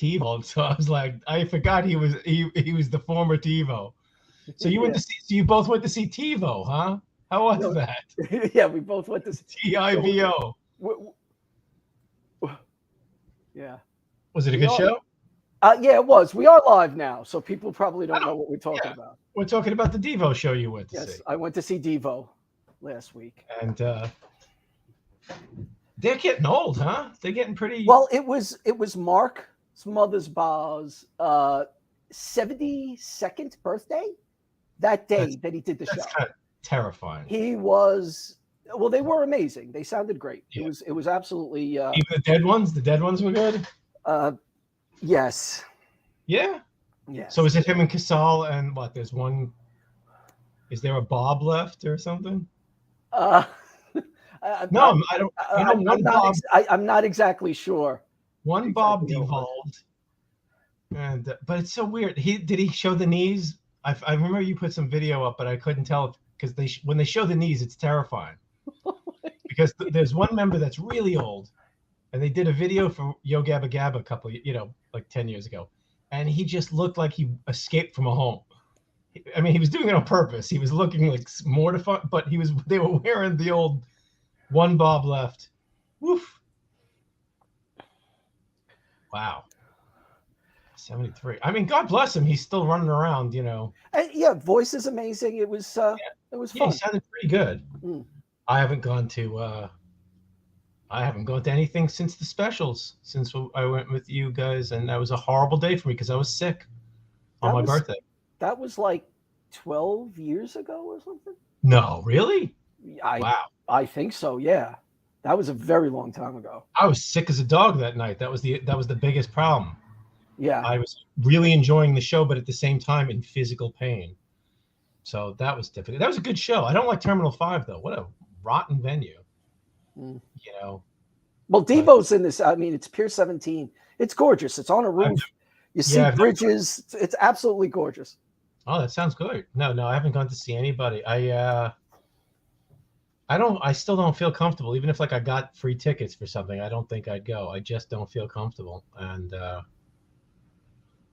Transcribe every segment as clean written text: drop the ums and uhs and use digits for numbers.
TiVo, so I was like, I forgot he was the former TiVo. So you went Yeah. to see, so you both went to see TiVo, huh? How was No, that? yeah, we both went to. So, TIVO. w- yeah, Was it a we good are. show? Yeah, it was. We are live now, so people probably don't Oh, know what we're talking yeah. about. We're talking about the Devo show you went to Yes, see, I went to see Devo last week. and they're getting old, huh? They're getting pretty. Well, it was Mark's mother's Ba's 72nd birthday that day That's that he did the that's show. kind of terrifying. He was well. They were amazing. They sounded great. It Yeah. was it was absolutely Even the dead ones were good. uh, yes, Yeah. So yes. is it him and Casal and what? There's one. Is there a Bob left or something? Uh, I, No, I, I don't. I'm not. I'm not exactly sure One Bob exactly who it was. devolved, and but it's so weird. Did he show the knees? I remember you put some video up, but I couldn't tell because when they show the knees, it's terrifying. Because there's one member that's really old, and they did a video for Yo Gabba Gabba a couple, like 10 years ago, and he just looked like he escaped from a home. I mean, he was doing it on purpose. He was looking like mortified, but they were wearing the old one Bob left. Woof. Wow. 73. I mean, God bless him. He's still running around, And yeah, voice is amazing. It was Yeah, he fun. sounded pretty good. Mm. I haven't gone to anything since the specials, since I went with you guys, and that was a horrible day for me because I was sick on That my was birthday. that was like 12 years ago or something. No, really? I Wow. I think so. Yeah, that was a very long time ago. I was sick as a dog that night. That was the biggest problem. Yeah, I was really enjoying the show, but at the same time in physical pain. So that was difficult. That was a good show. I don't like Terminal 5 though. What a rotten venue, mm. you know. Well, But Devo's in this. I mean, it's Pier 17. It's gorgeous. It's on a I've, roof. You see yeah, I've never, bridges. It's absolutely gorgeous. oh, that sounds good. No, I haven't gone to see anybody. I still don't feel comfortable. Even if like I got free tickets for something, I don't think I'd go. I just don't feel comfortable. And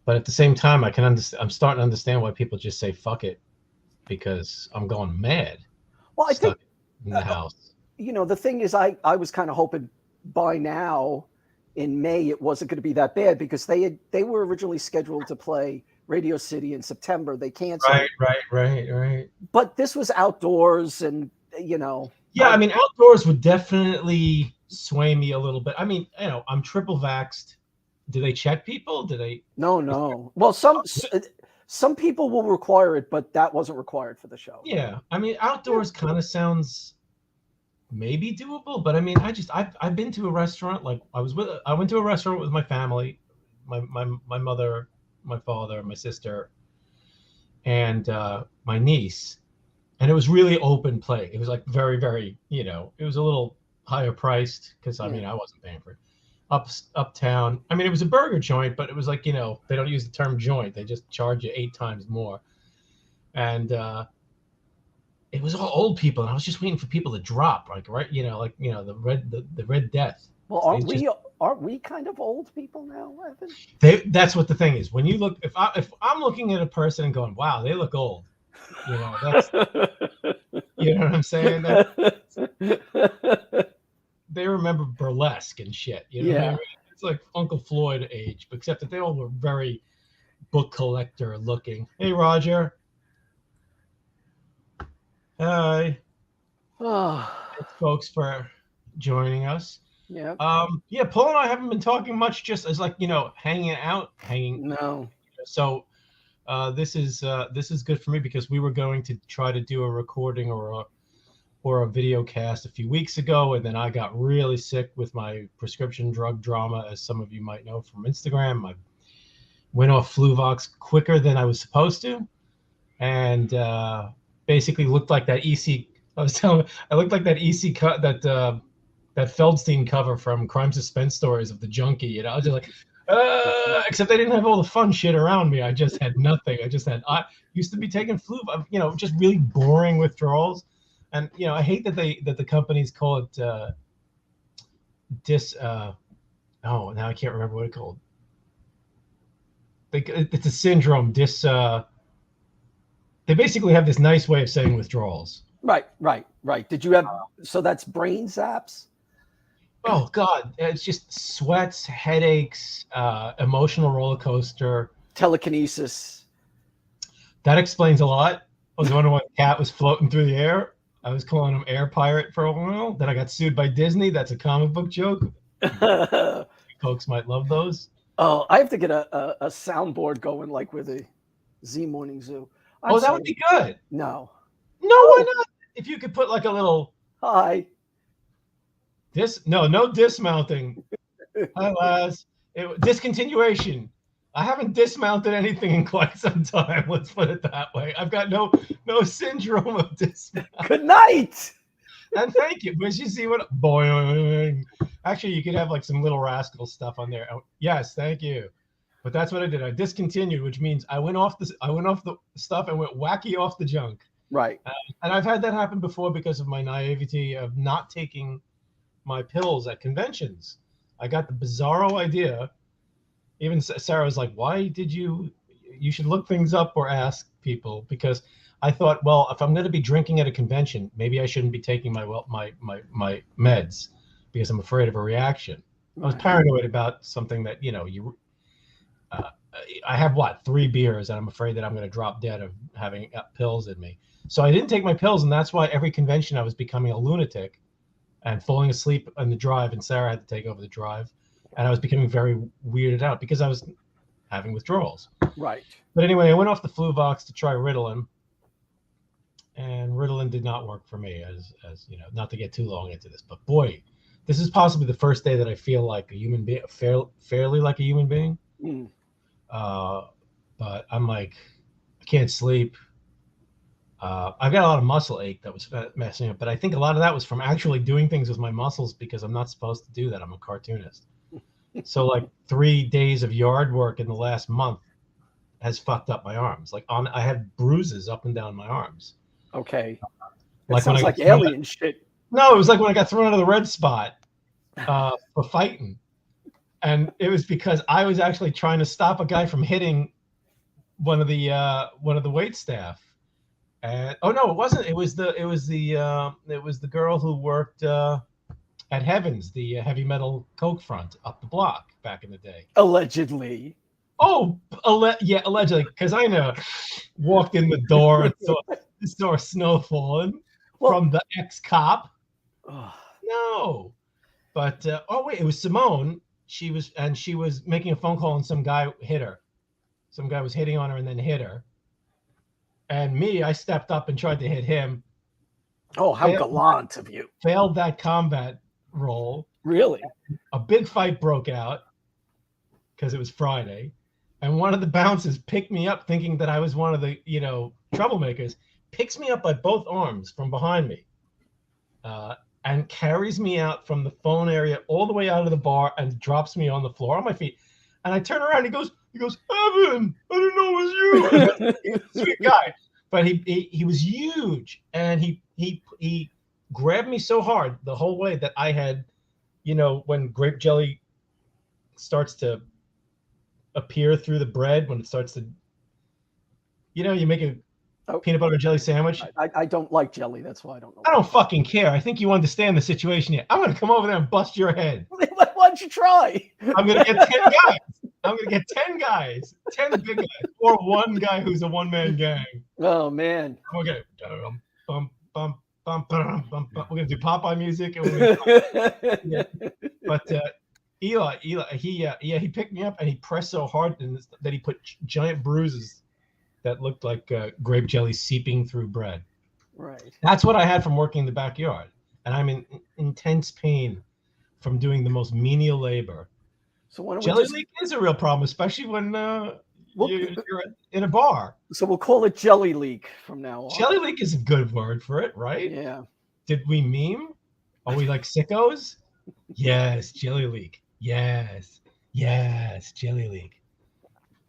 but at the same time, I'm starting to understand why people just say fuck it, because I'm going mad Well, I think stuck in the house. the thing is, I was kind of hoping by now in May it wasn't going to be that bad because they were originally scheduled to play Radio City in September. They canceled it. Right. But this was outdoors, and Yeah, I mean, outdoors would definitely sway me a little bit. I mean, I'm triple vaxxed. Do they check people? Do they? no. Well, some people will require it, but that wasn't required for the show. Yeah, I mean, outdoors kind of sounds maybe doable, but I mean, I've been to a restaurant, like I went to a restaurant with my family, my mother, my father, my sister, and my niece, and it was really open play. It was like very, very, it was a little higher priced because I Yeah. mean I wasn't paying for it. Uptown. I mean, it was a burger joint, but it was like, they don't use the term joint. They just charge you 8 times more. And it was all old people, and I was just waiting for people to drop, like the Red Death. Well, They just aren't we kind of old people now, Evan? that's what the thing is. When you look, if I'm looking at a person and going, wow, they look old, that's you know what I'm saying. They remember burlesque and shit. You know what I Yeah. mean? It's like Uncle Floyd age, except that they all were very book collector looking. Hey, Roger. Hi. Oh, Thanks, folks, for joining us. yeah. Yeah, Paul and I haven't been talking much, just as like, hanging. No. So this is good for me because we were going to try to do a recording or a video cast a few weeks ago, and then I got really sick with my prescription drug drama, as some of you might know from Instagram. I went off Fluvox quicker than I was supposed to, and basically looked like that EC. I looked like that EC cut that Feldstein cover from Crime Suspense Stories of the junkie. I was just like, except I didn't have all the fun shit around me. I just had nothing. I used to be taking just really boring withdrawals. And I hate that the companies call it now I can't remember what it's called. it's a syndrome. They basically have this nice way of saying withdrawals. Right. Did you have, so that's brain zaps? Oh God, it's just sweats, headaches, emotional roller coaster. Telekinesis. That explains a lot. I was wondering why the cat was floating through the air. I was calling him Air Pirate for a while. Then I got sued by Disney. That's a comic book joke. Folks might love those. Oh, I have to get a soundboard going, like with a Z Morning Zoo. That would be good. No, why not? If you could put like a little hi. No dismounting. Hi, Laz. Discontinuation. I haven't dismounted anything in quite some time. Let's put it that way. I've got no syndrome of dismount. Good night. And thank you. But you see what boing. Actually, you could have like some Little Rascal stuff on there. Oh, yes, thank you. But that's what I did. I discontinued, which means I went off the stuff and went wacky off the junk. Right. And I've had that happen before because of my naivety of not taking my pills at conventions. I got the bizarro idea. Even Sarah was like, why did you should look things up or ask people, because I thought, well, if I'm going to be drinking at a convention, maybe I shouldn't be taking my meds because I'm afraid of a reaction. I was paranoid about something that, I have 3 beers and I'm afraid that I'm going to drop dead of having pills in me. So I didn't take my pills. And that's why every convention I was becoming a lunatic and falling asleep on the drive. And Sarah had to take over the drive. And I was becoming very weirded out because I was having withdrawals. Right. But anyway, I went off the Fluvox to try Ritalin. And Ritalin did not work for me, as not to get too long into this. But boy, this is possibly the first day that I feel like a human being, fairly like a human being. Mm. But I'm like, I can't sleep. I've got a lot of muscle ache that was messing up, but I think a lot of that was from actually doing things with my muscles because I'm not supposed to do that. I'm a cartoonist. So like 3 days of yard work in the last month has fucked up my arms. Like I had bruises up and down my arms. Okay. Like sounds like alien shit. No, it was like when I got thrown out of the red spot for fighting. And it was because I was actually trying to stop a guy from hitting one of the wait staff. And oh no, it wasn't. It was the girl who worked at Heavens, the heavy metal coke front up the block back in the day. Allegedly. Oh, yeah, allegedly, because I know walked in the door and saw snow falling from the ex-cop. No, but wait, it was Simone. She was making a phone call and some guy hit her. Some guy was hitting on her and then hit her. And me, I stepped up and tried to hit him. Oh, how gallant of you. Failed that combat roll. Really? A big fight broke out because it was Friday. And one of the bouncers picked me up thinking that I was one of the, troublemakers, picks me up by both arms from behind me and carries me out from the phone area all the way out of the bar and drops me on the floor on my feet. And I turn around and he goes, Evan, I didn't know it was you. Sweet guy. But he was huge. And he grabbed me so hard the whole way that I had, when grape jelly starts to appear through the bread, when it starts to, you make a peanut butter and jelly sandwich. I don't like jelly. That's why I don't know. I don't fucking care. I think you understand the situation here. I'm going to come over there and bust your head. Why don't you try? I'm going to get 10 guys. I'm going to get 10 guys, 10 big guys, or one guy who's a one-man gang. Oh, man. We're going to we're going to do Popeye music. But Eli, he picked me up and he pressed so hard that he put giant bruises that looked like grape jelly seeping through bread. Right. That's what I had from working in the backyard. And I'm in intense pain from doing the most menial labor. So jelly leak is a real problem, especially when you're in a bar. So we'll call it jelly leak from now on. Jelly leak is a good word for it, right? Yeah. Did we meme? Are we like sickos? Yes, jelly leak. Yes, jelly leak.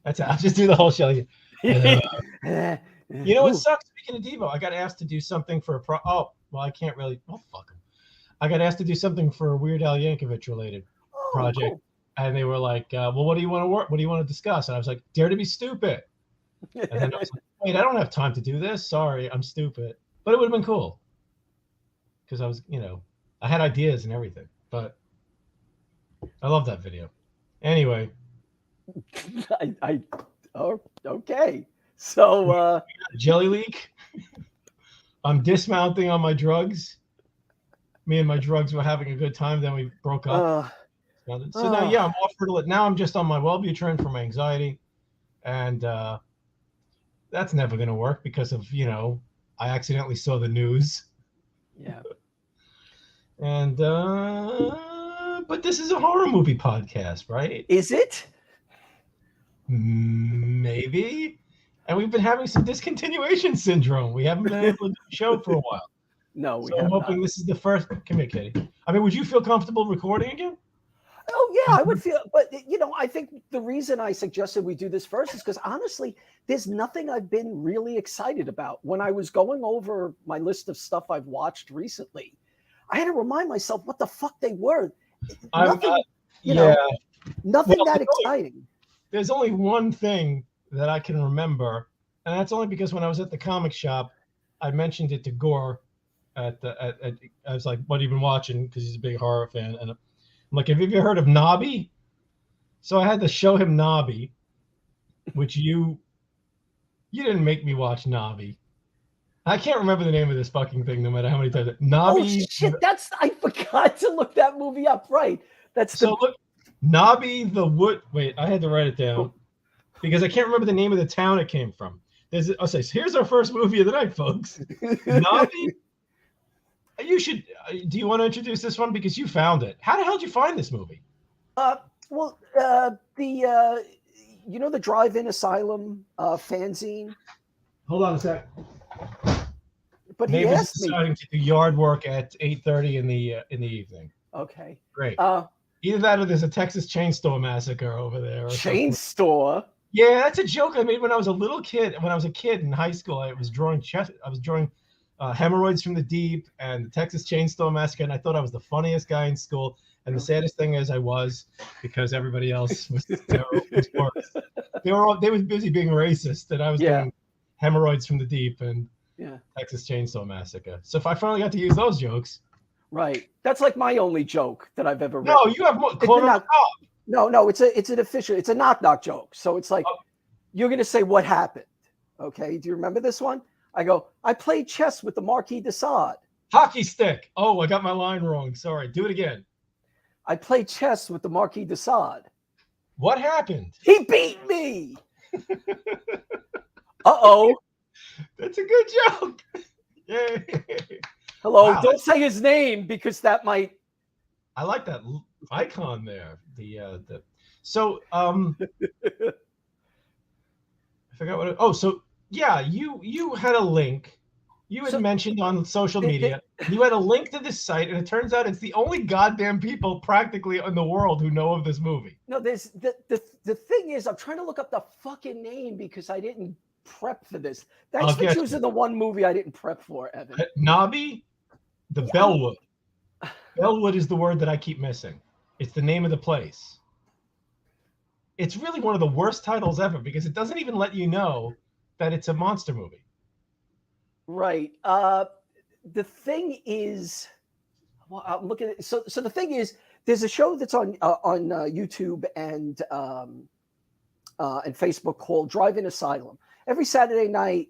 That's it. I'll just do the whole jelly. What sucks? Speaking of Devo, I got asked to do something for I can't really. Oh, fuck him. I got asked to do something for a Weird Al Yankovic related project. Cool. And they were like, well, what do you want to work? What do you want to discuss? And I was like, Dare to be Stupid. And then I was like, wait, I don't have time to do this. Sorry, I'm stupid. But it would have been cool. Because I was, I had ideas and everything. But I love that video. Anyway. Oh, okay. So Jelly leak. I'm dismounting on my drugs. Me and my drugs were having a good time. Then we broke up. So now, I'm off for now. I'm just on my Wellbutrin for my anxiety, and that's never going to work because of I accidentally saw the news. Yeah. And but this is a horror movie podcast, right? Is it? Maybe. And we've been having some discontinuation syndrome. We haven't been able to do the show for a while. No, so I'm hoping this is the first. Come here, Katie. I mean, would you feel comfortable recording again? Oh yeah, I would feel. But I think the reason I suggested we do this first is because honestly, there's nothing I've been really excited about. When I was going over my list of stuff I've watched recently, I had to remind myself what the fuck they were. Nothing, nothing that exciting. There's only one thing that I can remember, and that's only because when I was at the comic shop, I mentioned it to Gore. I was like, "What have you been watching?" Because he's a big horror fan, and I'm like, "Have you heard of Nobby?" So I had to show him Nobby, which you didn't make me watch Nobby. I can't remember the name of this fucking thing, no matter how many times. Nobby. Oh shit! I forgot to look that movie up. Right. Look, Nobby the Wood. Wait, I had to write it down because I can't remember the name of the town it came from. I'll say, so here's our first movie of the night, folks. Nobby. You should. Do you want to introduce this one because you found it? How the hell did you find this movie? The drive-in asylum fanzine. Hold on a sec. But Maybe he asked me. Deciding to do yard work at 8:30 in the evening. Okay. Great. Either that or there's a Texas Chainsaw Massacre over there. Chainsaw. Yeah, that's a joke I made when I was a little kid. When I was a kid in high school, I was drawing Hemorrhoids from the Deep and the Texas Chainsaw Massacre, and I thought I was the funniest guy in school. And the saddest thing is I was, because everybody else was terrible. They were busy being racist, and I was doing Hemorrhoids from the Deep and Texas Chainsaw Massacre. So if I finally got to use those jokes. Right. That's like my only joke that I've ever written. No, you have more. No, it's an official. It's a knock joke. So it's like you're going to say what happened. Okay. Do you remember this one? I go, I played chess with the Marquis de Sade. Hockey stick. Oh, I got my line wrong. Sorry. Do it again. I played chess with the Marquis de Sade. What happened? He beat me. Uh-oh. That's a good joke. Yay. Hello. Wow. Don't say his name because that might. I like that icon there. I forgot what. You had a link. You had mentioned on social media. You had a link to this site, and it turns out it's the only goddamn people practically in the world who know of this movie. No, there's the thing is, I'm trying to look up the fucking name because I didn't prep for this. Thanks for choosing the one movie I didn't prep for, Evan. Nobby, Bellwood. Bellwood is the word that I keep missing. It's the name of the place. It's really one of the worst titles ever because it doesn't even let you know that it's a monster movie. Right. The thing is, well, I'm looking at so the thing is, there's a show that's on YouTube and Facebook called Drive-In Asylum. Every Saturday night,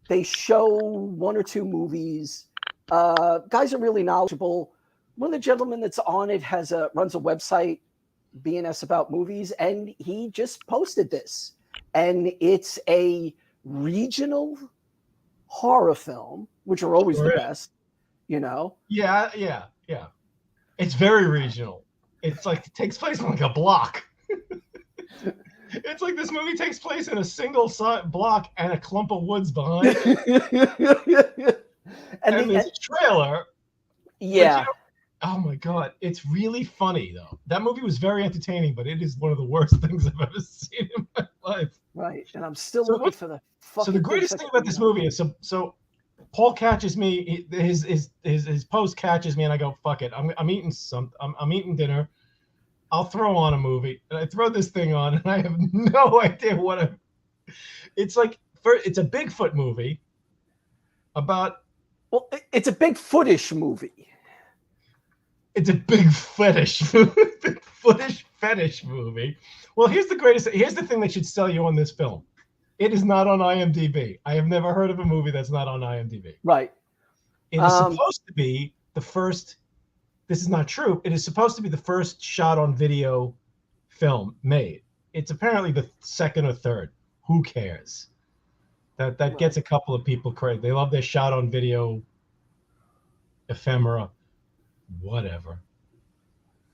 they show one or two movies. Guys are really knowledgeable. One of the gentlemen that's on it runs a website, BNS About Movies, and he just posted this. And it's a regional horror film, which are always the best, Yeah. It's very regional. It's like it takes place in like a block. It's like this movie takes place in a single block and a clump of woods behind it. and there's a trailer. Yeah. Oh my God. It's really funny though. That movie was very entertaining, but it is one of the worst things I've ever seen in my life. Right. And I'm still looking for the fucking. So the greatest thing about this movie is so Paul catches me, his post catches me, and I go, fuck it. I'm eating I'm eating dinner. I'll throw on a movie, and I throw this thing on, and I have no idea what I'm. It's like it's a Bigfoot movie about. Well, it's a big footish movie. It's a big fetish movie. Big footish fetish movie. Well, here's the thing that should sell you on this film. It is not on IMDb. I have never heard of a movie that's not on IMDb. Right. It is supposed to be the first. This is not true. It is supposed to be the first shot on video film made. It's apparently the second or third. Who cares? That gets a couple of people crazy. They love their shot on video ephemera. Whatever.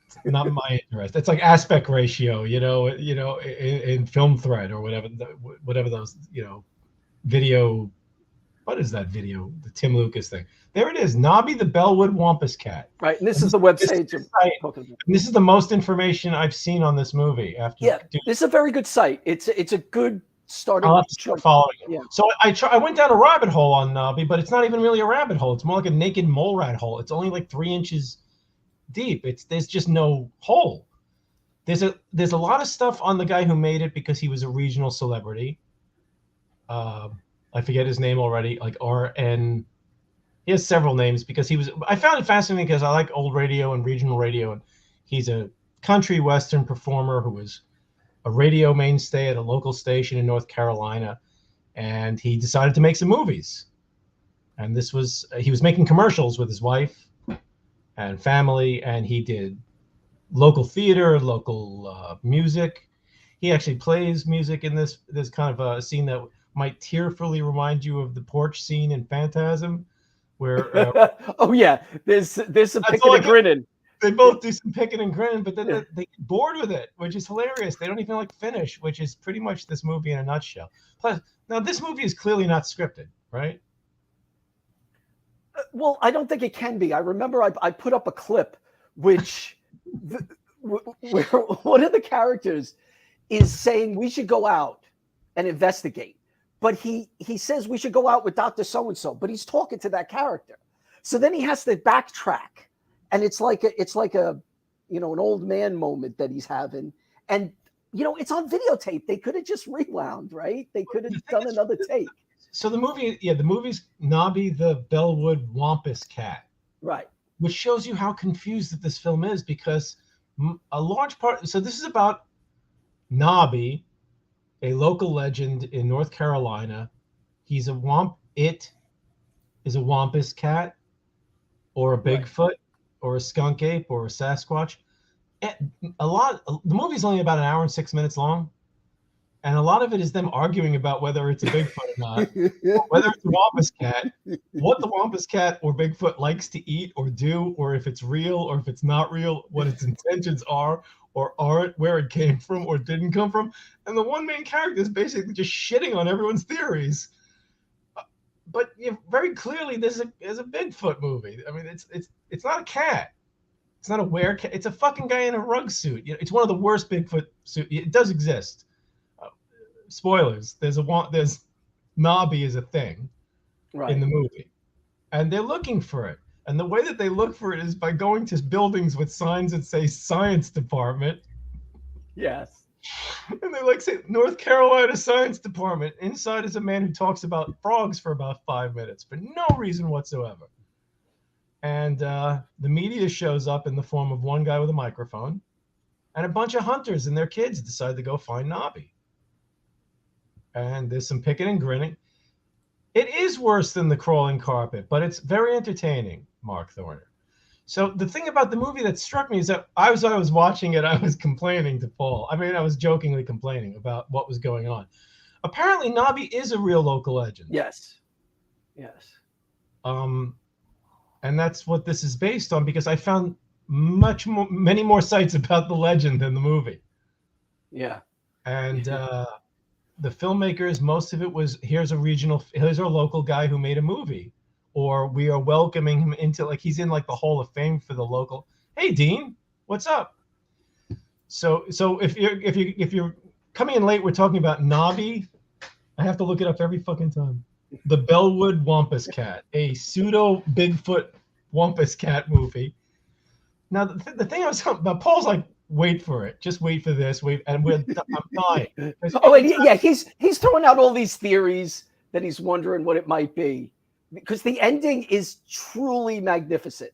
It's not my interest. It's like aspect ratio, in Film Thread or whatever those, video. What is that video? The Tim Lucas thing. There it is. Nobby the Bellwood Wampus Cat. Right. And this is the website. This is the most information I've seen on this movie. This is a very good site. It's a good starting. I'll have to start following it. Yeah. So I went down a rabbit hole on Nobby, but it's not even really a rabbit hole. It's more like a naked mole rat hole. It's only like 3 inches deep. There's just no hole. There's a lot of stuff on the guy who made it because he was a regional celebrity. I forget his name already, like RN. He has several names because I found it fascinating because I like old radio and regional radio. And he's a country western performer who was a radio mainstay at a local station in North Carolina. And he decided to make some movies. And he was making commercials with his wife and family. And he did local theater, local music. He actually plays music in this kind of a scene that might tearfully remind you of the porch scene in Phantasm, where oh yeah, there's some picking and grinning. They both do some picking and grinning, but then they get bored with it, which is hilarious. They don't even like finish, which is pretty much this movie in a nutshell. Plus, now this movie is clearly not scripted, right? Well, I don't think it can be. I remember I put up a clip which where one of the characters is saying we should go out and investigate. But he says we should go out with Dr. So-and-so, but he's talking to that character. So then he has to backtrack. And it's like a an old man moment that he's having. And, it's on videotape. They could have just rewound, right? They could have done another take. So the movie's Nobby the Bellwood Wampus Cat. Right. Which shows you how confused that this film is because a large part. So this is about Nobby, a local legend in North Carolina. He's It is a wampus cat, or a Bigfoot, or a skunk ape, or a Sasquatch. The movie's only about an hour and 6 minutes long, and a lot of it is them arguing about whether it's a Bigfoot or not, whether it's a wampus cat, what the wampus cat or Bigfoot likes to eat or do, or if it's real or if it's not real, what its intentions are or aren't, where it came from or didn't come from. And the one main character is basically just shitting on everyone's theories. But very clearly, this is a Bigfoot movie. I mean, it's not a cat. It's not a werecat. It's a fucking guy in a rug suit. It's one of the worst Bigfoot suits. It does exist. Spoilers. There's Nobby is a thing in the movie, and they're looking for it. And the way that they look for it is by going to buildings with signs that say Science Department. Yes. And they say North Carolina Science Department. Inside is a man who talks about frogs for about 5 minutes for no reason whatsoever. And the media shows up in the form of one guy with a microphone, and a bunch of hunters and their kids decide to go find Nobby. And there's some picking and grinning. It is worse than The Crawling Carpet, but it's very entertaining, Mark Thorner. So the thing about the movie that struck me is that I was watching it, I was complaining to Paul. I mean, I was jokingly complaining about what was going on. Apparently, Nobby is a real local legend. Yes. And that's what this is based on, because I found many more sites about the legend than the movie. Yeah. And the filmmakers, most of it was, here's our local guy who made a movie, or we are welcoming him into, he's in the Hall of Fame for the local. Hey, Dean, what's up? So if you're coming in late, we're talking about Nobby. I have to look it up every fucking time. The Bellwood Wampus Cat, a pseudo Bigfoot Wampus Cat movie. Now, the thing I was talking about, Paul's like, wait for it. Just wait for this. Wait, and I'm dying. Oh, and yeah, he's throwing out all these theories that he's wondering what it might be, because the ending is truly magnificent.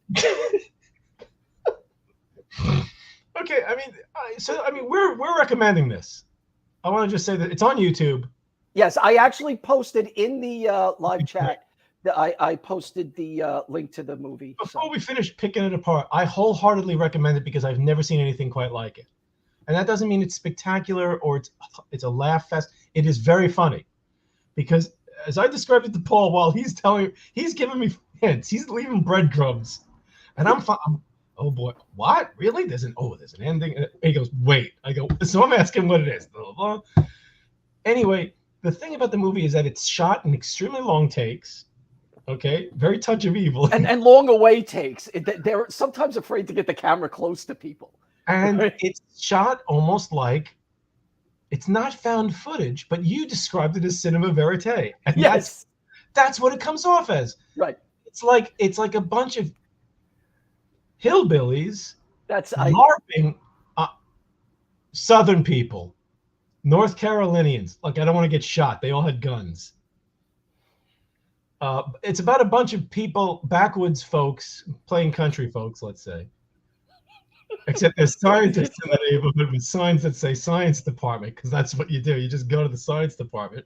Okay, I mean, we're recommending this. I want to just say that it's on YouTube. Yes, I actually posted in the live chat that I posted the link to the movie. Before we finish picking it apart, I wholeheartedly recommend it because I've never seen anything quite like it. And that doesn't mean it's spectacular or it's a laugh fest. It is very funny because as I described it to Paul while he's giving me hints, he's leaving breadcrumbs, and I'm oh boy, what? Really? There's an ending. And he goes, wait. I go, so I'm asking what it is. Blah, blah, blah. Anyway, the thing about the movie is that it's shot in extremely long takes. Okay, very touch of evil. And long away takes. They're sometimes afraid to get the camera close to people. And it's shot almost like it's not found footage, but you described it as cinema verite. And yes. That's what it comes off as. Right. It's like a bunch of hillbillies LARPing Southern people, North Carolinians. Like, I don't want to get shot. They all had guns. It's about a bunch of people, backwoods folks, playing country folks, let's say. Except there's scientists in the neighborhood with signs that say science department, because that's what you do. You just go to the science department.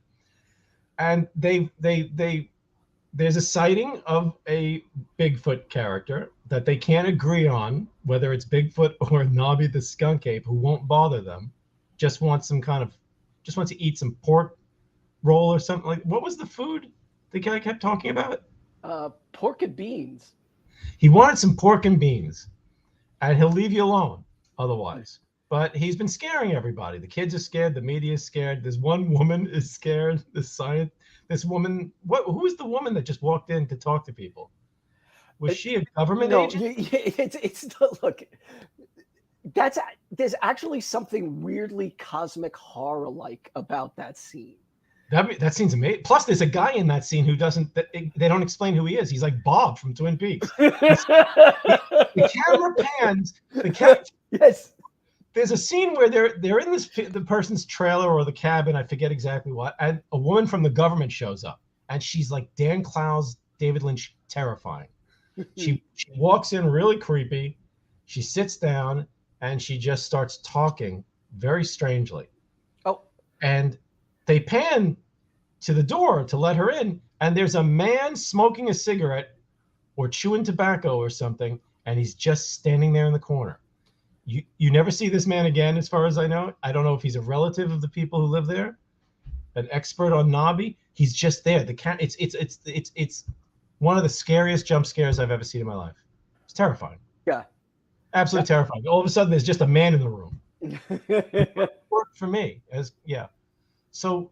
And there's a sighting of a Bigfoot character that they can't agree on, whether it's Bigfoot or Nobby the skunk ape, who won't bother them, just wants to eat some pork roll or something. Like, what was the food the guy kept talking about? Pork and beans. He wanted some pork and beans, and he'll leave you alone otherwise. But he's been scaring everybody. The kids are scared. The media is scared. This one woman is scared. This woman, who is the woman that just walked in to talk to people? Was she a government agent? Look, there's actually something weirdly cosmic horror-like about that scene. That scene's amazing. Plus, there's a guy in that scene who they don't explain who he is. He's like Bob from Twin Peaks. The camera pans. Yes. There's a scene where they're in the person's trailer or the cabin, I forget exactly what, and a woman from the government shows up, and she's like Dan Clowes, David Lynch, terrifying. She walks in really creepy. She sits down and she just starts talking very strangely. Oh. And they pan to the door to let her in, and there's a man smoking a cigarette or chewing tobacco or something, and he's just standing there in the corner. You never see this man again, as far as I know. I don't know if he's a relative of the people who live there, an expert on Nobby. He's just there. It's one of the scariest jump scares I've ever seen in my life. It's terrifying. Yeah, absolutely terrifying. All of a sudden, there's just a man in the room. It worked for me So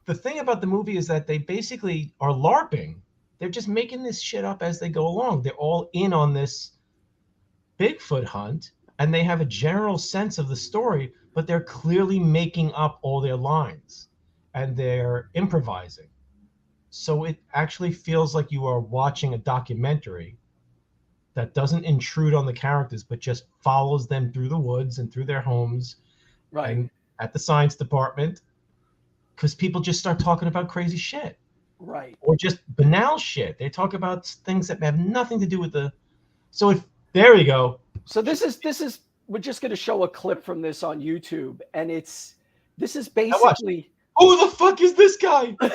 the thing about the movie is that they basically are LARPing. They're just making this shit up as they go along. They're all in on this Bigfoot hunt, and they have a general sense of the story, but they're clearly making up all their lines, and they're improvising. So it actually feels like you are watching a documentary that doesn't intrude on the characters, but just follows them through the woods and through their homes, right, and at the science department, because people just start talking about crazy shit. Right. Or just banal shit. They talk about things that have nothing to do with there you go. So this is we're just going to show a clip from this on YouTube, and this is basically. Who the fuck is this guy? I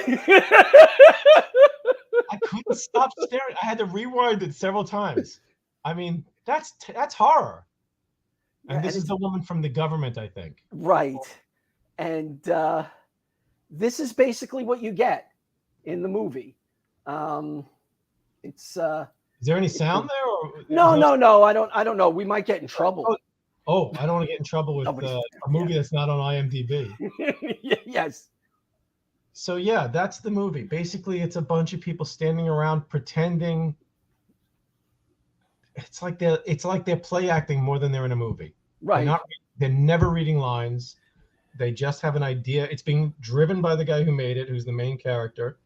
couldn't stop staring. I had to rewind it several times. I mean, that's horror. And this is the woman from the government, I think. Right. And this is basically what you get in the movie. Is there any sound there? Or no. I don't know. We might get in trouble. Oh, I don't want to get in trouble with a movie that's not on IMDb. Yes. So yeah, that's the movie. Basically, it's a bunch of people standing around pretending. It's like they're play acting more than they're in a movie. Right. They're never reading lines. They just have an idea. It's being driven by the guy who made it, who's the main character,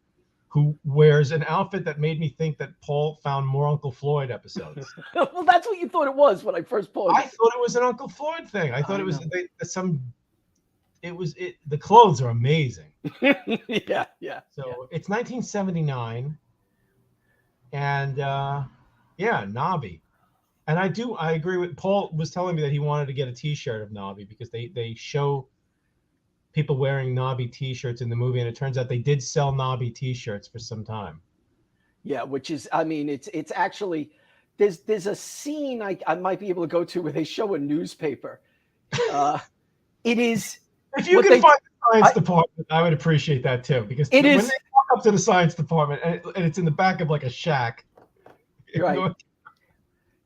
who wears an outfit that made me think that Paul found more Uncle Floyd episodes. Well, that's what you thought it was when I first paused. I thought it was an Uncle Floyd thing. I thought it was the clothes are amazing. Yeah. So it's 1979, and Nobby. And I agree with Paul was telling me that he wanted to get a T-shirt of Nobby because they show people wearing Nobby T-shirts in the movie, and it turns out they did sell Nobby T-shirts for some time. Yeah, which is, I mean, it's actually there's a scene I might be able to go to where they show a newspaper. It is. If you can find the science department, I would appreciate that too, because when they walk up to the science department and it's in the back of like a shack. Right.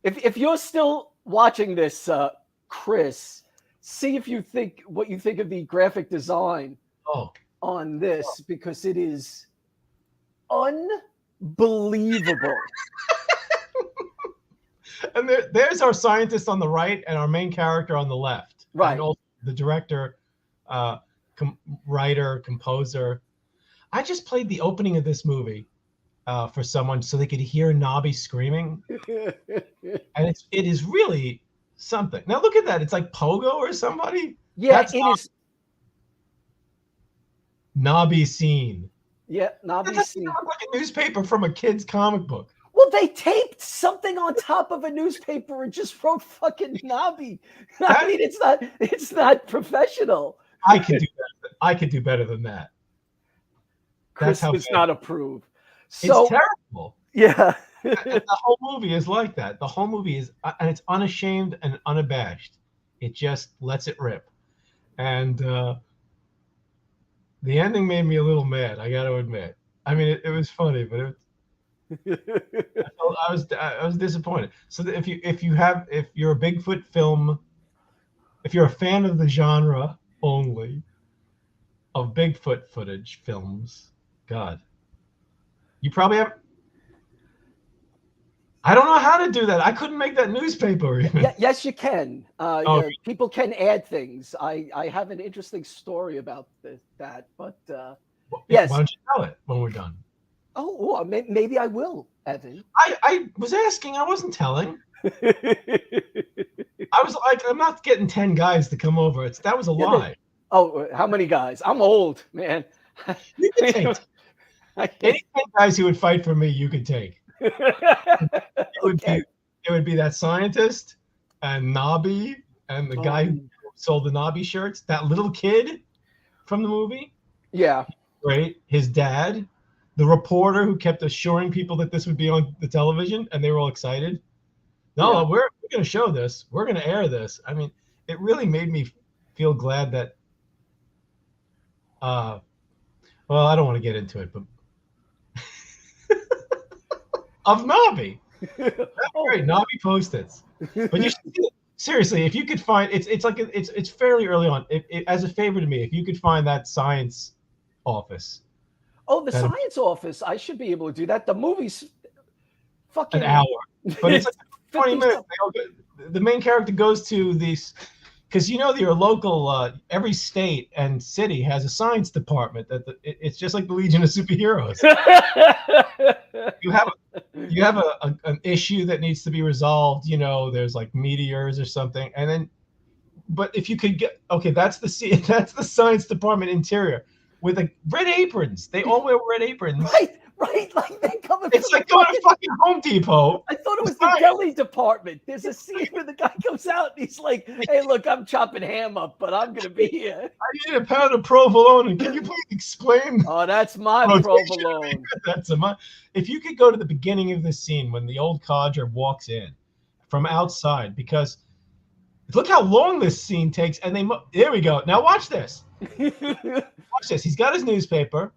If you're still watching this, Chris, see if you think what you think of the graphic design on this, because it is unbelievable. And there's our scientist on the right and our main character on the left. Right. And also the director, writer, composer. I just played the opening of this movie for someone so they could hear Nobby screaming. And it is really something. Now look at that. It's like Pogo or somebody. Yeah, it is. Nobby scene. Yeah, Nobby scene. It look like a newspaper from a kid's comic book. Well, they taped something on top of a newspaper and just wrote fucking Nobby. I mean, it's not professional. I could do better than that. Chris does not approve. So, it's terrible. Yeah. The whole movie is like that. The whole movie is, and it's unashamed and unabashed. It just lets it rip. And the ending made me a little mad, I got to admit. I mean, it was funny, but I was disappointed. So if you're a Bigfoot film, if you're a fan of the genre only of Bigfoot footage films, God, you probably have. I don't know how to do that. I couldn't make that newspaper even. Yes, you can. People can add things. I have an interesting story about that, but yes. Why don't you tell it when we're done? Oh, maybe I will, Evan. I was asking. I wasn't telling. I was like, I'm not getting 10 guys to come over. That was a lie. Oh, how many guys? I'm old, man. You can take any 10 guys who would fight for me. You could take. It would be that scientist and Nobby and the guy who sold the Nobby shirts. That little kid from the movie. Yeah. Right. His dad. The reporter who kept assuring people that this would be on the television, and they were all excited. No, we're going to show this. We're going to air this. I mean, it really made me feel glad that. Well, I don't want to get into it, but of Nobby. That's great. Nobby Post-its. But you should, seriously, if you could find it's fairly early on. As a favor to me, if you could find that science office. Oh, the science office. I should be able to do that. The movie's fucking an hour. But it's like 20 minutes. The main character goes to these, because your local, every state and city has a science department. It's just like the Legion of Superheroes. You have an issue that needs to be resolved. There's like meteors or something, and then, but if you could get that's the science department interior. With red aprons. They all wear red aprons. Right. Like they come. It's like going to fucking Home Depot. I thought it was the deli department. There's a scene where the guy comes out and he's like, "Hey, look, I'm chopping ham up, but I'm gonna be here. I need a pound of provolone. And can you please explain?" Oh, that's my provolone. If you could go to the beginning of this scene when the old codger walks in from outside, because look how long this scene takes, and there we go. Now watch this. Watch this. He's got his newspaper,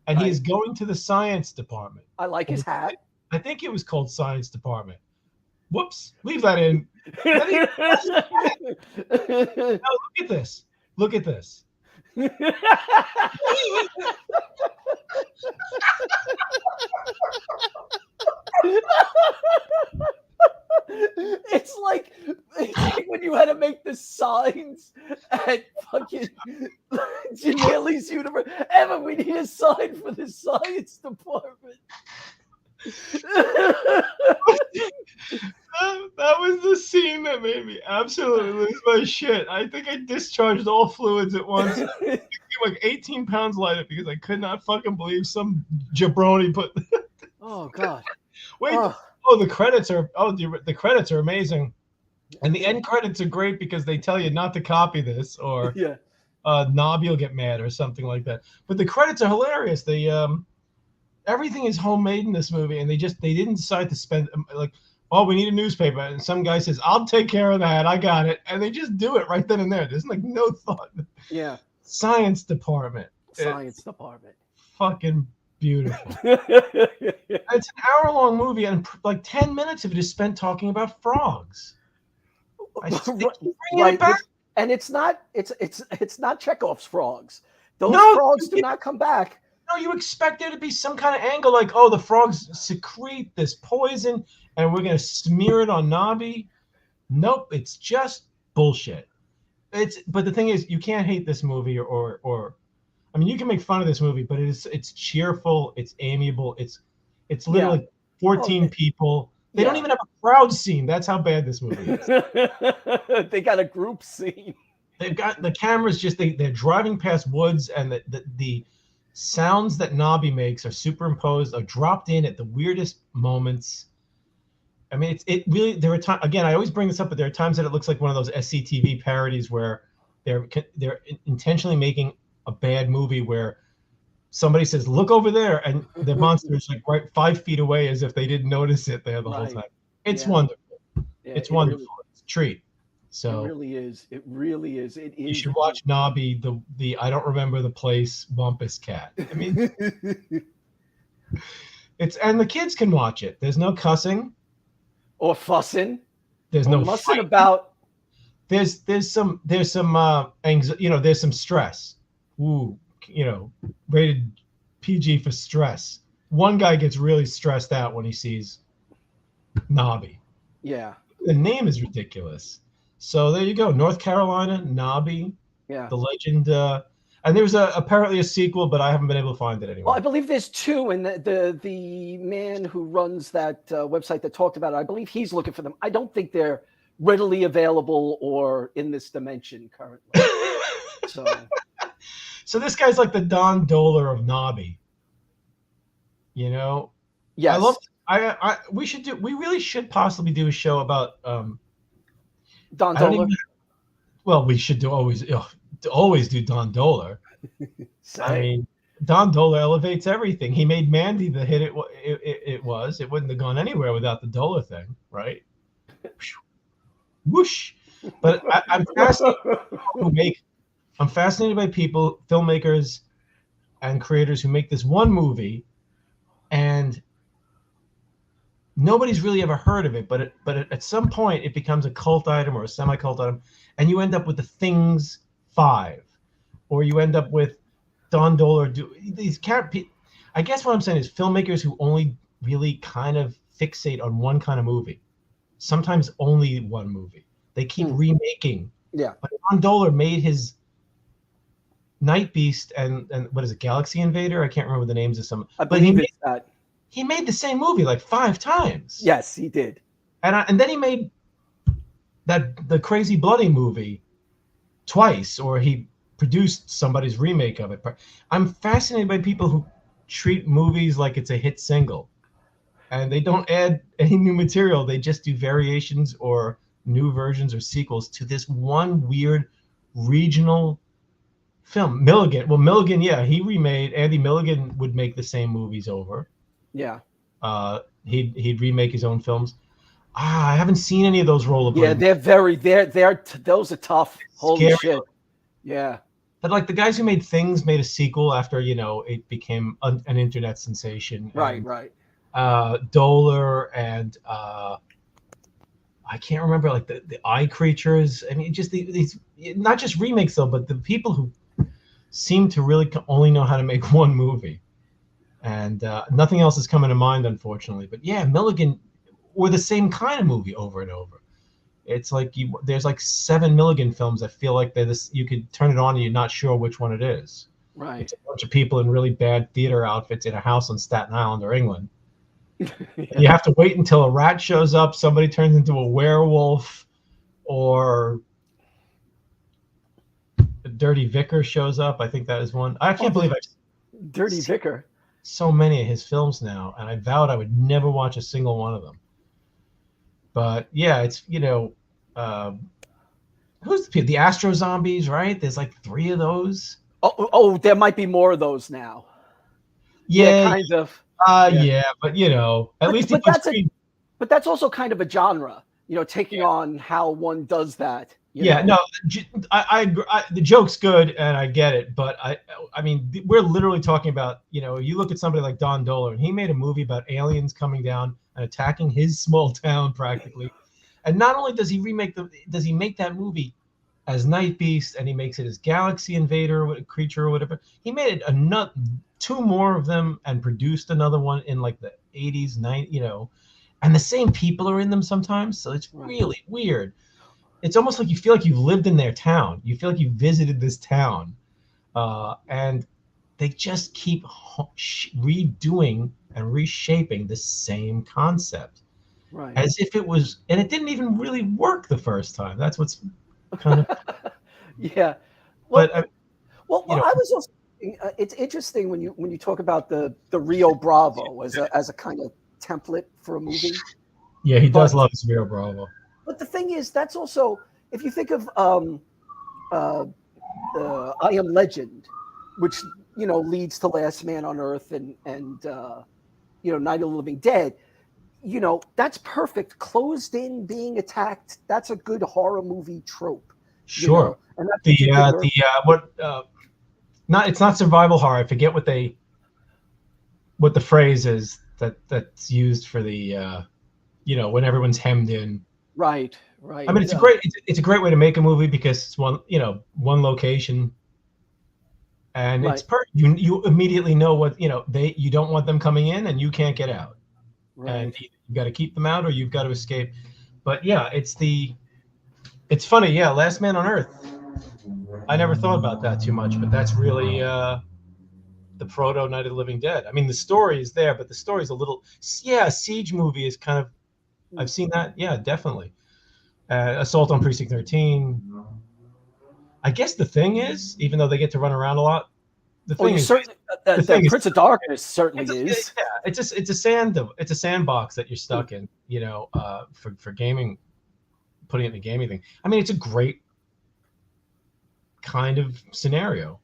and he is going to the science department. I like his hat. I think it was called science department. Whoops. Leave that in. Now, look at this. Look at this. It's like when you had to make the signs at fucking Janelle's universe. Emma, we need a sign for the science department. That was the scene that made me absolutely lose my shit. I think I discharged all fluids at once. Like 18 pounds lighter because I could not fucking believe some jabroni put. Oh God! Wait, the credits are the credits are amazing, and the end credits are great because they tell you not to copy this or Nobby will get mad or something like that. But the credits are hilarious. They everything is homemade in this movie, and they didn't decide to spend like, oh, we need a newspaper, and some guy says, I'll take care of that, I got it, and they just do it right then and there. There's like no thought. Yeah. Science department. Fucking beautiful. It's an hour-long movie, and like 10 minutes of it is spent talking about frogs. Right. And it's not Chekhov's frogs. Those frogs do not come back. No, you expect there to be some kind of angle like, oh, the frogs secrete this poison and we're going to smear it on Nobby. Nope, it's just bullshit. But the thing is, you can't hate this movie or I mean, you can make fun of this movie, but it's cheerful, it's amiable, it's literally 14 people. They don't even have a crowd scene. That's how bad this movie is. They got a group scene. They've got the cameras they're driving past woods, and the sounds that Nobby makes are superimposed, are dropped in at the weirdest moments. I mean, it really, there are times, again, I always bring this up, but there are times that it looks like one of those SCTV parodies where they're intentionally making a bad movie where somebody says, look over there, and the monster is like right 5 feet away as if they didn't notice it there the whole time. It's wonderful. Yeah, it's wonderful. It's a treat. So it really is. It really is. It is. You should watch Nobby, the I don't remember the place Wampus cat. I mean, and the kids can watch it. There's no cussing or fussing. There's no fussing fighting. About. There's some anxiety. You know, there's some stress. Ooh, you know, rated PG for stress. One guy gets really stressed out when he sees Nobby. Yeah. The name is ridiculous. So there you go, North Carolina, Nobby, the legend, and there's apparently a sequel, but I haven't been able to find it anywhere. Well, I believe there's 2, and the man who runs that website that talked about it, I believe he's looking for them. I don't think they're readily available or in this dimension currently. So this guy's like the Don Doler of Nobby. You know? Yes. We really should possibly do a show about Don Doler. Well, we should always do Don Doler. I mean, Don Doler elevates everything. He made Mandy the hit it was. It wouldn't have gone anywhere without the Doler thing, right? Whoosh. But I'm fascinated by people, filmmakers, and creators who make this one movie, and nobody's really ever heard of it, but at some point it becomes a cult item or a semi-cult item, and you end up with The Things 5, or you end up with Don Doler. I guess what I'm saying is filmmakers who only really kind of fixate on one kind of movie, sometimes only one movie. They keep remaking. Yeah. But Don Doler made his Night Beast and what is it, Galaxy Invader? I can't remember the names of some. I believe it's that. He made the same movie like 5 times. Yes, he did. And then he made the Crazy Bloody movie twice, or he produced somebody's remake of it. I'm fascinated by people who treat movies like it's a hit single, and they don't add any new material. They just do variations or new versions or sequels to this one weird regional film. Milligan, yeah, he remade. Andy Milligan would make the same movies over. Yeah. He'd remake his own films. I haven't seen any of those rollerblade. Yeah, those are tough. Holy shit. Yeah. But like the guys who made Things made a sequel after, it became an internet sensation. Right. Doler and I can't remember, like the Eye Creatures. I mean, just these, not just remakes though, but the people who seem to really only know how to make one movie. And nothing else is coming to mind, unfortunately. But yeah, Milligan, or the same kind of movie over and over. It's like there's like 7 Milligan films that feel like you could turn it on and you're not sure which one it is. Right. It's a bunch of people in really bad theater outfits in a house on Staten Island or England. Yeah. You have to wait until a rat shows up, somebody turns into a werewolf, or a Dirty Vicar shows up. I think that is one. I can't believe Dirty Vicar. So many of his films now, and I vowed I would never watch a single one of them. But yeah, it's who's the Astro Zombies, right? There's like 3 of those. Oh, there might be more of those now. Yeah, kind of. Yeah, but at least but that's also kind of a genre, taking on how one does that. No, I agree. The joke's good, and I get it, but I mean, we're literally talking about, you look at somebody like Don Dohler, and he made a movie about aliens coming down and attacking his small town practically. And not only does he make that movie as Night Beast, and he makes it as Galaxy Invader creature or whatever. He made it 2 more of them and produced another one in like the 80s, 90s, and the same people are in them sometimes. So it's really weird. It's almost like you feel like you've lived in their town. You feel like you visited this town, and they just keep redoing and reshaping the same concept, as if it was, and it didn't even really work the first time. That's what's kind of yeah. Well, I was also. It's interesting when you talk about the Rio Bravo as a kind of template for a movie. Yeah, he does love his Rio Bravo. But the thing is, that's also, if you think of I Am Legend, which leads to Last Man on Earth and Night of the Living Dead, that's perfect. Closed in, being attacked. That's a good horror movie trope. Sure. And that's it's not survival horror. I forget what the phrase is that's used for the when everyone's hemmed in. Right. I mean, it's a great way to make a movie because it's one location, and it's you immediately know what you don't want them coming in and you can't get out, and you got to keep them out or you've got to escape. But yeah, it's funny. Yeah, Last Man on Earth. I never thought about that too much, but that's really the proto Night of the Living Dead. I mean, the story is there, but the story's a little. Yeah, a siege movie is kind of. I've seen that. Yeah, definitely. Assault on Precinct 13. I guess the thing is, even though they get to run around a lot, the Prince of Darkness certainly is. Yeah, it's a sandbox that you're stuck in. For gaming, putting it in a gaming thing. I mean, it's a great kind of scenario.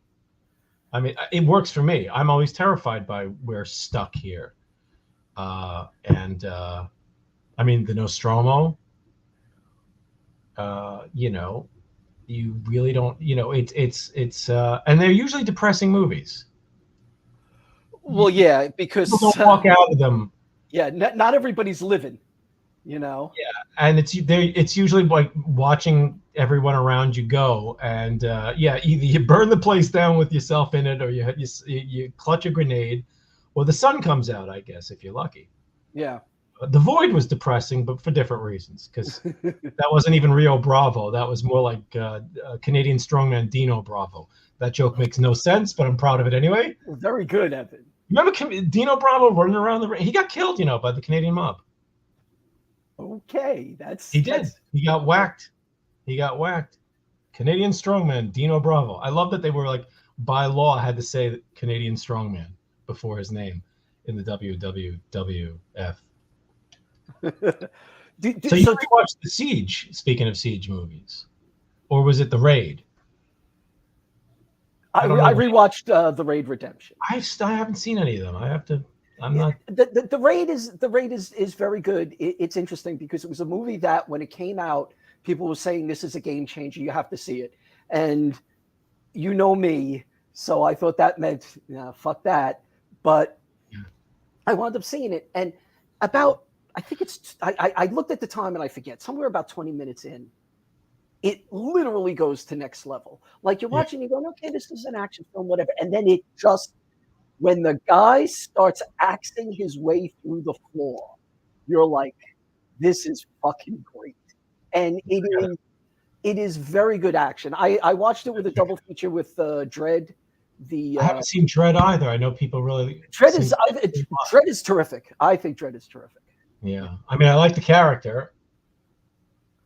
I mean, it works for me. I'm always terrified by we're stuck here, and I mean the Nostromo. You really don't. It's and they're usually depressing movies. Well, yeah, because people don't walk out of them. Yeah, not everybody's living. Yeah, and it's usually like watching everyone around you go, and either you burn the place down with yourself in it, or you clutch a grenade, or the sun comes out, I guess, if you're lucky. Yeah. The Void was depressing, but for different reasons, because that wasn't even Rio Bravo. That was more like Canadian strongman Dino Bravo. That joke makes no sense, but I'm proud of it anyway. Very good, Evan. Remember Dino Bravo running around the ring? He got killed, by the Canadian mob. Okay, he did. He got whacked. Canadian strongman Dino Bravo. I love that they were like by law had to say Canadian strongman before his name in the WWF. So you watched The Siege, speaking of siege movies, or was it The Raid? I rewatched The Raid Redemption. I haven't seen any of them. I have to. I'm not. The Raid is very good. It's interesting because it was a movie that when it came out, people were saying this is a game changer. You have to see it, and me, so I thought that meant fuck that. But I wound up seeing it, and I think I looked at the time and I forget, somewhere about 20 minutes in, it literally goes to next level. Like you're watching, you're going, okay, this is an action film, whatever. And then when the guy starts axing his way through the floor, you're like, this is fucking great. and it is very good action. I watched it with a double feature with Dread. I haven't seen Dread either. I know people really. Dread is terrific. I think Dread is terrific. Yeah, I mean, I like the character.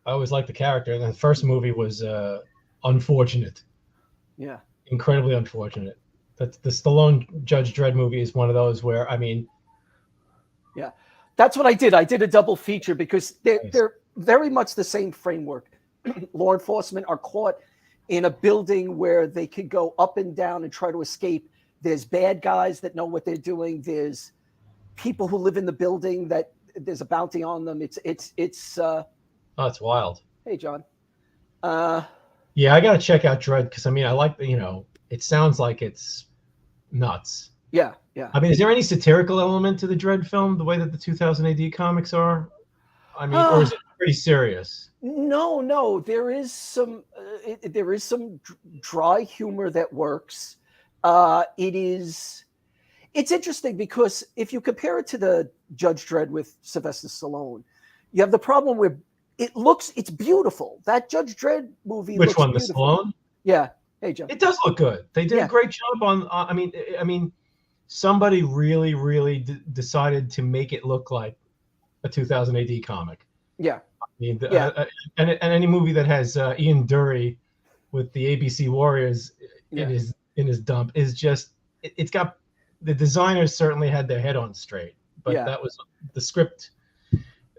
I always liked the character. And the first movie was unfortunate. Yeah, incredibly unfortunate. That the Stallone Judge Dredd movie is one of those where, I mean, yeah, that's what I did. I did a double feature because they're very much the same framework. Law enforcement are caught in a building where they could go up and down and try to escape. There's bad guys that know what they're doing. There's people who live in the building that there's a bounty on them. It's oh, it's wild. Hey, John. Yeah, I gotta check out Dredd because I mean, I like it sounds like it's nuts. Yeah. I mean, is there any satirical element to the Dredd film, the way that the 2000 AD comics are? I mean, or is it pretty serious? No. There is some dry humor that works. It's interesting because if you compare it to the Judge Dredd with Sylvester Stallone, you have the problem where it's beautiful. That Judge Dredd movie. Which one, beautiful. The Stallone? Yeah. Hey, Joe. It does look good. They did a great job on. I mean, somebody really decided to make it look like a 2000 AD comic. Yeah. I mean, and any movie that has Ian Dury with the ABC Warriors in his dump is just it's got the designers certainly had their head on straight, but that was the script,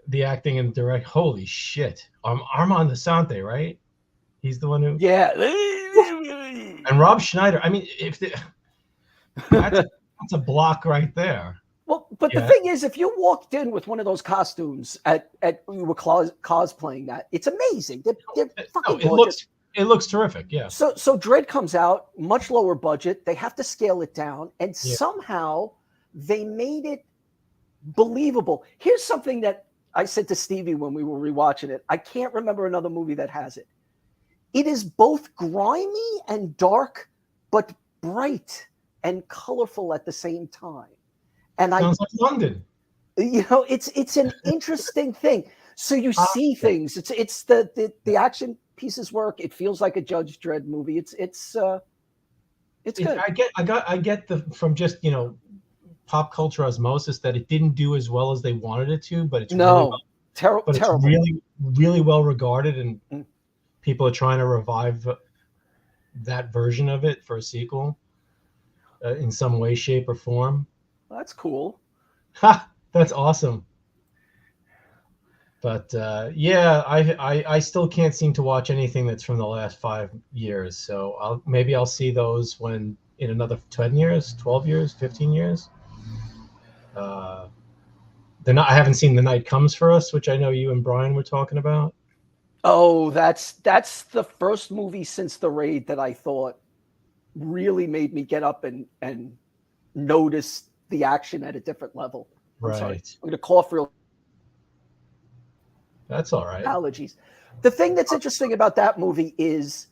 the acting, and direct. Holy shit, Armand Assante, right? He's the one who and Rob Schneider. I mean, that's a block right there. Well, but the thing is, if you walked in with one of those costumes you were cosplaying that, it's amazing. They're fucking gorgeous. It looks terrific. Yeah. So Dredd comes out, much lower budget. They have to scale it down, and somehow they made it believable. Here's something that I said to Stevie when we were rewatching it. I can't remember another movie that has it. It is both grimy and dark, but bright and colorful at the same time. And sounds like London. It's an interesting thing. So you see things. It's the action pieces work. It feels like a Judge Dredd movie. It's good. I get from just pop culture osmosis that it didn't do as well as they wanted it to, but it's terrible. It's really, really well regarded, and people are trying to revive that version of it for a sequel in some way, shape, or form. That's cool. That's awesome. But I still can't seem to watch anything that's from the last 5 years. So maybe I'll see those when in another 10 years, 12 years, 15 years. I haven't seen The Night Comes for Us, which I know you and Brian were talking about. Oh, that's the first movie since The Raid that I thought really made me get up and notice the action at a different level. I'm sorry. I'm going to cough real. That's all right. Allergies. The thing that's interesting about that movie is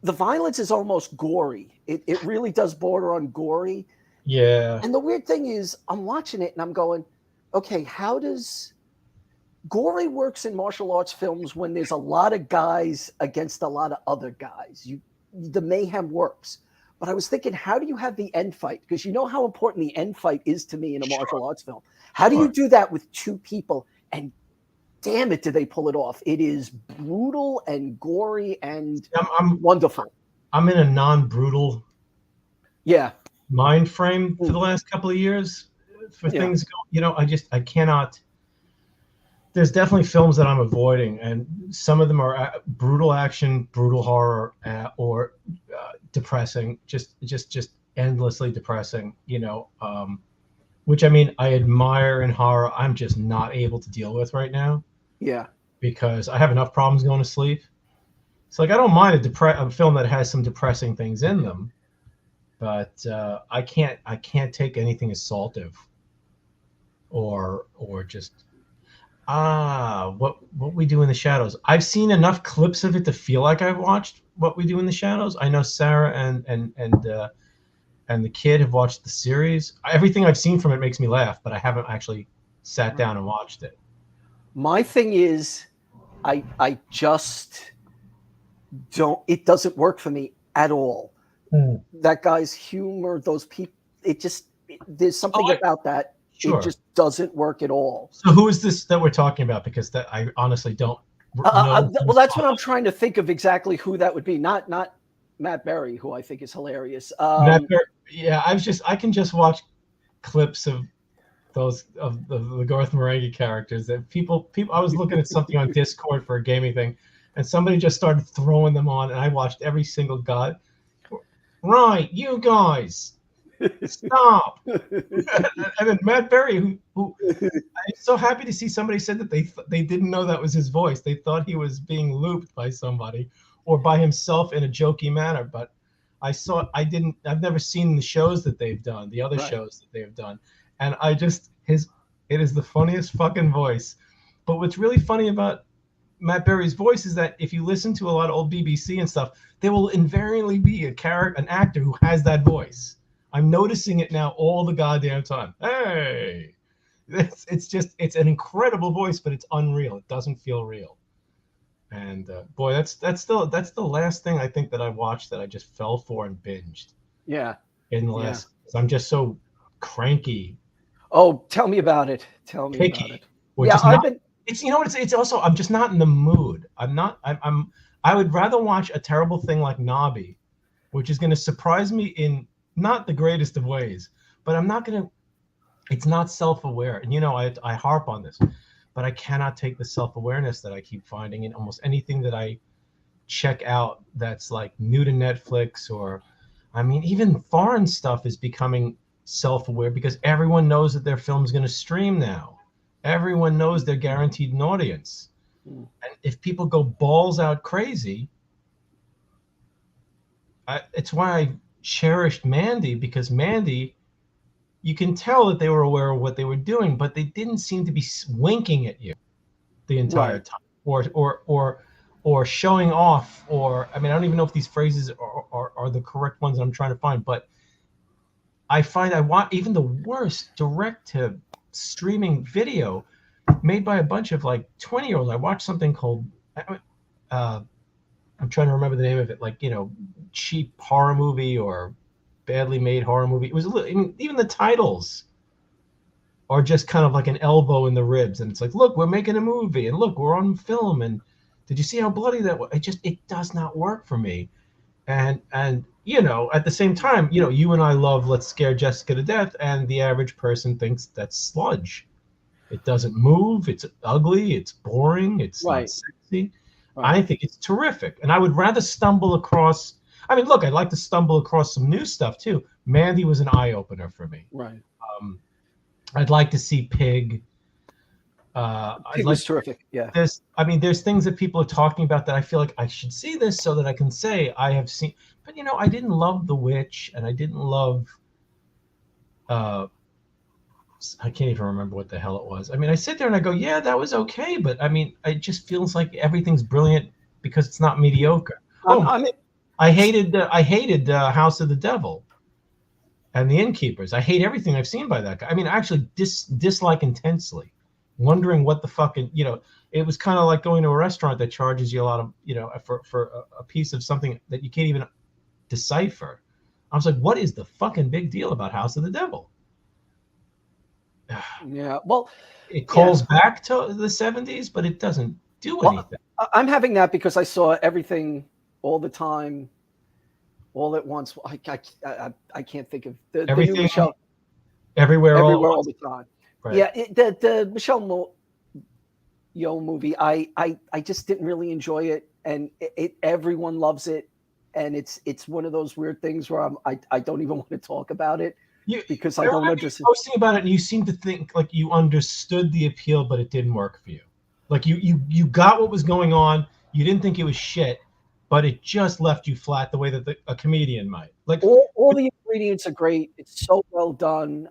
the violence is almost gory. It really does border on gory. Yeah. And the weird thing is I'm watching it and I'm going, okay, how does gory works in martial arts films when there's a lot of guys against a lot of other guys? The mayhem works. But I was thinking, how do you have the end fight? Because you know how important the end fight is to me in a martial arts film. How do you do that with two people? And damn it, do they pull it off? It is brutal and gory and wonderful. I'm in a non-brutal mind frame for the last couple of years for things. I cannot. There's definitely films that I'm avoiding, and some of them are brutal action, brutal horror, or depressing, just endlessly depressing. Which I mean, I admire in horror. I'm just not able to deal with right now. Yeah, because I have enough problems going to sleep. It's like I don't mind a film that has some depressing things in them, but I can't take anything assaultive or just what we do in the shadows. I've seen enough clips of it to feel like I've watched What We Do in the Shadows. I know Sarah and the kid have watched the series. Everything I've seen from it makes me laugh, but I haven't actually sat down and watched it. My thing is, I just don't. It doesn't work for me at all. That guy's humor, those people, there's something about that. Sure. It just doesn't work at all. So who is this that we're talking about? Because that I honestly don't know. Well, that's what I'm trying to think of exactly who that would be. Not Matt Berry, who I think is hilarious. Yeah, I can just watch clips of those of the Garth Marenghi characters that people. I was looking at something on Discord for a gaming thing, and somebody just started throwing them on, and I watched every single guy. Right, you guys, stop! And then Matt Berry, who I'm so happy to see somebody said that they didn't know that was his voice. They thought he was being looped by somebody or by himself in a jokey manner. But I've never seen the shows that they've done, the other shows that they've done, and it is the funniest fucking voice. But what's really funny about Matt Berry's voice is that if you listen to a lot of old BBC and stuff, there will invariably be an actor who has that voice. I'm noticing it now all the goddamn time. Hey, it's an incredible voice, but it's unreal. It doesn't feel real. And boy, that's the last thing I think that I watched that I just fell for and binged. Yeah. In the last, I'm just so cranky. Oh, tell me about it. Tell me Picky. about it. Yeah, it's also I'm just not in the mood. I would rather watch a terrible thing like Nobby, which is going to surprise me in not the greatest of ways, but it's not self-aware. And I harp on this, but I cannot take the self-awareness that I keep finding in almost anything that I check out that's like new to Netflix, or even foreign stuff is becoming self-aware because everyone knows that their film's going to stream now. Everyone knows they're guaranteed an audience. And if people go balls out crazy, it's why I cherished Mandy, because Mandy, you can tell that they were aware of what they were doing, but they didn't seem to be winking at you the entire time, or showing off, or I don't even know if these phrases are the correct ones I'm trying to find, but I find I want even the worst direct to streaming video made by a bunch of like 20-year-olds. I watched something called I'm trying to remember the name of it, like cheap horror movie or badly made horror movie. It was even the titles are just kind of like an elbow in the ribs, and it's like, look, we're making a movie, and look, we're on film, and did you see how bloody that was? It does not work for me. And at the same time, you and I love Let's Scare Jessica to Death, and the average person thinks that's sludge. It doesn't move. It's ugly. It's boring. It's not sexy. Right. I think it's terrific. And I would rather stumble across, look, I'd like to stumble across some new stuff too. Mandy was an eye-opener for me. Right. I'd like to see Pig. Pig was terrific. Yeah. There's things that people are talking about that I feel like I should see this so that I can say I have seen. But I didn't love The Witch, and I didn't love. I can't even remember what the hell it was. I sit there and I go, yeah, that was okay, but it just feels like everything's brilliant because it's not mediocre. I hated House of the Devil and The Innkeepers. I hate everything I've seen by that guy. I actually dislike intensely. Wondering what the fuck, it was kind of like going to a restaurant that charges you a lot of, for a piece of something that you can't even decipher. I was like, what is the fucking big deal about House of the Devil? Yeah, well, it calls back to the 70s, but it doesn't do anything. I'm having that because I saw everything all the time, all at once. I can't think of the new Michelle. Everywhere all the time. Right. Yeah, the Michelle Yeoh movie, I just didn't really enjoy it, and everyone loves it, and it's one of those weird things where I don't even want to talk about it because I don't understand. Posting about it, and you seem to think like you understood the appeal, but it didn't work for you. Like you got what was going on. You didn't think it was shit, but it just left you flat the way that a comedian might. Like all the ingredients are great. It's so well done.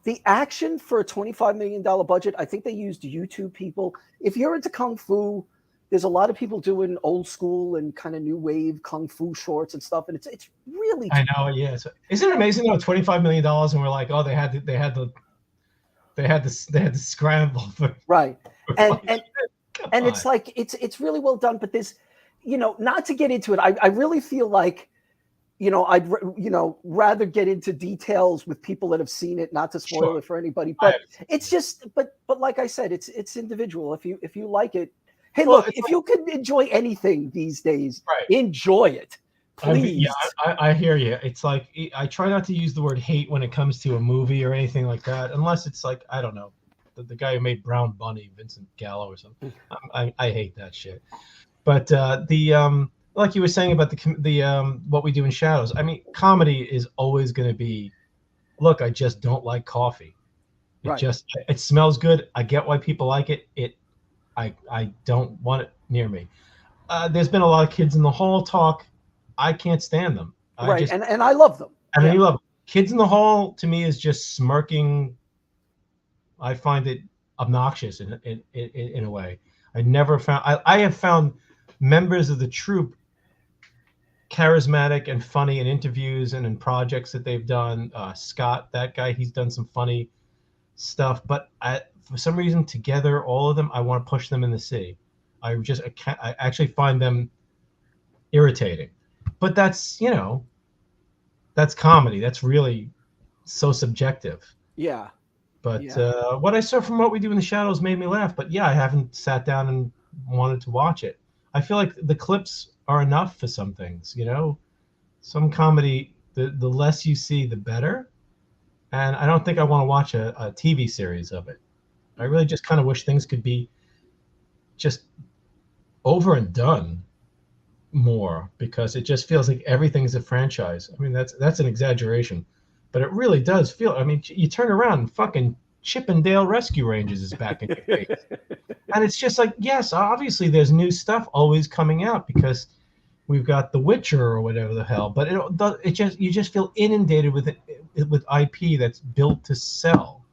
The action for a $25 million budget, I think they used YouTube people. If you're into Kung Fu, there's a lot of people doing old school and kind of new wave Kung Fu shorts and stuff. And it's really, I know. Yeah. So, isn't it amazing though? $25 million. And we're like, oh, they had to scramble for. Right. And it's like it's really well done. But there's, not to get into it, I really feel like, I'd rather get into details with people that have seen it, not to spoil it for anybody. But it's just, but like I said, it's individual. If you like it, hey, look, if you can enjoy anything these days, enjoy it. Please. I hear you. It's like, I try not to use the word hate when it comes to a movie or anything like that, unless it's like, I don't know, the guy who made Brown Bunny, Vincent Gallo or something. I hate that shit. But like you were saying about the What We Do in Shadows, I mean, comedy is always going to be, look, I just don't like coffee. It smells good. I get why people like it. I don't want it near me. There's been a lot of kids in the hall talk. I can't stand them. And I love them. I mean, you love them. Kids in the hall to me is just smirking. I find it obnoxious in a way. I have found members of the troupe charismatic and funny in interviews and in projects that they've done. Scott, that guy, he's done some funny stuff, but for some reason, together, all of them, I want to push them in the sea. I actually find them irritating. But that's comedy. That's really so subjective. Yeah. But what I saw from What We Do in the Shadows made me laugh. But I haven't sat down and wanted to watch it. I feel like the clips are enough for some things. Some comedy, the less you see, the better. And I don't think I want to watch a TV series of it. I really just kind of wish things could be just over and done more, because it just feels like everything's a franchise. I mean, that's an exaggeration, but it really does feel. I mean, you turn around and fucking Chippendale Rescue Rangers is back in your face, and it's just like, yes, obviously there's new stuff always coming out because we've got The Witcher or whatever the hell, but you just feel inundated with IP that's built to sell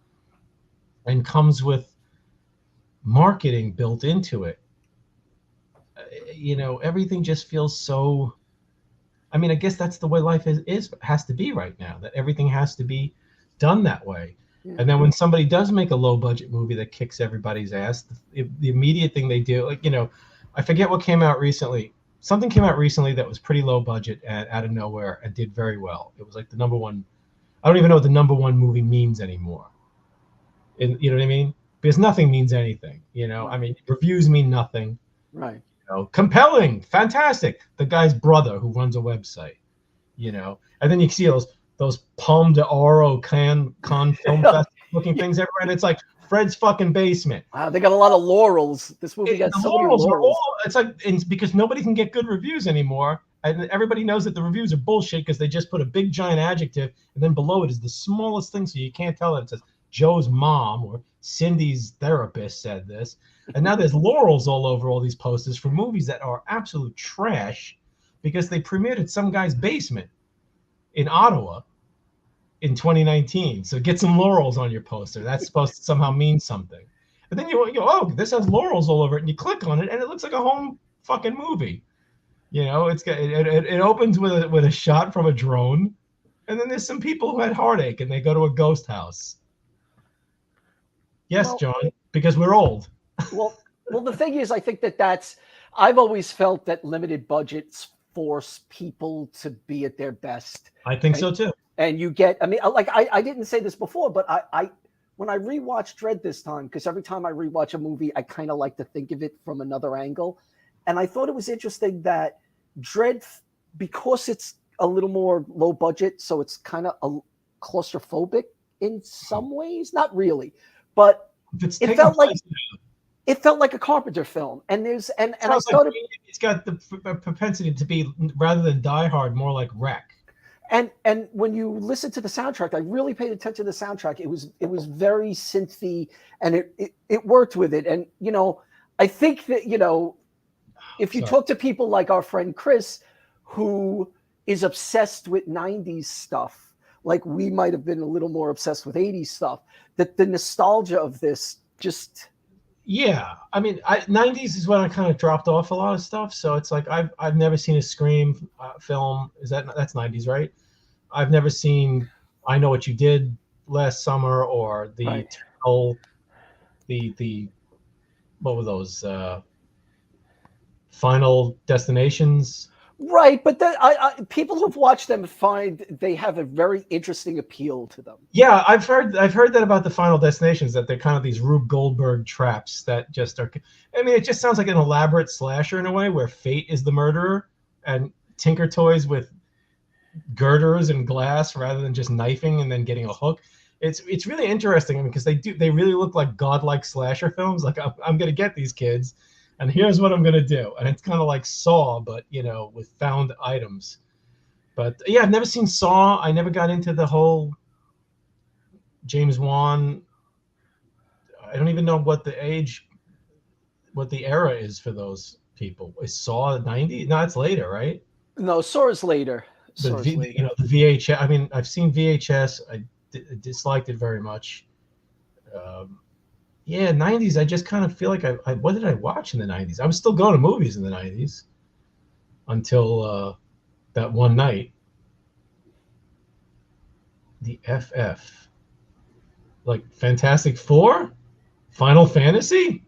and comes with marketing built into it. Everything just feels so. I mean, I guess that's the way life has to be right now. That everything has to be done that way. Yeah. And then when somebody does make a low budget movie that kicks everybody's ass, the immediate thing they do, I forget what came out recently. Something came out recently that was pretty low budget and out of nowhere and did very well. It was like the number one. I don't even know what the number one movie means anymore. You know what I mean? Because nothing means anything. I mean, reviews mean nothing. Right. Compelling, fantastic. The guy's brother who runs a website, and then you see those Palme d'Oro Cannes Film Fest looking things everywhere, and it's like Fred's fucking basement. Wow, they got a lot of laurels. This movie got so many laurels. It's because nobody can get good reviews anymore, and everybody knows that the reviews are bullshit because they just put a big giant adjective, and then below it is the smallest thing, so you can't tell that it says Joe's mom or Cindy's therapist said this. And now there's laurels all over all these posters for movies that are absolute trash because they premiered at some guy's basement in Ottawa in 2019. So get some laurels on your poster. That's supposed to somehow mean something. And then you go, oh, this has laurels all over it, and you click on it, and it looks like a home fucking movie. It opens with a shot from a drone, and then there's some people who had heartache, and they go to a ghost house. Yes, John, because we're old. Well, the thing is, I think I've always felt that limited budgets force people to be at their best. I think so too. And you get, I didn't say this before, but when I rewatched Dredd this time, because every time I rewatch a movie, I kind of like to think of it from another angle. And I thought it was interesting that Dredd, because it's a little more low budget, so it's kind of claustrophobic in some ways, not really, but it felt like a Carpenter film. And I thought it's got the propensity to be, rather than Die Hard, more like Wreck. And when you listen to the soundtrack, I really paid attention to the soundtrack. It was very synthy, and it worked with it. And I think that if you talk to people like our friend Chris, who is obsessed with 90s stuff, like we might have been a little more obsessed with 80s stuff, that the nostalgia of this just. Yeah, I mean, 90s is when I kind of dropped off a lot of stuff. So it's like I've never seen a Scream film. That's 90s, right? I've never seen I Know What You Did Last Summer or the what were those? Final Destinations. Right, but people who've watched them find they have a very interesting appeal to them. Yeah, I've heard that about the Final Destinations, that they're kind of these Rube Goldberg traps that just are. I mean, it just sounds like an elaborate slasher in a way, where fate is the murderer and Tinker Toys with girders and glass rather than just knifing and then getting a hook. It's really interesting because they really look like godlike slasher films. Like I'm gonna get these kids, and here's what I'm gonna do, and it's kind of like Saw, but with found items. But yeah, I've never seen Saw. I never got into the whole James Wan. I don't even know what the era is for those people. Is Saw 90? No, it's later, right? No, Saw is later. The VHS. I mean, I've seen VHS. I disliked it very much. Yeah, 90s. I just kind of feel like what did I watch in the 90s? I was still going to movies in the 90s until that one night. The FF. Like Fantastic Four? Final Fantasy?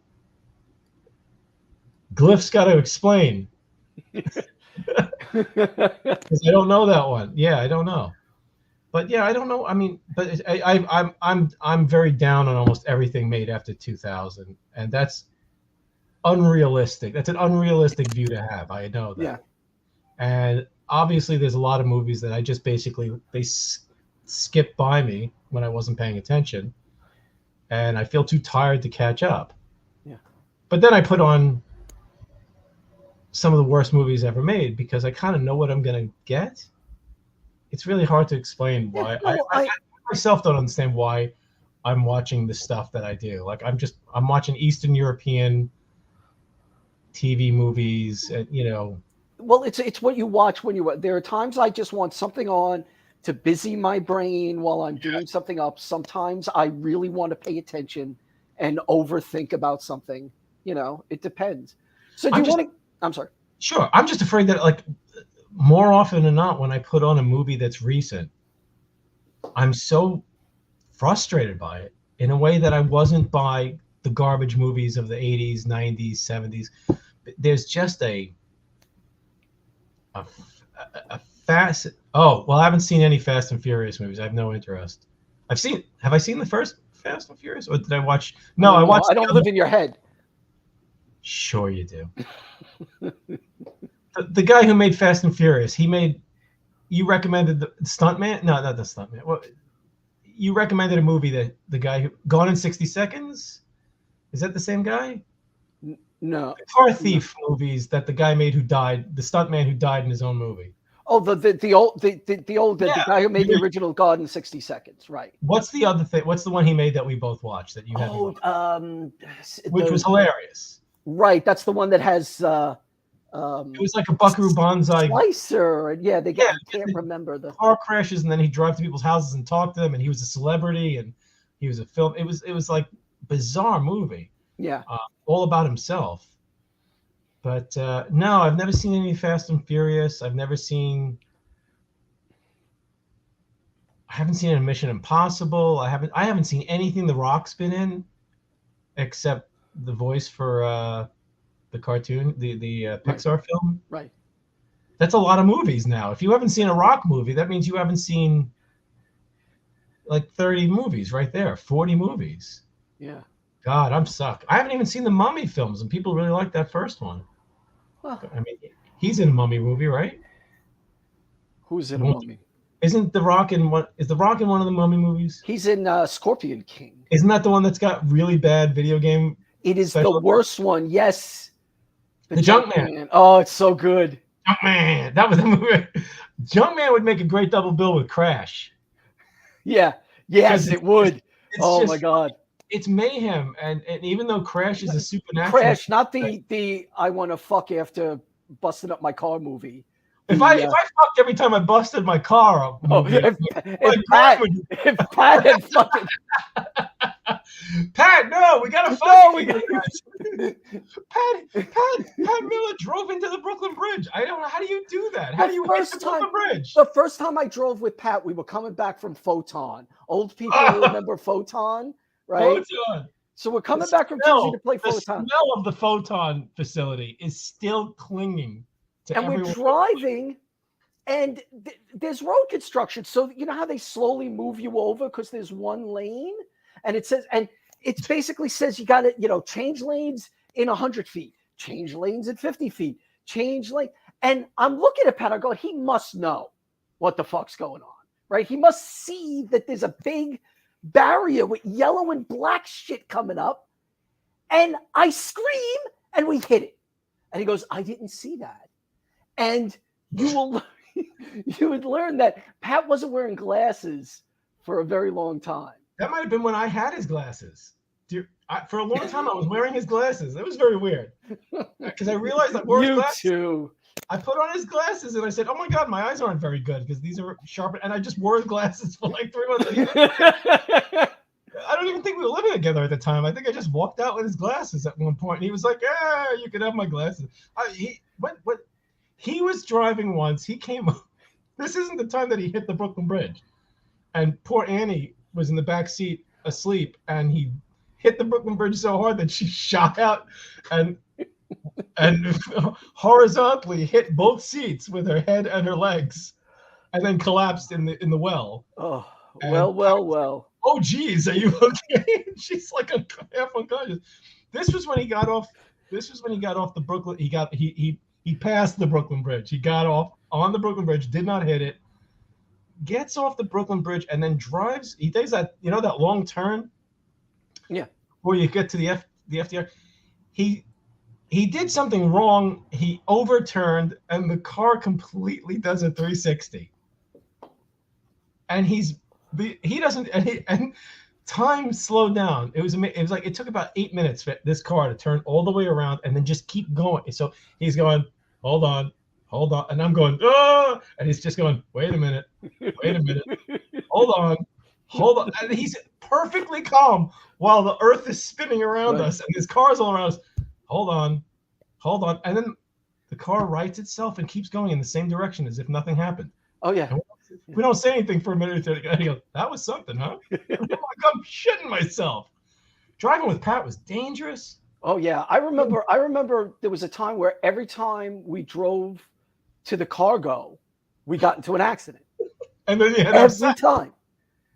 Glyph's got to explain. Because I don't know that one. Yeah, I don't know. But yeah, I don't know. I mean, but I'm very down on almost everything made after 2000, and that's unrealistic. That's an unrealistic view to have. I know that. Yeah. And obviously, there's a lot of movies that I just basically skipped by me when I wasn't paying attention, and I feel too tired to catch up. Yeah. But then I put on some of the worst movies ever made because I kind of know what I'm gonna get. It's really hard to explain why. I myself don't understand why I'm watching the stuff that I do. Like I'm watching Eastern European TV movies, and Well, it's what you watch when you. There are times I just want something on to busy my brain while I'm doing something up. Sometimes I really want to pay attention and overthink about something. It depends. So do you want to? I'm sorry. Sure. I'm just afraid that more often than not, when I put on a movie that's recent, I'm so frustrated by it in a way that I wasn't by the garbage movies of the 80s, 90s, 70s. There's just a fast. Oh, well, I haven't seen any Fast and Furious movies. I have no interest. Have I seen the first Fast and Furious, or did I watch? No, I watched. I don't live in your head. Sure you do. The guy who made Fast and Furious, you recommended the Stuntman? No, not the Stuntman. Well, you recommended a movie that the guy who Gone in 60 Seconds? Is that the same guy? No. The car thief movies that the guy made who died, the stuntman who died in his own movie. Oh, the guy who made the original God in 60 Seconds, right? What's the other thing? What's the one he made that we both watched that you had? Which was hilarious. Right, that's the one that has. It was like a Buckaroo Banzai Slicer, and I can't remember the car crashes, and then he drive to people's houses and talk to them, and he was a celebrity, and he was a film. It was like bizarre movie. Yeah, all about himself. But no, I've never seen any Fast and Furious. I haven't seen a Mission Impossible. I haven't seen anything The Rock's been in, except the voice for the cartoon, the Pixar film. Right. That's a lot of movies now. If you haven't seen a Rock movie, that means you haven't seen like 30 movies right there, 40 movies. Yeah. God, I'm suck. I haven't even seen the Mummy films, and people really like that first one. Well, I mean, he's in a Mummy movie, right? Who's in a Mummy? Isn't The Rock in one? Is The Rock in one of the Mummy movies? He's in Scorpion King. Isn't that the one that's got really bad video game? It is the worst one. Yes. The Junkman. Oh, it's so good. Junkman. That was the movie. Junkman would make a great double bill with Crash. Yeah. Yes, it would. Oh my God. It's mayhem, and even though Crash is a supernatural. Crash, not the I want to fuck after busting up my car movie. If I fucked every time I busted my car up, if Pat had fucking Pat, no, we gotta fuck. Pat Miller drove into the Brooklyn Bridge. I don't know, how do you do that? How do you hit the Brooklyn Bridge? The first time I drove with Pat, we were coming back from Photon. Old people remember Photon, right? Photon. So we're coming back from Jersey to play The Photon. smell of the Photon facility is still clinging to And everyone. we're driving, and there's road construction. So you know how they slowly move you over because there's one lane, and it basically says you got to, change lanes in 100 feet, change lanes at 50 feet, change lane. And I'm looking at Pat, I go, he must know what the fuck's going on, right? He must see that there's a big barrier with yellow and black shit coming up. And I scream, and we hit it. And he goes, I didn't see that. And you would learn that Pat wasn't wearing glasses for a very long time. That might have been when I had his glasses. For a long time, I was wearing his glasses. It was very weird because I realized I wore his glasses. Too. I put on his glasses and I said, "Oh my God, my eyes aren't very good because these are sharp." And I just wore his glasses for like 3 months. I don't even think we were living together at the time. I think I just walked out with his glasses at one point. And he was like, "Yeah, you can have my glasses." He was driving once. He came. This isn't the time that he hit the Brooklyn Bridge, and poor Annie was in the back seat asleep, and he hit the Brooklyn Bridge so hard that she shot out and horizontally hit both seats with her head and her legs, and then collapsed in the well. Oh, well. Oh, geez, are you okay? She's like half unconscious. This was when he got off the Brooklyn. He passed the Brooklyn Bridge. He got off on the Brooklyn Bridge, did not hit it, gets off the Brooklyn Bridge, and then drives. He takes that long turn. Yeah. Where you get to the FDR. He did something wrong. He overturned, and the car completely does a 360. And and time slowed down. It was like it took about 8 minutes for this car to turn all the way around and then just keep going. So he's going, hold on, and I'm going, oh, and he's just going, wait a minute, hold on, and he's perfectly calm while the earth is spinning around us and there's cars all around us. Hold on, and then the car rights itself and keeps going in the same direction as if nothing happened. Oh yeah. We don't say anything for a minute or two. And he goes, that was something, huh? I'm shitting myself. Driving with Pat was dangerous. Oh yeah, I remember there was a time where every time we drove to the cargo, we got into an accident. And then every time.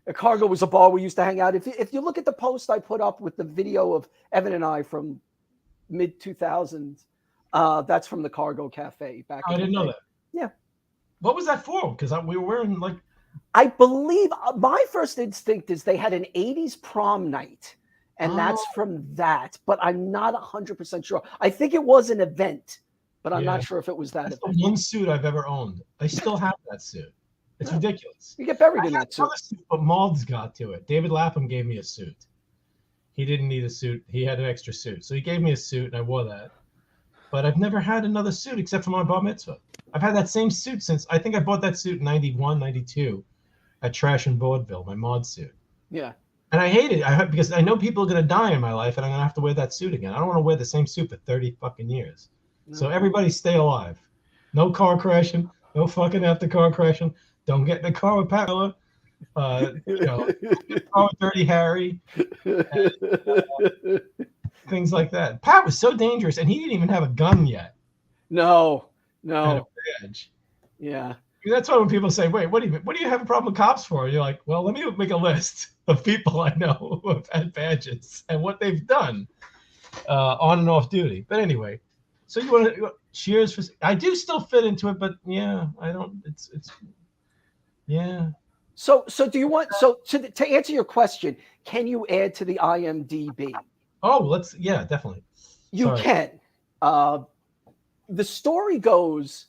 The cargo was a bar we used to hang out. If you look at the post I put up with the video of Evan and I from mid 2000s, that's from the Cargo Cafe back. I didn't know that. Yeah. What was that for? Because we were wearing like. I believe my first instinct is they had an 80s prom night, and that's from that. But I'm not 100% sure. I think it was an event, but I'm not sure if it was that event. The one suit I've ever owned. I still have that suit. It's ridiculous. You get buried in that suit. But Malds got to it. David Lapham gave me a suit. He didn't need a suit. He had an extra suit. So he gave me a suit, and I wore that. But I've never had another suit except for my bar mitzvah. I've had that same suit since, I think I bought that suit in 91, 92 at Trash and Vaudeville, my mod suit. Yeah. And I hate it because I know people are going to die in my life and I'm going to have to wear that suit again. I don't want to wear the same suit for 30 fucking years. No. So everybody stay alive. No car crashing. No fucking after car crashing. Don't get in the car with Pat Miller. Car with Dirty Harry. And, things like that. Pat was so dangerous and he didn't even have a gun yet. No. Badge. Yeah. That's why when people say, "Wait, what do you have a problem with cops for?" You're like, "Well, let me make a list of people I know who have had badges and what they've done on and off duty." But anyway, so you want to cheers for? I do still fit into it, but yeah, I don't. It's yeah. So do you want? So to answer your question, can you add to the IMDb? Oh, definitely. You can. The story goes,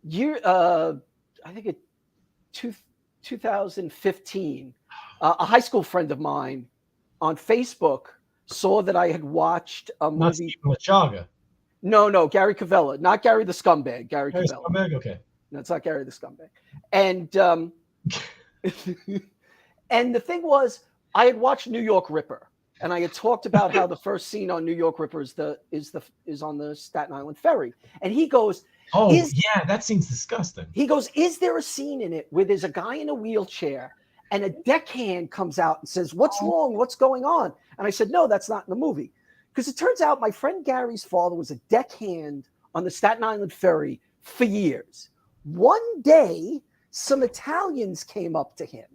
I think it 2015. A high school friend of mine on Facebook saw that I had watched a movie. Not Stephen LaChaga. No, Gary Cavella, not Gary the Scumbag. Gary Cavella. Scumbag, okay. No, it's not Gary the Scumbag. And and the thing was, I had watched New York Ripper. And I had talked about how the first scene on New York Ripper is on the Staten Island ferry. And he goes, "Oh, yeah, that scene's disgusting." He goes, "Is there a scene in it where there's a guy in a wheelchair and a deckhand comes out and says, "What's wrong? What's going on?" And I said, "No, that's not in the movie." Because it turns out my friend Gary's father was a deckhand on the Staten Island Ferry for years. One day, some Italians came up to him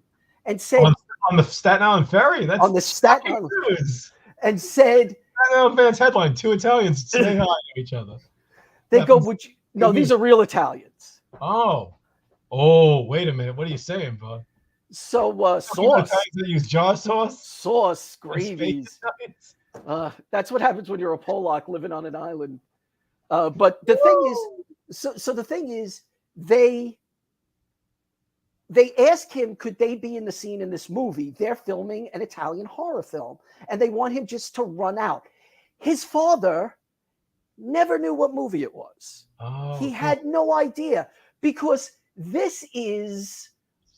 and said, on the Staten Island Ferry, that's on the Staten Island news. And said, Staten Island Fans headline: 2 Italians say hi to each other. They go, "Would you?" No, these are real Italians. Oh, wait a minute. What are you saying, bud? So sauce. That use jar sauce, gravies. That's what happens when you're a Polak living on an island. But the thing is, so the thing is, they ask him, could they be in the scene in this movie? They're filming an Italian horror film, and they want him just to run out. His father never knew what movie it was. He had no idea, because this is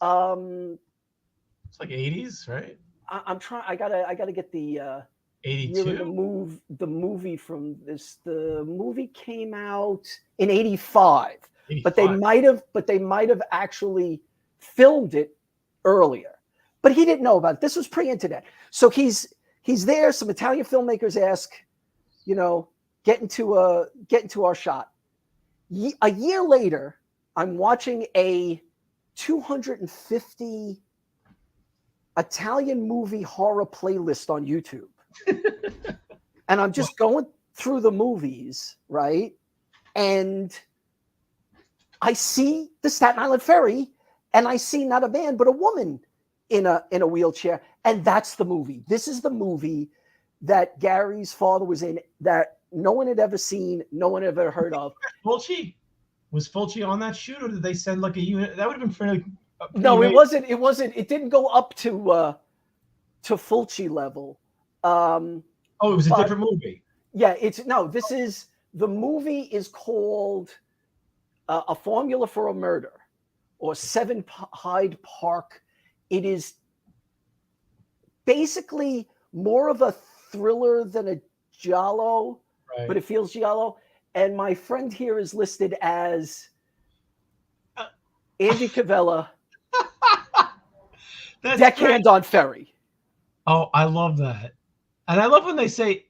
it's like 80s, right? I'm trying. I gotta get the 82. The movie from this. The movie came out in 85, but they might have actually filmed it earlier. But he didn't know about it. This was pre-internet, so he's there. Some Italian filmmakers ask, get into our shot. A year later, I'm watching a 250 Italian movie horror playlist on YouTube. And I'm just going through the movies, right? And I see the Staten Island Ferry, and I see not a man, but a woman in a wheelchair. And that's the movie. This is the movie that Gary's father was in, that no one had ever seen, no one had ever heard of. Fulci? Was Fulci on that shoot, or did they send like a unit? That would have been fairly. No, it wasn't. It wasn't. It didn't go up to Fulci level. It was a different movie. Yeah, the movie is called A Formula for a Murder, or 7 Hyde Park. It is basically more of a thriller than a giallo, right, but it feels giallo. And my friend here is listed as Andy Cavella, deckhand on ferry. Oh, I love that. And I love when they say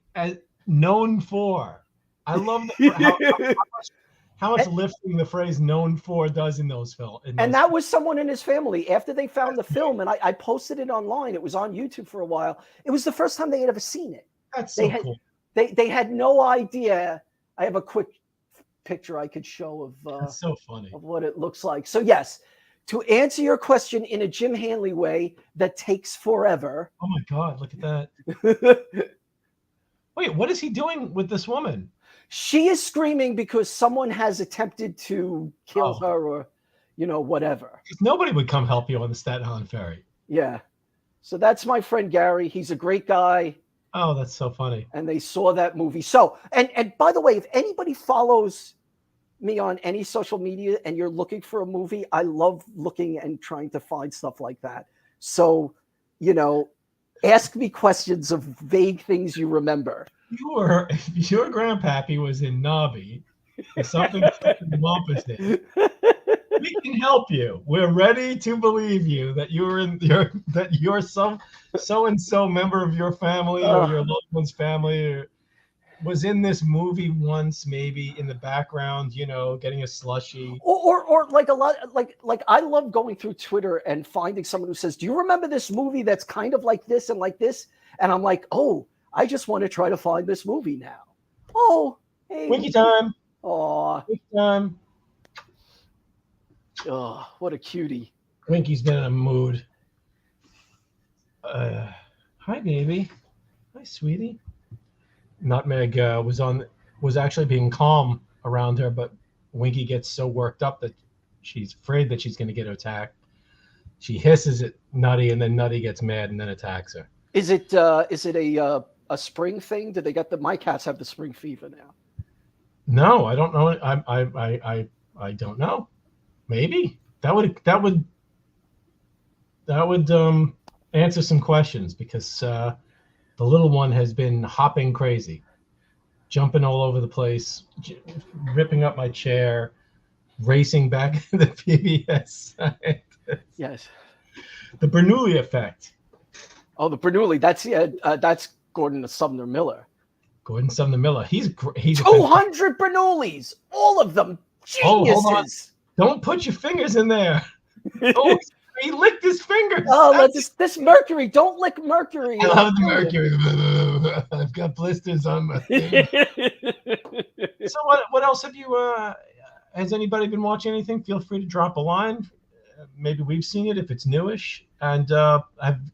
known for. I love how much lifting the phrase known for does in those films. And that was someone in his family. After they found the film, and I posted it online, it was on YouTube for a while. It was the first time they had ever seen it. That's so cool. They had no idea. I have a quick picture I could show of that's so funny, of what it looks like. So yes, to answer your question in a Jim Hanley way that takes forever. Oh my God, look at that. Wait, what is he doing with this woman? She is screaming because someone has attempted to kill her, or whatever. Nobody would come help you on the Staten Island Ferry. Yeah. So that's my friend Gary. He's a great guy. Oh, that's so funny. And they saw that movie. So, and by the way, if anybody follows me on any social media and you're looking for a movie, I love looking and trying to find stuff like that. So, ask me questions of vague things you remember. If your grandpappy was in Nobby, or something the Wampus did, we can help you. We're ready to believe you that you're some so and so member of your family or your loved one's family, or was in this movie once, maybe in the background, getting a slushie. Or like a lot, like I love going through Twitter and finding someone who says, "Do you remember this movie that's kind of like this and like this?" And I'm like, "Oh, I just want to try to find this movie now." Oh, hey. Winky time. Oh, Winky time. Oh, what a cutie. Winky's been in a mood. Hi, baby. Hi, sweetie. Nutmeg was actually being calm around her, but Winky gets so worked up that she's afraid that she's going to get attacked. She hisses at Nutty, and then Nutty gets mad and then attacks her. Is it a spring thing? Did they get my cats have the spring fever now? No, I don't know. I don't know. Maybe that would answer some questions, because the little one has been hopping crazy, jumping all over the place, ripping up my chair, racing back to the PBS side. Yes. The Bernoulli effect. Oh, the Bernoulli. That's Gordon Sumner Miller. Gordon Sumner Miller. He's 200 Bernoullis, all of them geniuses. Oh, hold on. Don't put your fingers in there. Oh, he licked his fingers. Oh, this mercury. Don't lick mercury. I love the mercury. I've got blisters on my fingers. So what else have you? Has anybody been watching anything? Feel free to drop a line. Maybe we've seen it if it's newish. And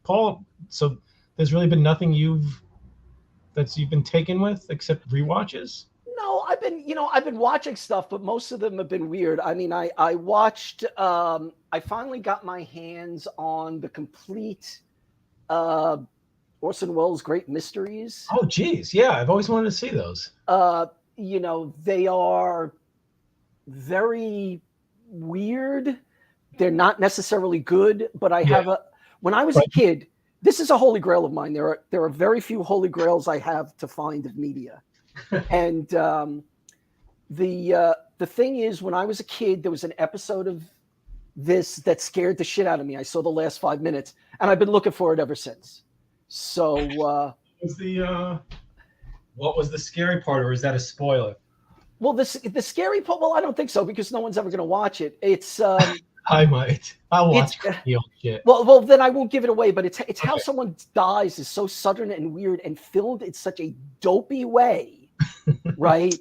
Paul. So there's really been nothing you've been taken with except rewatches. No, I've been watching stuff, but most of them have been weird. I mean, I watched. I finally got my hands on the complete Orson Welles' Great Mysteries. Oh, geez, yeah, I've always wanted to see those. They are very weird. They're not necessarily good, but when I was a kid, this is a holy grail of mine. There are very few holy grails I have to find of media. And the thing is, when I was a kid, there was an episode of this that scared the shit out of me. I saw the last 5 minutes, and I've been looking for it ever since. So, what was the scary part, or is that a spoiler? Well, the scary part. Well, I don't think so because no one's ever going to watch it. It's I might. I'll watch the old shit. Well, then I won't give it away. But it's how someone dies is so sudden and weird and filmed in such a dopey way, right?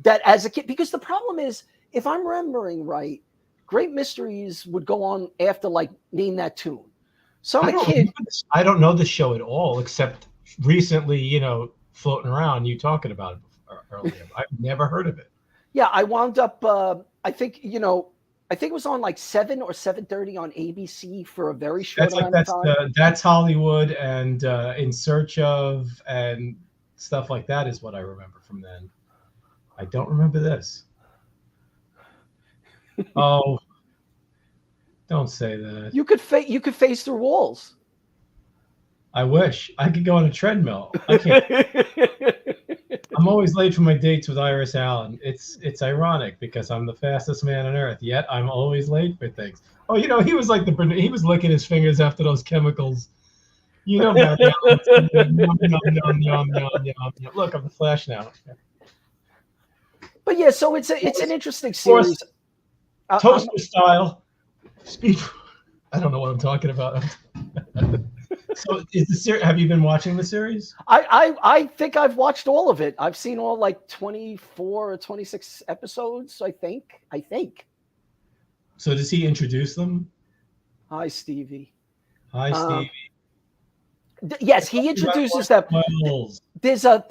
That as a kid, because the problem is, if I'm remembering right, Great Mysteries would go on after like Name That Tune. So I'm a kid. I don't know the show at all, except recently, floating around, you talking about it earlier. I've never heard of it. Yeah, I wound up. I think it was on like 7 or 7:30 on ABC for a very short amount of time. That's Hollywood and In Search of and stuff like that is what I remember from then. I don't remember this. Oh, don't say that. You could phase through walls. I wish I could go on a treadmill. I can't. I'm always late for my dates with Iris Allen. It's ironic because I'm the fastest man on earth, yet I'm always late for things. Oh, he was like he was licking his fingers after those chemicals. Barry Allen. Look, I'm the Flash now. But yeah, so it's an interesting series. Toaster style. Speed. I don't know what I'm talking about. So is the series? Have you been watching the series? I think I've watched all of it. I've seen all like 24 or 26 episodes. I think. So does he introduce them? Hi, Stevie. Hi, Stevie. Yes, he introduces them. There's a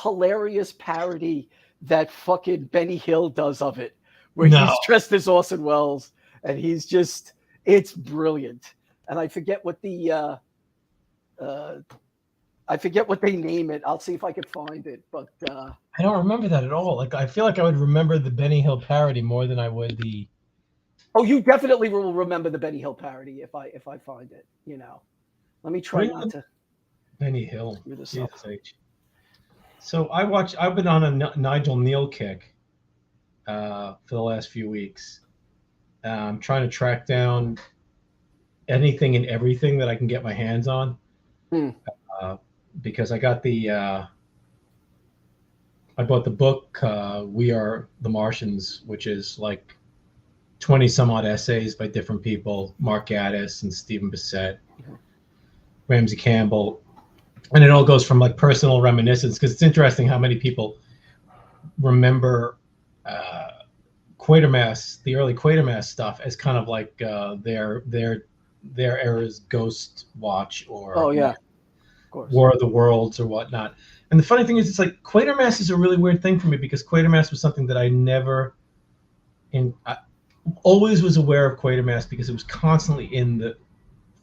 hilarious parody that fucking Benny Hill does of it, where he's dressed as Orson Welles, and it's brilliant. And I forget what they name it. I'll see if I can find it, but I don't remember that at all. Like I feel like I would remember the Benny Hill parody more than I would the. Oh, you definitely will remember the Benny Hill parody if I find it. Let me try not to. Benny Hill. So I've been on a Nigel Neal kick for the last few weeks. I'm trying to track down anything and everything that I can get my hands on, because I got I bought the book We Are the Martians, which is like 20 some odd essays by different people, Mark Gaddis and Stephen Bissett, Ramsey Campbell, and it all goes from like personal reminiscence, because it's interesting how many people remember Quatermass, the early Quatermass stuff, as kind of like their era's Ghost Watch or War of the Worlds or whatnot. And the funny thing is, it's like Quatermass is a really weird thing for me, because Quatermass was something that I always was aware of Quatermass because it was constantly in the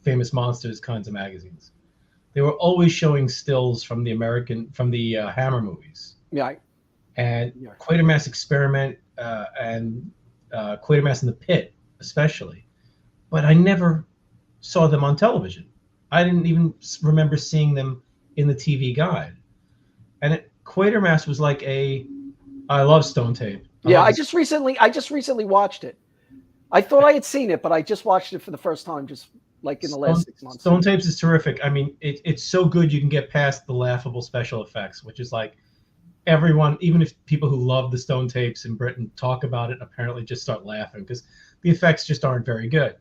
Famous Monsters kinds of magazines. They were always showing stills from the Hammer movies. Yeah. And Quatermass Experiment and Quatermass in the Pit, especially. But I never saw them on television. I didn't even remember seeing them in the TV guide. And Quatermass was like I love Stone Tape. I just recently watched it. I thought I had seen it, but I just watched it for the first time just like in the last 6 months. Stone Tapes is terrific. I mean, it's so good you can get past the laughable special effects, which is like everyone, even if people who love the Stone Tapes in Britain talk about it, apparently just start laughing because the effects just aren't very good,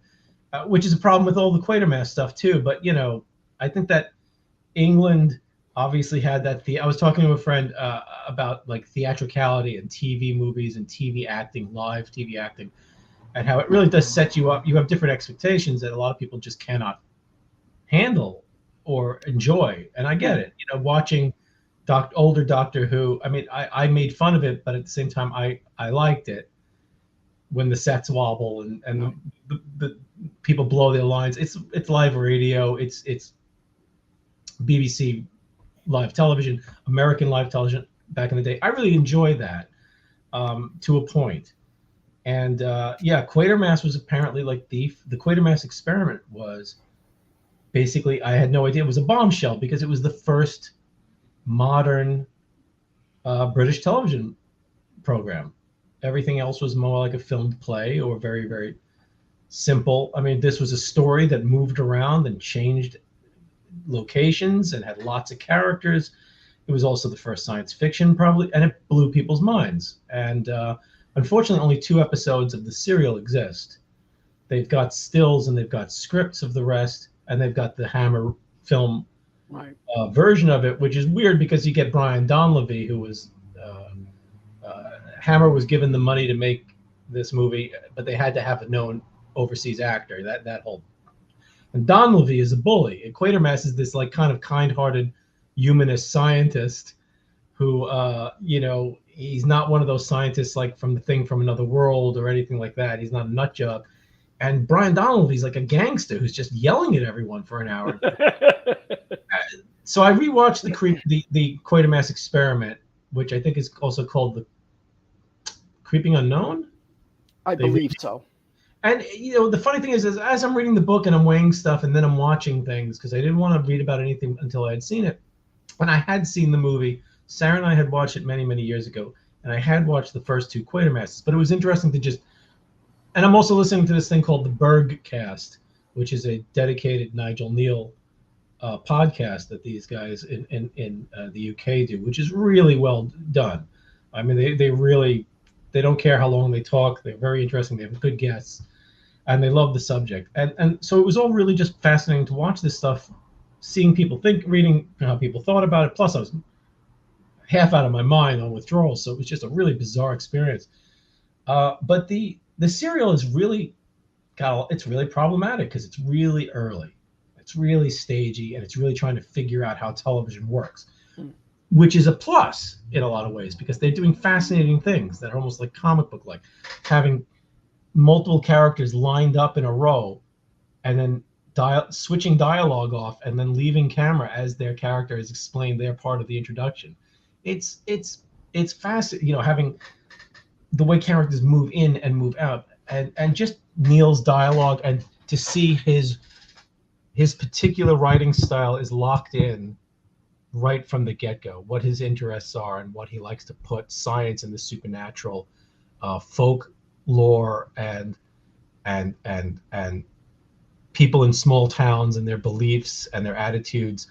which is a problem with all the Quatermass stuff too. But, you know, I think that England obviously had that. I was talking to a friend about like theatricality and TV movies and TV acting, live TV acting, and how it really does set you up. You have different expectations that a lot of people just cannot handle or enjoy. And I get it. You know, watching older Doctor Who, I mean, I made fun of it, but at the same time, I liked it when the sets wobble and the people blow their lines. It's live radio. It's BBC live television, American live television back in the day. I really enjoy that to a point. And yeah, Quatermass was apparently like the Quatermass experiment was basically, I had no idea it was a bombshell because it was the first modern British television program. Everything else was more like a filmed play or very, very simple. I mean, this was a story that moved around and changed locations and had lots of characters. It was also the first science fiction, probably, and it blew people's minds. And unfortunately, only 2 episodes of the serial exist. They've got stills and they've got scripts of the rest, and they've got the Hammer film version of it, which is weird because you get Brian Donlevy, who was Hammer was given the money to make this movie, but they had to have a known overseas actor. That whole, and Donlevy is a bully. And Quatermass is this like kind of kind-hearted humanist scientist who, you know, he's not one of those scientists like from the Thing from Another World or anything like that. He's not a nut job. And Brian Donlevy's like a gangster who's just yelling at everyone for an hour. So I rewatched the Quatermass Experiment, which I think is also called the Creeping Unknown. I believe so. And, you know, the funny thing is as I'm reading the book and I'm weighing stuff and then I'm watching things, because I didn't want to read about anything until I had seen it. When I had seen the movie, Sarah and I had watched it many, many years ago, and I had watched the first 2 Quatermasses. But it was interesting to just, and I'm also listening to this thing called the Bergcast, which is a dedicated Nigel Neal podcast that these guys in the UK do, which is really well done. I mean, they don't care how long they talk. They're very interesting. They have good guests, and they love the subject. And so it was all really just fascinating to watch this stuff, seeing people think, reading how people thought about it. Plus, I was half out of my mind on withdrawal, so it was just a really bizarre experience. But the serial is really it's really problematic because it's really early, it's really stagey, and it's really trying to figure out how television works. Which is a plus in a lot of ways because they're doing fascinating things that are almost like comic book like, having multiple characters lined up in a row and then switching dialogue off and then leaving camera as their character has explained their part of the introduction. It's fascinating, you know, having the way characters move in and move out, and just Neil's dialogue, and to see his particular writing style is locked in right from the get-go, what his interests are and what he likes to put science and the supernatural, folk lore, and people in small towns and their beliefs and their attitudes,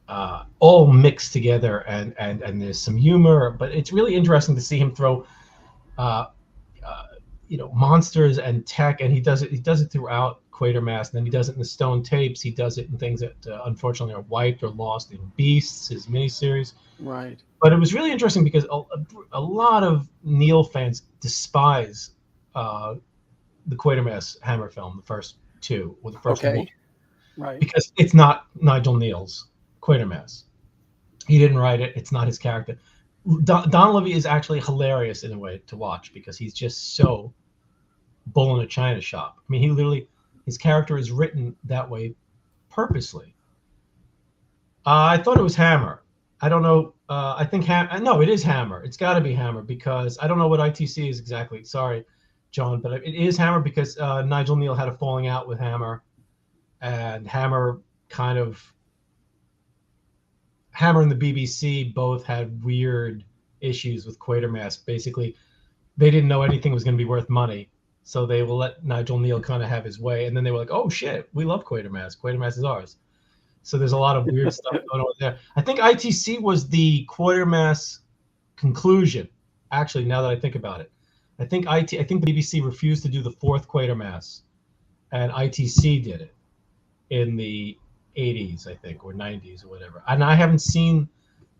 all mixed together, and there's some humor, but it's really interesting to see him throw you know, monsters and tech, and he does it throughout Quatermass, and then he does it in the Stone Tapes. He does it in things that unfortunately are wiped or lost in Beasts, his miniseries. Right. But it was really interesting because a lot of Neil fans despise the Quatermass Hammer film, the first 2 or the first one, right? Because it's not Nigel Neal's Quatermass. He didn't write it. It's not his character. Donlevy is actually hilarious in a way to watch because he's just so bull in a china shop. I mean, his character is written that way purposely. I thought it was Hammer. I don't know. I think no, it is Hammer. It's got to be Hammer because I don't know what ITC is exactly. Sorry, John, but it is Hammer because Nigel Neal had a falling out with Hammer, and Hammer and the BBC both had weird issues with Quatermass. Basically, they didn't know anything was going to be worth money, so they will let Nigel Neal kind of have his way. And then they were like, oh shit, we love Quatermass. Quatermass is ours. So there's a lot of weird stuff going on there. I think ITC was the Quatermass conclusion. Actually, now that I think about it, I think the BBC refused to do the fourth Quatermass, and ITC did it in the 80s, I think, or 90s or whatever. And I haven't seen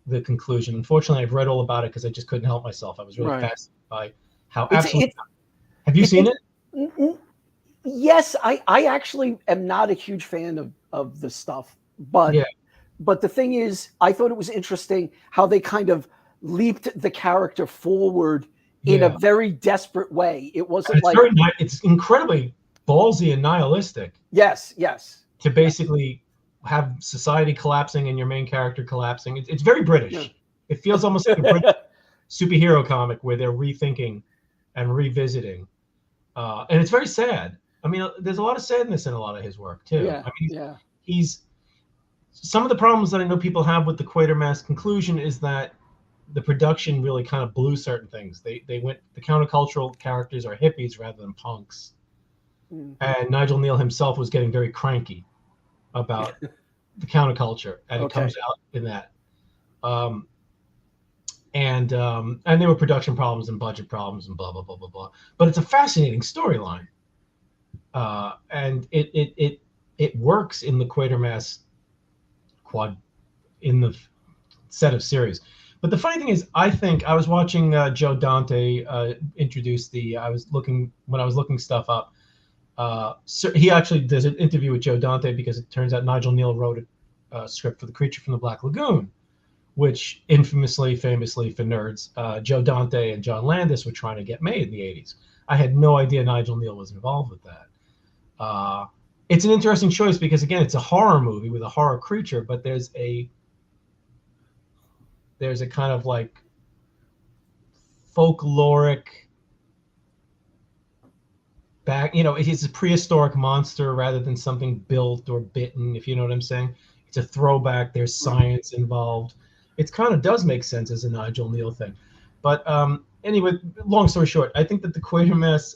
the conclusion. Unfortunately, I've read all about it because I just couldn't help myself. I was really fascinated by how absolutely. Have you seen it? Yes, I actually am not a huge fan of the stuff, but but the thing is, I thought it was interesting how they kind of leaped the character forward in a very desperate way. It wasn't like it's incredibly ballsy and nihilistic. Yes. To basically have society collapsing and your main character collapsing. It's very British. Yeah. It feels almost like a British superhero comic where they're rethinking and revisiting. And it's very sad. I mean, there's a lot of sadness in a lot of his work too. Yeah, I mean, he's some of the problems that I know people have with the Quatermass conclusion is that the production really kind of blew certain things. The countercultural characters are hippies rather than punks. Mm-hmm. And Nigel Neal himself was getting very cranky about the counterculture, and it comes out in that. And there were production problems and budget problems and blah blah blah blah blah. But it's a fascinating storyline, and it works in the Quatermass quad in the set of series. But the funny thing is, I think I was watching Joe Dante introduce I was looking stuff up. So he actually does an interview with Joe Dante because it turns out Nigel Neal wrote a script for The Creature from the Black Lagoon, which famously for nerds, Joe Dante and John Landis were trying to get made in the 80s. I had no idea Nigel Neal was involved with that. It's an interesting choice because, again, it's a horror movie with a horror creature, but there's a kind of like folkloric back, it is a prehistoric monster rather than something built or bitten, if you know what I'm saying. It's a throwback. There's science involved. It kind of does make sense as a Nigel Neal thing. But anyway, long story short, I think that the Quatermass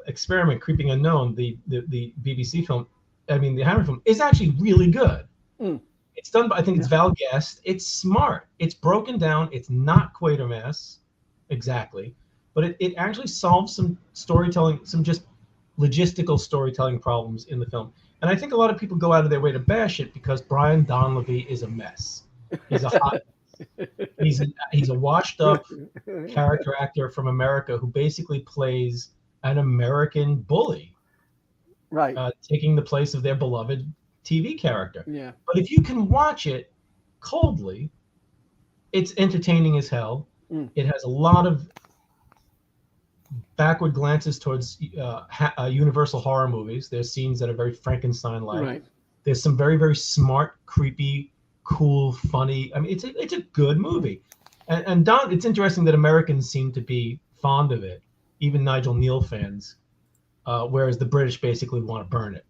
experiment, Creeping Unknown, the BBC film, the Hammer film, is actually really good. Mm. It's done by, I think it's Val Guest. It's smart. It's broken down. It's not Quatermass exactly, but it actually solves some storytelling, some just logistical storytelling problems in the film. And I think a lot of people go out of their way to bash it because Brian Donlevy is a mess. He's a hot mess. He's a washed up character actor from America who basically plays an American bully, right? Taking the place of their beloved TV character. Yeah. But if you can watch it coldly, it's entertaining as hell. Mm. It has a lot of backward glances towards Universal horror movies. There's scenes that are very Frankenstein-like. Right. There's some very, very smart, creepy, cool, funny. I mean, it's a good movie. And Don, it's interesting that Americans seem to be fond of it, even Nigel Neal fans, whereas the British basically want to burn it.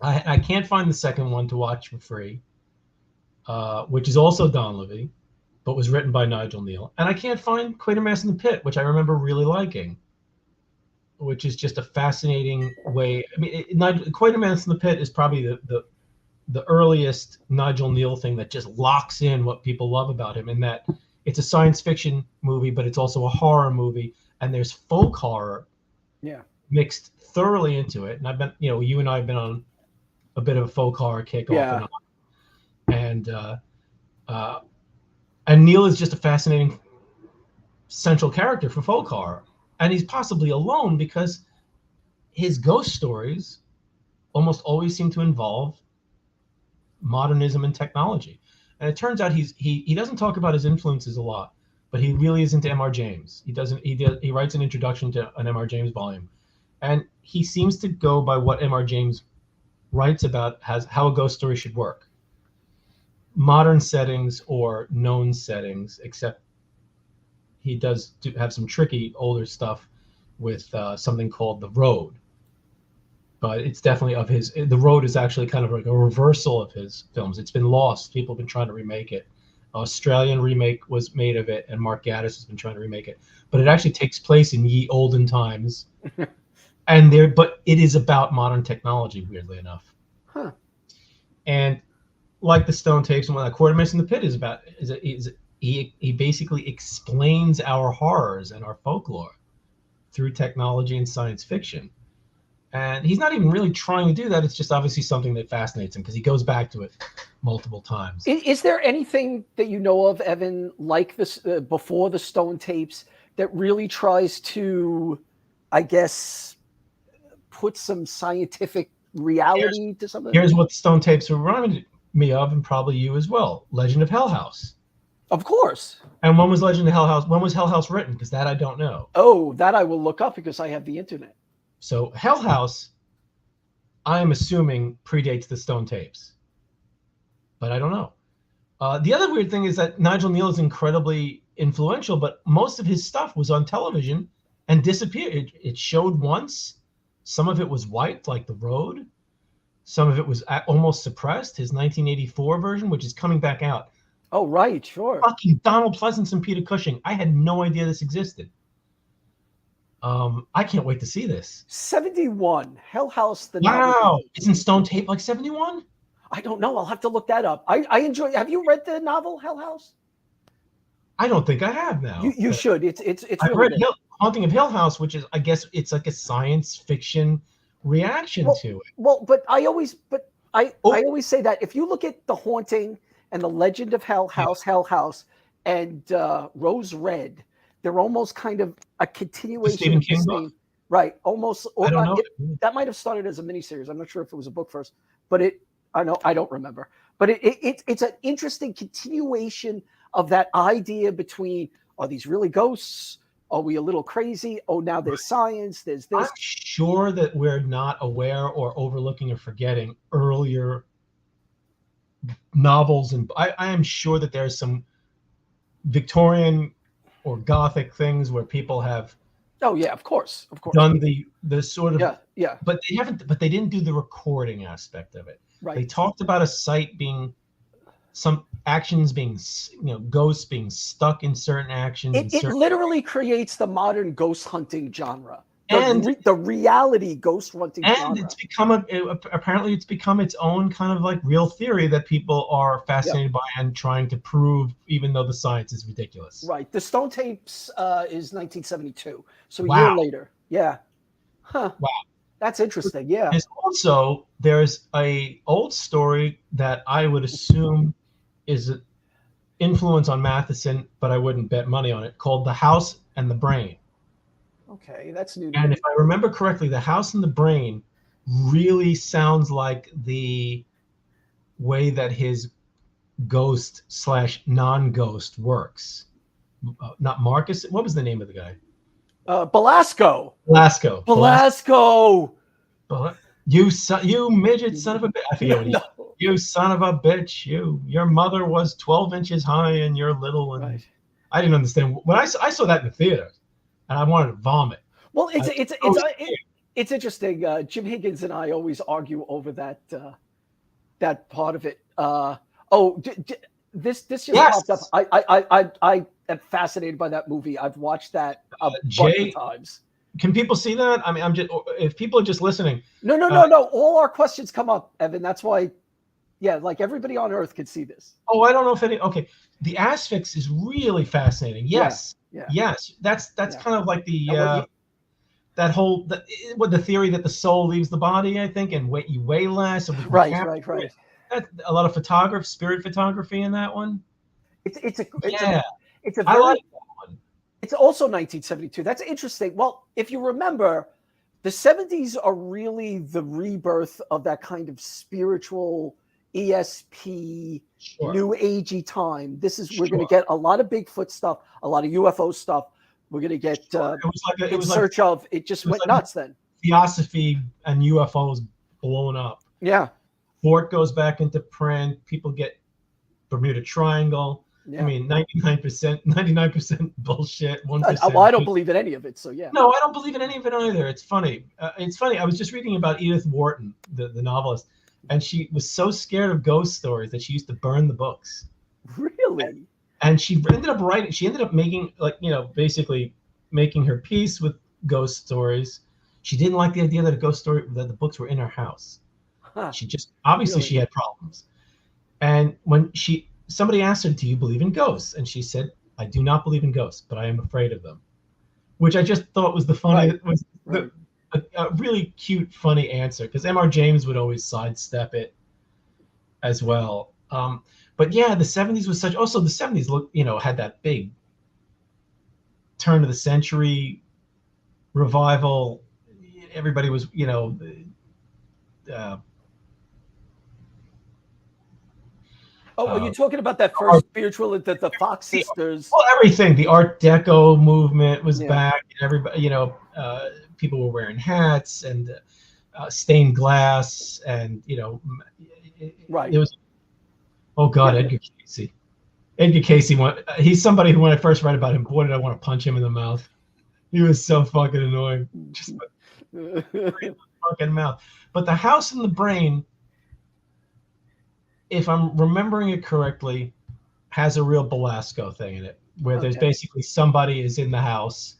I can't find the second one to watch for free, which is also Donlevy, but was written by Nigel Neal. And I can't find Quatermass in the Pit, which I remember really liking, which is just a fascinating way. I mean, Quatermass in the Pit is probably the earliest Nigel Neal thing that just locks in what people love about him, in that it's a science fiction movie, but it's also a horror movie, and there's folk horror mixed thoroughly into it. And I've been, you and I have been on a bit of a folk horror kick off and on. And Neal is just a fascinating central character for folk horror. And he's possibly alone because his ghost stories almost always seem to involve modernism and technology. And it turns out he doesn't talk about his influences a lot, but he really is into M.R. James. He writes an introduction to an M.R. James volume. And he seems to go by what M.R. James writes about how a ghost story should work. Modern settings or known settings, except he does have some tricky older stuff with something called The Road. But it's definitely of his. The Road is actually kind of like a reversal of his films. It's been lost. People have been trying to remake it, Australian remake was made of it, and Mark Gatiss has been trying to remake it. But it actually takes place in ye olden times, but it is about modern technology, weirdly enough. Huh. And like the Stone Tapes and what Quartermaster in the Pit is he basically explains our horrors and our folklore through technology and science fiction. And he's not even really trying to do that. It's just obviously something that fascinates him because he goes back to it multiple times. Is there anything that you know of, Evan, like this before the Stone Tapes that really tries to, I guess, put some scientific reality to something? Here's what the Stone Tapes reminded me of, and probably you as well. Legend of Hell House. Of course. And when was Legend of Hell House? When was Hell House written? Because that I don't know. Oh, that I will look up because I have the internet. So Hell House, I am assuming predates the Stone Tapes, but I don't know. The other weird thing is that Nigel Neal is incredibly influential, but most of his stuff was on television and disappeared. It showed once. Some of it was wiped, like The Road. Some of it was almost suppressed. His 1984 version, which is coming back out. Oh, right, sure. Fucking Donald Pleasance and Peter Cushing. I had no idea this existed. I can't wait to see this. 71, Hell House. Wow, it's in Stone Tape like 71? I don't know. I'll have to look that up. I enjoy. Have you read the novel Hell House? I don't think I have now. You should. It's I've really read Haunting of Hill House, which is, I guess, it's like a science fiction reaction to it. Well, but I always say that if you look at The Haunting and The Legend of Hell House, and Rose Red, they're almost kind of a continuation. Stephen King book? Right? Almost. I don't know. That might have started as a miniseries. I'm not sure if it was a book first, but I don't remember. But it's an interesting continuation of that idea between, are these really ghosts? Are we a little crazy? Oh, now there's science. There's this. I'm sure that we're not aware or overlooking or forgetting earlier novels, and I am sure that there's some Victorian or Gothic things where people have. Oh yeah, of course. Done the sort of yeah. But they didn't do the recording aspect of it. Right. They talked about a site being, some actions being, ghosts being stuck in certain actions. It literally creates the modern ghost hunting genre. And the reality ghost hunting genre. And it's become its own kind of like real theory that people are fascinated by and trying to prove, even though the science is ridiculous. Right. The Stone Tapes is 1972, so a year later. Yeah. Huh. Wow. That's interesting. Yeah. There's a old story that I would assume is an influence on Matheson, but I wouldn't bet money on it, called The House and the Brain. Okay, that's new. And if I remember correctly, The House and the Brain really sounds like the way that his ghost / non-ghost works. Not Marcus. What was the name of the guy? Belasco. You midget son of a bitch. I forget what you son of a bitch. Your mother was 12 inches high and you're little. And right. I didn't understand. When I saw that in the theater, and I wanted to vomit. Well, it's interesting. Jim Higgins and I always argue over that part of it. This just popped up. I am fascinated by that movie. I've watched that a bunch of times. Can people see that? I mean, if people are just listening. No. All our questions come up, Evan. That's why. Yeah, like everybody on Earth could see this. Oh, I don't know if any. Okay, the asphyx is really fascinating. Yes. Yeah. Yes, that's kind of like the the theory that the soul leaves the body, I think, and you weigh less. Right. A lot of spirit photography in that one. It's also 1972. That's interesting. Well, if you remember, the 70s are really the rebirth of that kind of spiritual ESP, new agey time. We're going to get a lot of Bigfoot stuff, a lot of UFO stuff. We're going to get it just went nuts then. Theosophy and UFOs blown up. Yeah. Fort goes back into print. People get Bermuda Triangle. Yeah. I mean, 99% bullshit. 1%. Well, I don't believe in any of it. So yeah. No, I don't believe in any of it either. It's funny. I was just reading about Edith Wharton, the novelist. And she was so scared of ghost stories that she used to burn the books. Really? Really? And she ended up writing. She ended up making basically making her peace with ghost stories. She didn't like the idea that the books were in her house. Huh. She just obviously Really? she had problems. And when somebody asked her, "Do you believe in ghosts?" and she said, "I do not believe in ghosts, but I am afraid of them," which I just thought was the funniest, a really cute, funny answer, because M.R. James would always sidestep it as well. But yeah, the 70s was also the 70s had that big turn of the century revival. Everybody was, you're talking about that first spiritual that the Fox sisters. Well, everything. The Art Deco movement was Yeah. back, and everybody, people were wearing hats and stained glass, and Right. There was, oh God, Yeah. Edgar Casey. Edgar Casey, he's somebody who, when I first read about him, boy, did I want to punch him in the mouth. He was so fucking annoying. Just fucking mouth. But The House in the Brain, if I'm remembering it correctly, has a real Belasco thing in it, where there's basically somebody is in the house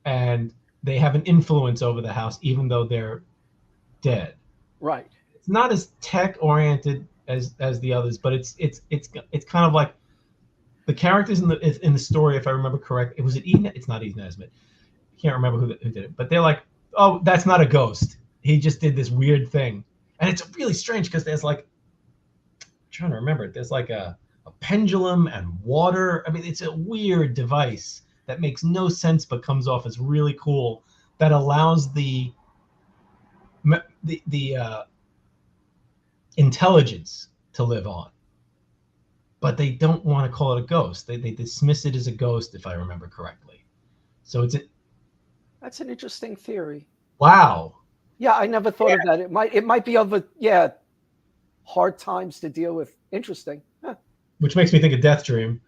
and they have an influence over the house, even though they're dead. Right. It's not as tech oriented as the others, but it's kind of like the characters in the story, if I remember correct. It was Eden. It's not Eden Nesbitt. I can't remember who did it, but they're like, oh, that's not a ghost. He just did this weird thing, and it's really strange because there's like, I'm trying to remember it. There's like a pendulum and water. I mean, it's a weird device that makes no sense but comes off as really cool. That allows the intelligence to live on, but they don't want to call it a ghost. They dismiss it as a ghost, if I remember correctly. So that's an interesting theory. Wow. Yeah, I never thought of that. It might be of hard times to deal with. Interesting. Huh. Which makes me think of Death Dream.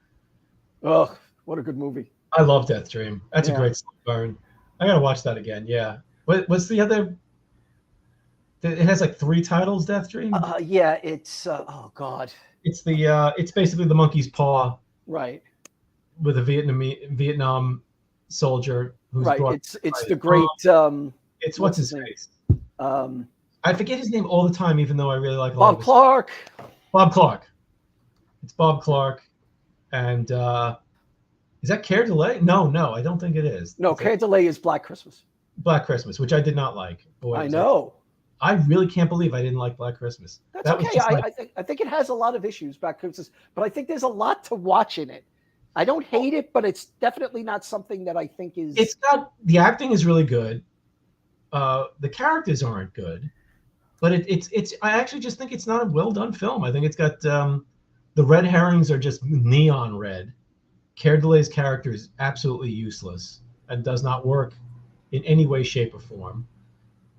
Oh, what a good movie. I love Death Dream. That's a great slow burn. I gotta watch that again. Yeah. What's the other? It has like 3 titles. Death Dream. Yeah, it's oh God. It's it's basically the monkey's paw. Right. With a Vietnam soldier who's right. It's the great. It's what's his face. I forget his name all the time, even though I really like Bob Clark. Bob Clark. It's Bob Clark, and is that Care Delay? No, I don't think it is. No, Care Delay is Black Christmas. Black Christmas, which I did not like. Boy, I know. I really can't believe I didn't like Black Christmas. That's okay. I think it has a lot of issues, Black Christmas, but I think there's a lot to watch in it. I don't hate it, but it's definitely not something that I think is. It's not. The acting is really good. The characters aren't good, but it's. I actually just think it's not a well done film. I think it's got the red herrings are just neon red. Care Delay's character is absolutely useless and does not work in any way, shape, or form.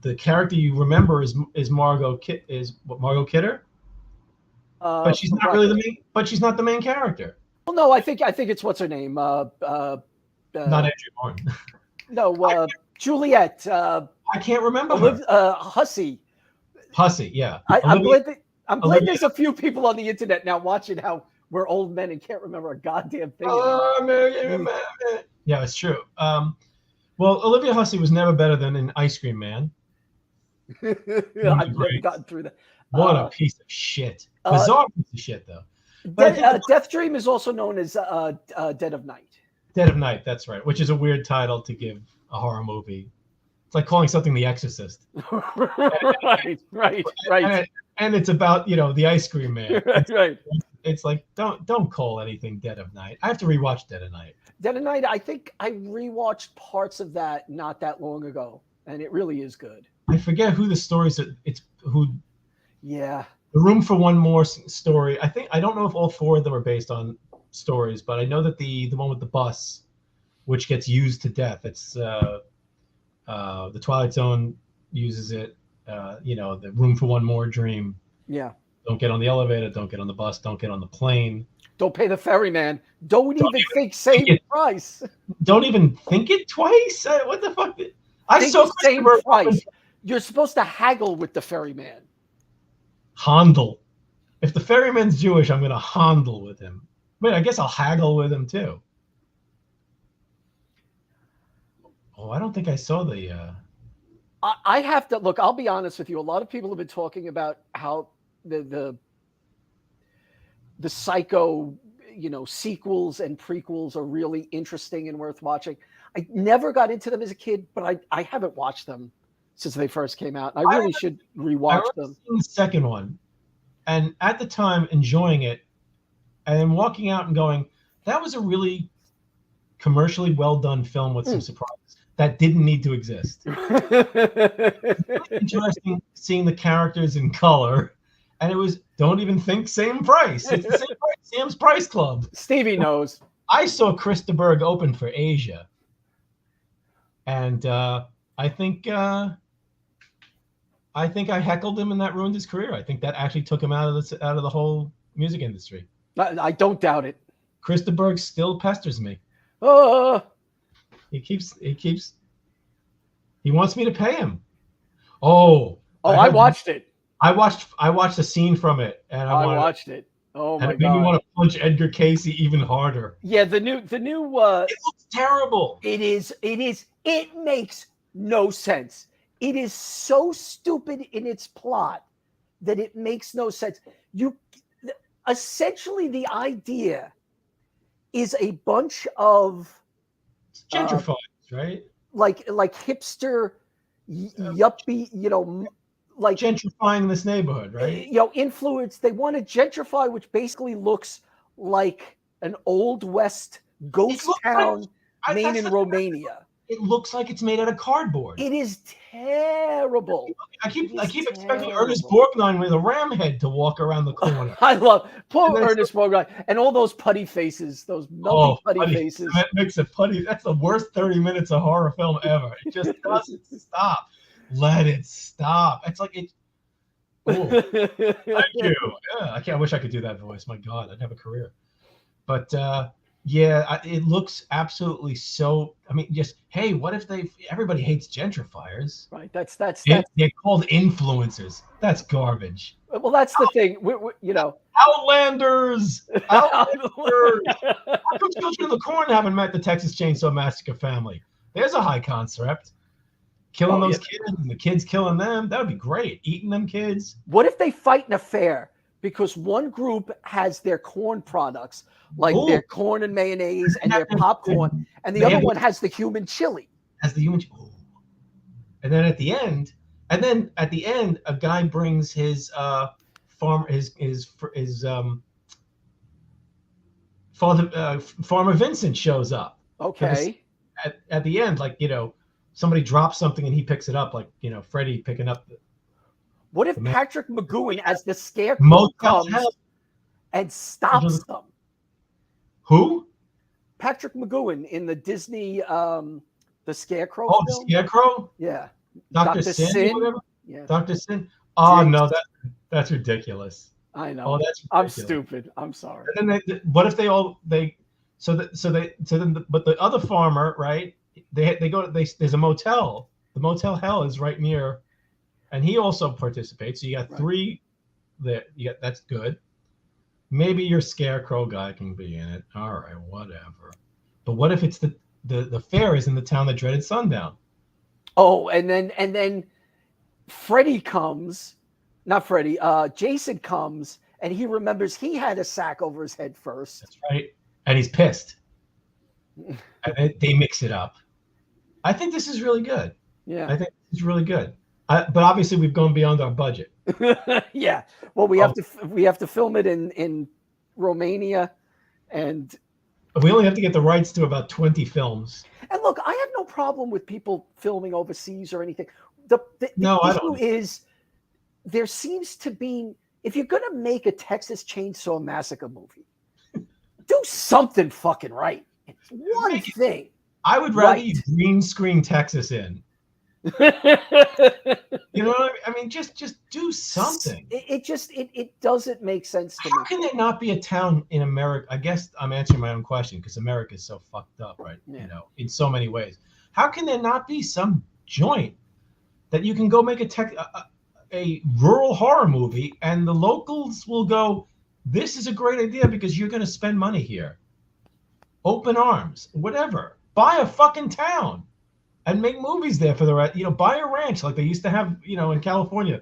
The character you remember is Margot Kidder, but she's not really the main. But she's not the main character. Well, no, I think it's what's her name. Not Andrew Martin. No, Juliet. I can't remember her. Hussey. Hussey, yeah. I'm glad there's a few people on the internet now watching how we're old men and can't remember a goddamn thing. Yeah, it's true. Well, Olivia Hussey was never better than in Ice Cream Man. I've never gotten through that. What a piece of shit. Bizarre piece of shit, though. Death Dream is also known as Dead of Night. Dead of Night, that's right, which is a weird title to give a horror movie. It's like calling something The Exorcist. Right. And it's about, the Ice Cream Man. Right. It's like, don't call anything Dead of Night. I have to rewatch Dead of Night. Dead of Night, I think I rewatched parts of that not that long ago, and it really is good. I forget who the stories are. Yeah. The Room for One More story. I don't know if all 4 of them are based on stories, but I know that the one with the bus, which gets used to death, it's the Twilight Zone uses it. The Room for One More dream. Yeah. Don't get on the elevator. Don't get on the bus. Don't get on the plane. Don't pay the ferryman. Don't even think same price. Don't even think it twice. What the fuck? Same price. You're supposed to haggle with the ferryman. Handel. If the ferryman's Jewish, I'm going to handle with him. Wait, I guess I'll haggle with him too. Oh, I don't think I saw the. I have to look. I'll be honest with you. A lot of people have been talking about how the Psycho, sequels and prequels are really interesting and worth watching. I never got into them as a kid, but I haven't watched them since they first came out. And I really should rewatch them. Seen the second one, and at the time enjoying it, and then walking out and going, that was a really commercially well done film with some surprises that didn't need to exist. It's really interesting seeing the characters in color, and it was don't even think same price. It's the same price. Sam's Price Club. Stevie knows. I saw Chris de Burgh open for Asia, and I think I heckled him, and that ruined his career. I think that actually took him out of the whole music industry. I don't doubt it. Chris de Burgh still pesters me. He wants me to pay him. I watched it. I watched a scene from it, and I watched it. Oh my god! It made me want to punch Edgar Casey even harder. Yeah, the new. It looks terrible. It is. It makes no sense. It is so stupid in its plot that it makes no sense. Essentially, the idea is a bunch of gentrifiers, right? Like hipster, yuppie, like gentrifying this neighborhood, right? Influence. They want to gentrify, which basically looks like an old west ghost town, made in Romania. It looks like it's made out of cardboard. It is terrible. I keep expecting Ernest Borgnine with a ram head to walk around the corner. I love poor Ernest Borgnine and all those putty faces, those melting putty faces. That makes it putty. That's the worst 30 minutes of horror film ever. It just doesn't stop. Let it stop. It's like it. Oh, thank you. Yeah, I wish I could do that voice. My God, I'd have a career. But it looks absolutely so. I mean, just hey, what if everybody hates gentrifiers? Right. That's they're called influencers. That's garbage. Well, that's the thing. Outlanders. How come Children of the Corn haven't met the Texas Chainsaw Massacre family? There's a high concept. Killing those kids and the kids killing them. That would be great. Eating them kids. What if they fight in a fair? Because one group has their corn products, like their corn and mayonnaise and their popcorn, and the other one has the human chili. And then at the end, a guy brings his Farmer Vincent shows up. Okay. At the end, somebody drops something and he picks it up, Freddy picking up. What if Patrick McGowan as the Scarecrow comes and stops them? Who? Patrick McGowan in the Disney the Scarecrow film? The Scarecrow? Yeah. Dr. Sin? Whatever? Yeah. Dr. Sin? Oh, no, that's ridiculous. I know. Oh, that's ridiculous. I'm stupid. I'm sorry. And then what if but the other farmer, right? There's a motel. The Motel Hell is right near, and he also participates. So you got three there. That's good. Maybe your Scarecrow guy can be in it. All right, whatever. But what if it's the fair is in the town that dreaded sundown? Oh, and then Freddy comes, not Freddy. Jason comes, and he remembers he had a sack over his head first. That's right, and he's pissed. And they mix it up. I think this is really good. Yeah, I think this is really good. But obviously, we've gone beyond our budget. Yeah. Well, we have to film it in Romania, and we only have to get the rights to about 20 films. And look, I have no problem with people filming overseas or anything. The issue is there seems to be, if you're going to make a Texas Chainsaw Massacre movie, do something fucking right. It's one thing. I would rather you green screen Texas in. You know what I mean? Just do something. It doesn't make sense to me. How can there not be a town in America? I guess I'm answering my own question because America is so fucked up, right? Yeah. In so many ways. How can there not be some joint that you can go make a rural horror movie, and the locals will go, "This is a great idea because you're going to spend money here. Open arms, whatever. Buy a fucking town and make movies there for the right. Buy a ranch like they used to have. In California,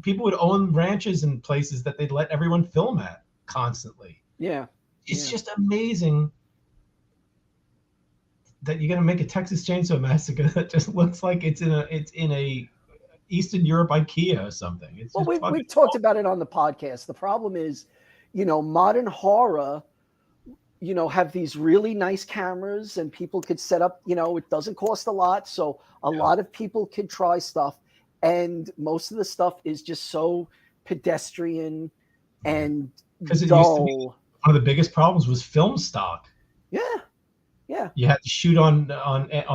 people would own ranches and places that they'd let everyone film at constantly. Yeah, it's just amazing that you're gonna make a Texas Chainsaw Massacre that just looks like it's in a Eastern Europe IKEA or something. We've talked about it on the podcast. The problem is, modern horror, have these really nice cameras and people could set up, it doesn't cost a lot. So a lot of people can try stuff. And most of the stuff is just so pedestrian and dull. One of the biggest problems was film stock. Yeah. You had to shoot on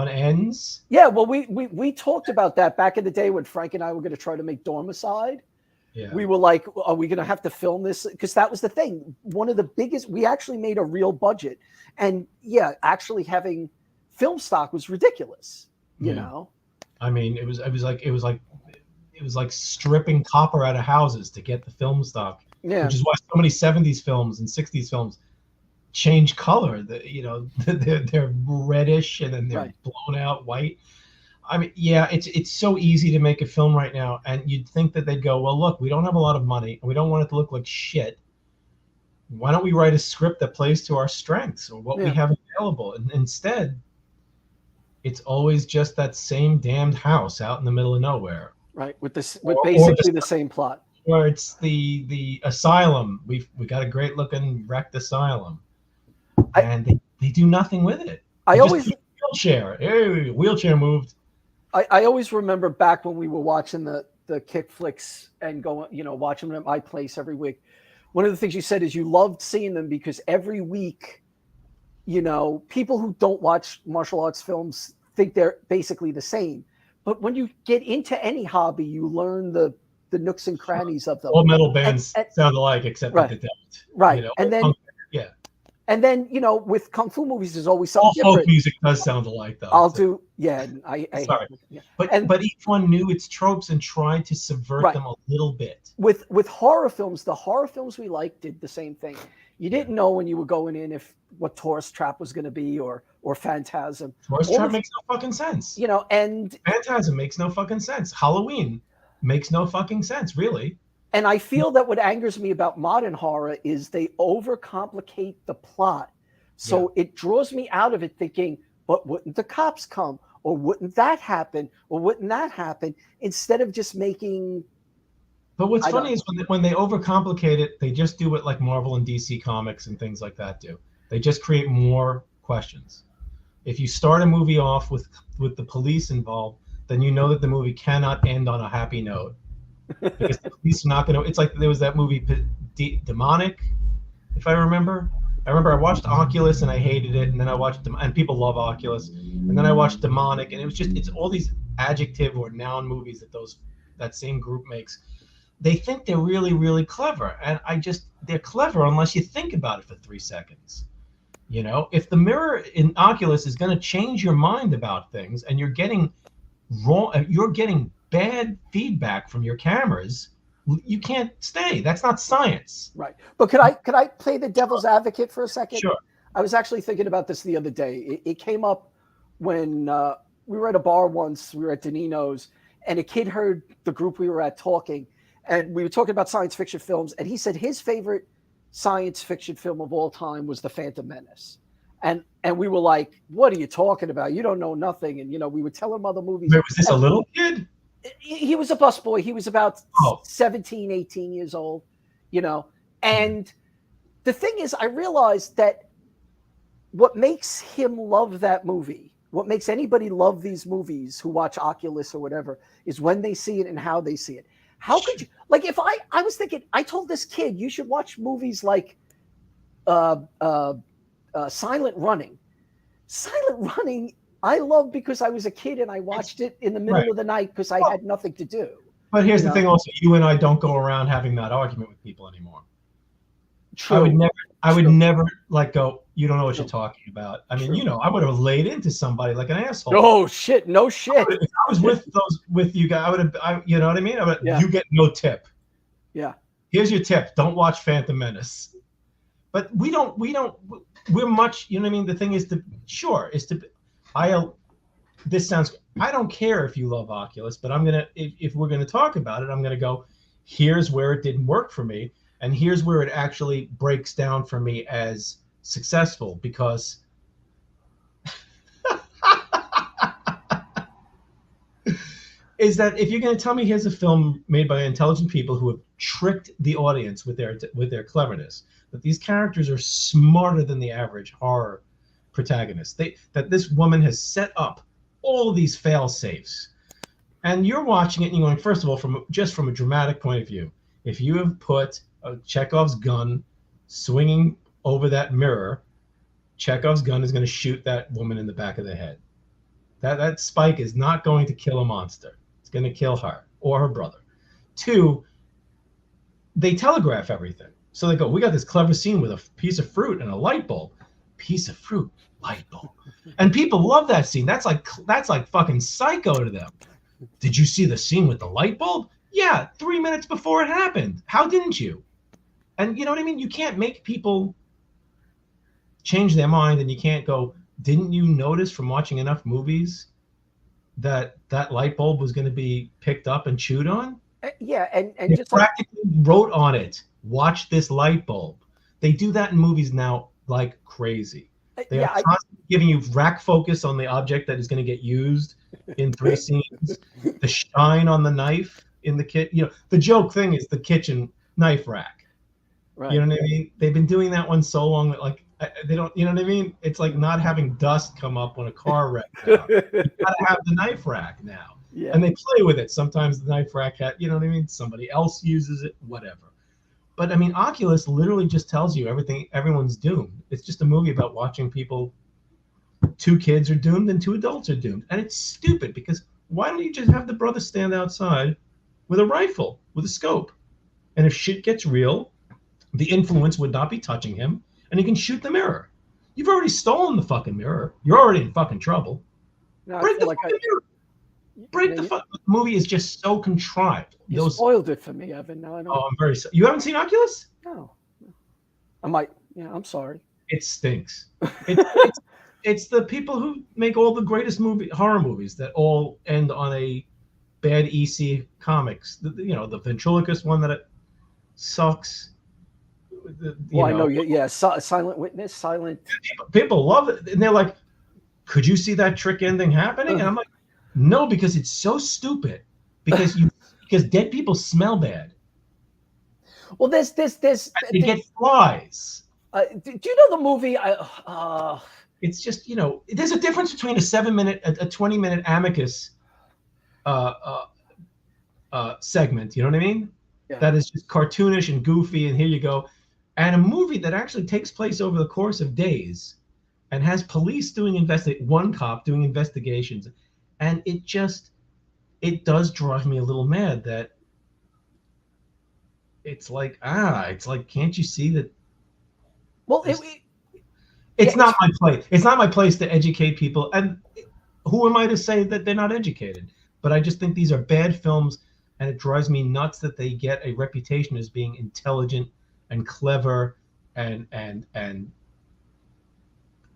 ends. Yeah, well, we talked about that back in the day when Frank and I were going to try to make Dormicide. Yeah. We were like, are we going to have to film this? Because that was the thing. One of the biggest, we actually made a real budget. And actually having film stock was ridiculous, you know? I mean, it was like stripping copper out of houses to get the film stock. Yeah. Which is why so many 70s films and 60s films change color. They're reddish and then they're blown out white. I mean, it's so easy to make a film right now, and you'd think that they'd go, well, look, we don't have a lot of money and we don't want it to look like shit. Why don't we write a script that plays to our strengths or what we have available? And instead, it's always just that same damned house out in the middle of nowhere. Right, with basically the same plot. Where it's the asylum. We got a great looking wrecked asylum. And they do nothing with it. Wheelchair. Hey, wheelchair moved. I always remember back when we were watching the kick flicks and going, watching them at my place every week. One of the things you said is you loved seeing them because every week, people who don't watch martial arts films think they're basically the same. But when you get into any hobby, you learn the nooks and crannies of them. All metal bands sound alike, except that they don't. Right. And then, with kung fu movies, there's always something different. All folk music does sound alike, though. Sorry. But each one knew its tropes and tried to subvert them a little bit. With horror films, the horror films we liked did the same thing. You didn't know when you were going in what Tourist Trap was going to be or Phantasm. Tourist Trap makes no fucking sense. And Phantasm makes no fucking sense. Halloween makes no fucking sense, really. And I feel that what angers me about modern horror is they overcomplicate the plot. So it draws me out of it thinking, but wouldn't the cops come? Or wouldn't that happen? Or wouldn't that happen? Instead of just making... But what's funny is when they overcomplicate it, they just do what like Marvel and DC Comics and things like that do. They just create more questions. If you start a movie off with the police involved, then you know that the movie cannot end on a happy note. Because the police are not going to... It's like there was that movie, Demonic, if I remember. I watched Oculus and I hated it, and then I watched... And people love Oculus. And then I watched Demonic, and it's all these adjective or noun movies that same group makes. They think they're really, really clever. And they're clever unless you think about it for 3 seconds. If the mirror in Oculus is going to change your mind about things and you're getting bad feedback from your cameras, you can't stay. That's not science. Right. But could I play the devil's advocate for a second? Sure. I was actually thinking about this the other day. It came up when we were at a bar once. We were at Danino's, and a kid heard the group we were at talking, and we were talking about science fiction films, and he said his favorite science fiction film of all time was The Phantom Menace. And we were like, what are you talking about? You don't know nothing. And, we would tell him other movies. Wait, was this a little kid? He was a busboy. He was about 17, 18 years old, And the thing is, I realized that what makes him love that movie, what makes anybody love these movies who watch Oculus or whatever, is when they see it and how they see it. How could you, like, if I was thinking, I told this kid, you should watch movies like Silent Running. Silent Running, I love because I was a kid and I watched it in the middle of the night because I had nothing to do. But here's the thing also, you and I don't go around having that argument with people anymore. True. I would never like go, you don't know what you're talking about. I mean, you know, I would have laid into somebody like an asshole. No shit. No shit. If I was with you guys, you know what I mean? Yeah. You get no tip. Yeah. Here's your tip. Don't watch Phantom Menace. But we're much, you know what I mean? The thing is I don't care if you love Oculus, but if we're going to talk about it, I'm going to go, here's where it didn't work for me. And here's where it actually breaks down for me as successful, because is that if you're going to tell me here's a film made by intelligent people who have tricked the audience with their cleverness, that these characters are smarter than the average horror protagonist, that this woman has set up all these fail safes, and you're watching it and you're going, first of all, from a dramatic point of view, if you have put Chekhov's gun swinging over that mirror, Chekhov's gun is going to shoot that woman in the back of the head. That spike is not going to kill a monster. It's going to kill her or her brother. 2, they telegraph everything. So they go, we got this clever scene with a piece of fruit and a light bulb. Piece of fruit, light bulb. And people love that scene. That's like fucking Psycho to them. Did you see the scene with the light bulb? Yeah, 3 minutes before it happened. How didn't you? And you know what I mean? You can't make people change their mind, and you can't go, didn't you notice from watching enough movies that light bulb was going to be picked up and chewed on? Yeah, and they just practically wrote on it, watch this light bulb. They do that in movies now like crazy. They are constantly giving you rack focus on the object that is going to get used in 3 scenes. The shine on the knife in the kitchen. You know, the joke thing is the kitchen knife rack. Right. You know what I mean? They've been doing that one so long that like they don't. You know what I mean? It's like not having dust come up when a car wreck. You gotta have the knife rack now. Yeah. And they play with it. Sometimes the knife rack you know what I mean? Somebody else uses it, whatever. But I mean, Oculus literally just tells you everyone's doomed. It's just a movie about watching people. 2 kids are doomed and 2 adults are doomed. And it's stupid, because why don't you just have the brother stand outside with a rifle, with a scope? And if shit gets real, the influence would not be touching him, and he can shoot the mirror. You've already stolen the fucking mirror. You're already in fucking trouble. No, Break the fucking mirror. Break the fucking. The movie is just so contrived. You spoiled it for me, Evan. Now I know. Oh, I'm very sorry. You haven't seen Oculus? No. I might. Yeah, I'm sorry. It stinks. It's the people who make all the greatest horror movies that all end on a bad EC comics. The ventriloquist one that it sucks. I know. Yeah, Silent Witness, Silent. People love it, and they're like, "Could you see that trick ending happening?" And I'm like, "No, because it's so stupid. Because dead people smell bad. Well, there's they get flies. Do you know the movie? It's just, there's a difference between a 20-minute Amicus segment. You know what I mean? Yeah. That is just cartoonish and goofy, and here you go. And a movie that actually takes place over the course of days and has police one cop doing investigations. And it does drive me a little mad that it's like, can't you see that? Well, it's not my place. It's not my place to educate people. And who am I to say that they're not educated? But I just think these are bad films, and it drives me nuts that they get a reputation as being intelligent and clever and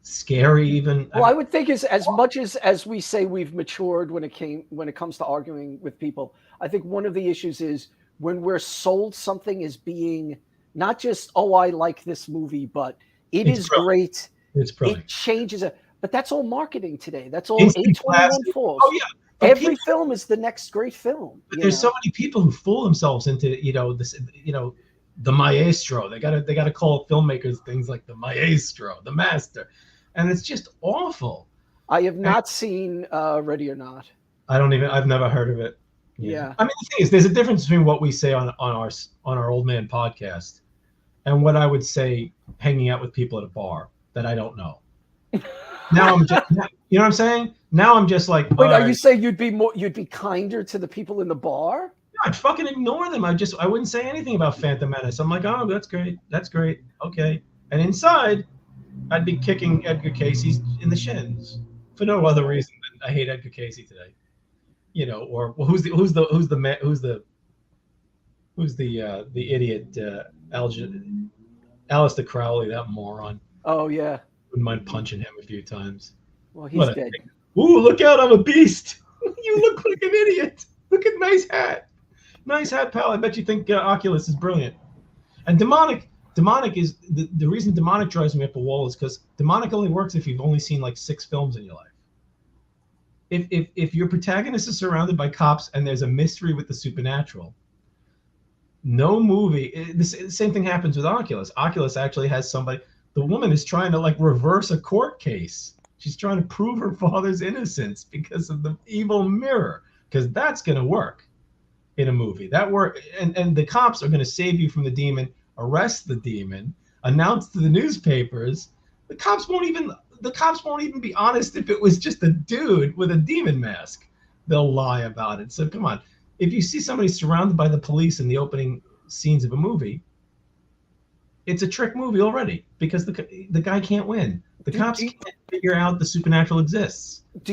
scary even. Well, I would think as much as we say we've matured when it comes to arguing with people, I think one of the issues is when we're sold something as being not just, oh, I like this movie, but it's great. It's brilliant. It changes it. But that's all marketing today. That's all A24 falls. Oh, yeah. Every film is the next great film. But there's so many people who fool themselves into, the maestro. They gotta call filmmakers things like the maestro, the master. And it's just awful. I have not seen Ready or Not. I've never heard of it. Yeah. I mean, the thing is, there's a difference between what we say on our Old Man podcast and what I would say hanging out with people at a bar that I don't know. Now I'm just, you know what I'm saying? Now I'm just like, wait, are you saying you'd be kinder to the people in the bar? No, I'd fucking ignore them. I wouldn't say anything about Phantom Menace. I'm like, oh, that's great. Okay. And inside, I'd be kicking Edgar Casey in the shins for no other reason than I hate Edgar Casey today. You know, or well, who's the idiot Aleister Crowley, that moron. Oh yeah. Wouldn't mind punching him a few times. Well, he's What a dead. thing. Ooh, look out, I'm a beast. You look like an idiot. Look at nice hat. Nice hat, pal. I bet you think Oculus is brilliant. And demonic is the reason demonic drives me up a wall is because demonic only works if you've only seen like 6 films in your life. If your protagonist is surrounded by cops and there's a mystery with the supernatural, no movie. The same thing happens with Oculus. Oculus actually has somebody. The woman is trying to like reverse a court case. She's trying to prove her father's innocence because of the evil mirror. Because that's going to work in a movie. That work, and the cops are going to save you from the demon, arrest the demon, announce to the newspapers. The cops won't even be honest if it was just a dude with a demon mask. They'll lie about it. So come on. If you see somebody surrounded by the police in the opening scenes of a movie, it's a trick movie already because the guy can't win. The cops can't figure out the supernatural exists. Do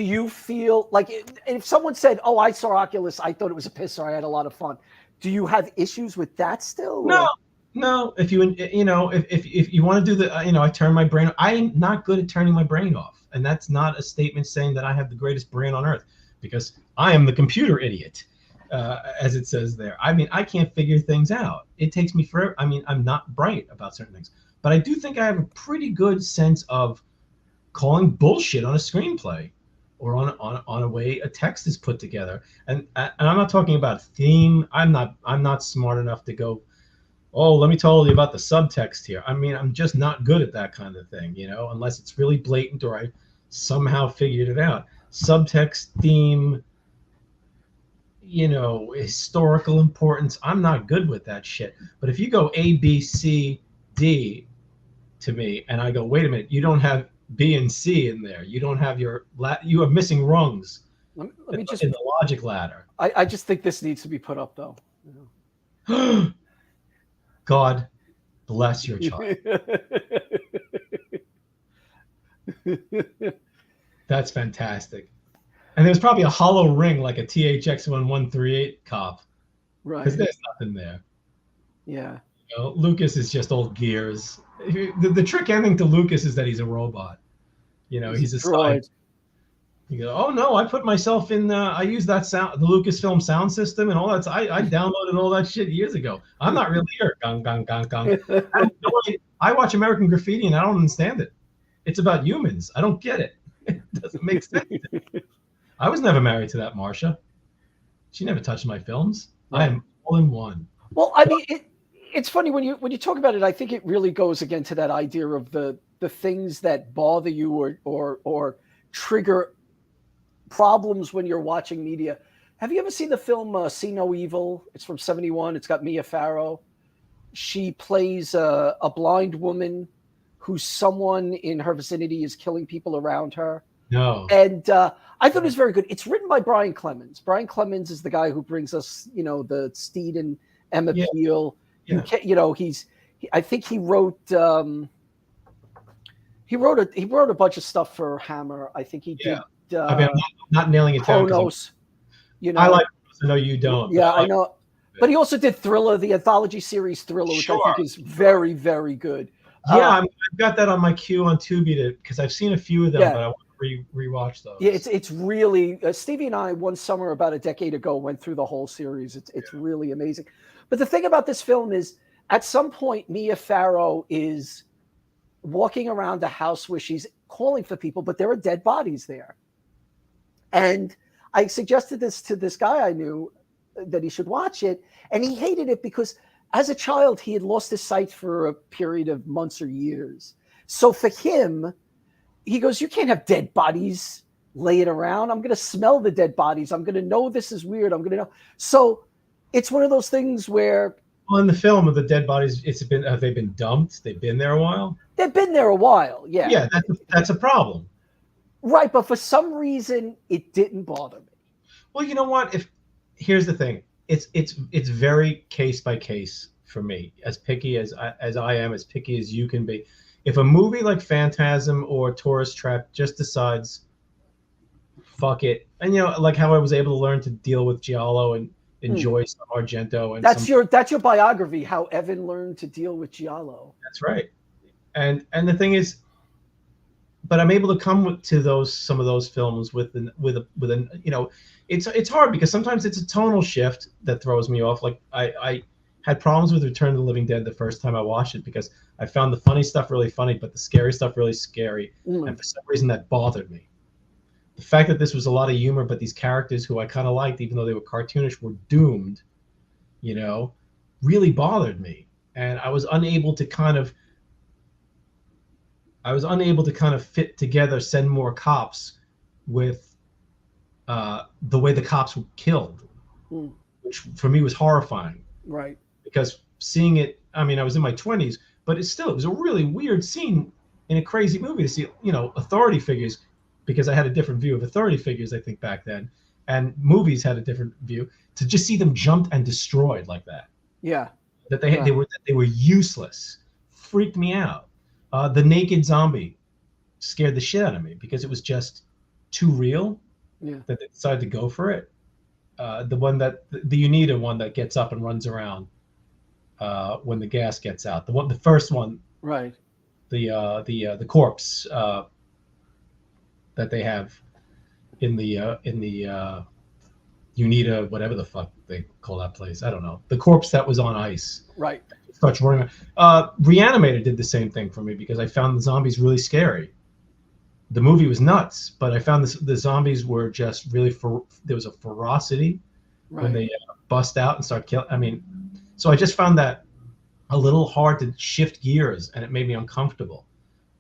you feel like if someone said, "Oh, I saw Oculus, I thought it was a pisser, I had a lot of fun," do you have issues with that still? No. If you want to do the I turn my brain. I'm not good at turning my brain off, and that's not a statement saying that I have the greatest brain on earth, because I am the computer idiot, as it says there. I mean, I can't figure things out. It takes me forever. I mean, I'm not bright about certain things, but I do think I have a pretty good sense of calling bullshit on a screenplay or on a way a text is put together. And I'm not talking about theme. I'm not smart enough to go, oh, let me tell you about the subtext here. I mean, I'm just not good at that kind of thing, unless it's really blatant or I somehow figured it out. Subtext, theme, historical importance. I'm not good with that shit. But if you go A, B, C, D to me, and I go, wait a minute, you don't have B and C in there. You don't have you are missing rungs. Let me just in the logic ladder. I just think this needs to be put up though. God bless your child. That's fantastic. And there's probably a hollow ring like a THX1138 cop. Right. Because there's nothing there. Yeah. Lucas is just old gears. The trick ending to Lucas is that he's a robot. He's a droid. You go, oh no, I put myself in. I use the Lucasfilm sound system and all that. I downloaded all that shit years ago. I'm not really here. Gong, gong, gong, gong. I watch American Graffiti and I don't understand it. It's about humans. I don't get it. It doesn't make sense. I was never married to that Marsha. She never touched my films. I am all in one. Well, I mean, it's funny when you talk about it. I think it really goes again to that idea of the things that bother you or trigger problems when you're watching media. Have you ever seen the film See No Evil? It's from '71. It's got Mia Farrow. She plays a blind woman whose someone in her vicinity is killing people around her. No. And I thought it was very good. It's written by Brian Clemens. Brian Clemens is the guy who brings us, the Steed and Emma Peel. Yeah. I think he wrote a bunch of stuff for Hammer. I think he did. I mean, I'm not nailing it down. Kronos, I like Kronos. I know you don't. Yeah, I know. But he also did Thriller, the anthology series Thriller, which I think is very, very good. Yeah, I've got that on my queue on Tubi because I've seen a few of them, but I want to rewatch those. Yeah, it's really Stevie and I one summer about a decade ago went through the whole series. It's really amazing. But the thing about this film is, at some point, Mia Farrow is walking around a house where she's calling for people, but there are dead bodies there. And I suggested this to this guy I knew that he should watch it, and he hated it because as a child, he had lost his sight for a period of months or years. So for him, he goes, you can't have dead bodies laying around. I'm going to smell the dead bodies. I'm going to know this is weird. I'm going to know. So it's one of those things where... Well, in the film of the dead bodies, have they been dumped? They've been there a while? They've been there a while, yeah. Yeah, that's a problem. Right, but for some reason, it didn't bother me. Well, you know what? Here's the thing. It's very case by case for me. As picky as I am, as picky as you can be. if a movie like Phantasm or Tourist Trap just decides, fuck it, and like how I was able to learn to deal with Giallo and enjoy some Argento and that's your biography, how Evan learned to deal with Giallo. That's right. And the thing is, but I'm able to come to some of those films with it's hard because sometimes it's a tonal shift that throws me off. Like I had problems with Return of the Living Dead the first time I watched it because I found the funny stuff really funny, but the scary stuff really scary, and for some reason that bothered me. The fact that this was a lot of humor, but these characters who I kind of liked, even though they were cartoonish, were doomed, really bothered me, and I was unable to kind of fit together send more cops with the way the cops were killed, which for me was horrifying. Right. Because seeing it, I mean, I was in my 20s, but it was a really weird scene in a crazy movie to see, authority figures, because I had a different view of authority figures, I think, back then, and movies had a different view, to just see them jumped and destroyed like that. Yeah. That they were useless. Freaked me out. The naked zombie scared the shit out of me because it was just too real. Yeah. That they decided to go for it. The Unita one that gets up and runs around when the gas gets out. The first one. Right. The corpse that they have in the Unita, whatever the fuck they call that place. I don't know. The corpse that was on ice. Right. Starts running. Reanimator did the same thing for me because I found the zombies really scary. The movie was nuts, but I found the zombies were just really there was a ferocity when they bust out and start killing. I mean, so I just found that a little hard to shift gears, and it made me uncomfortable.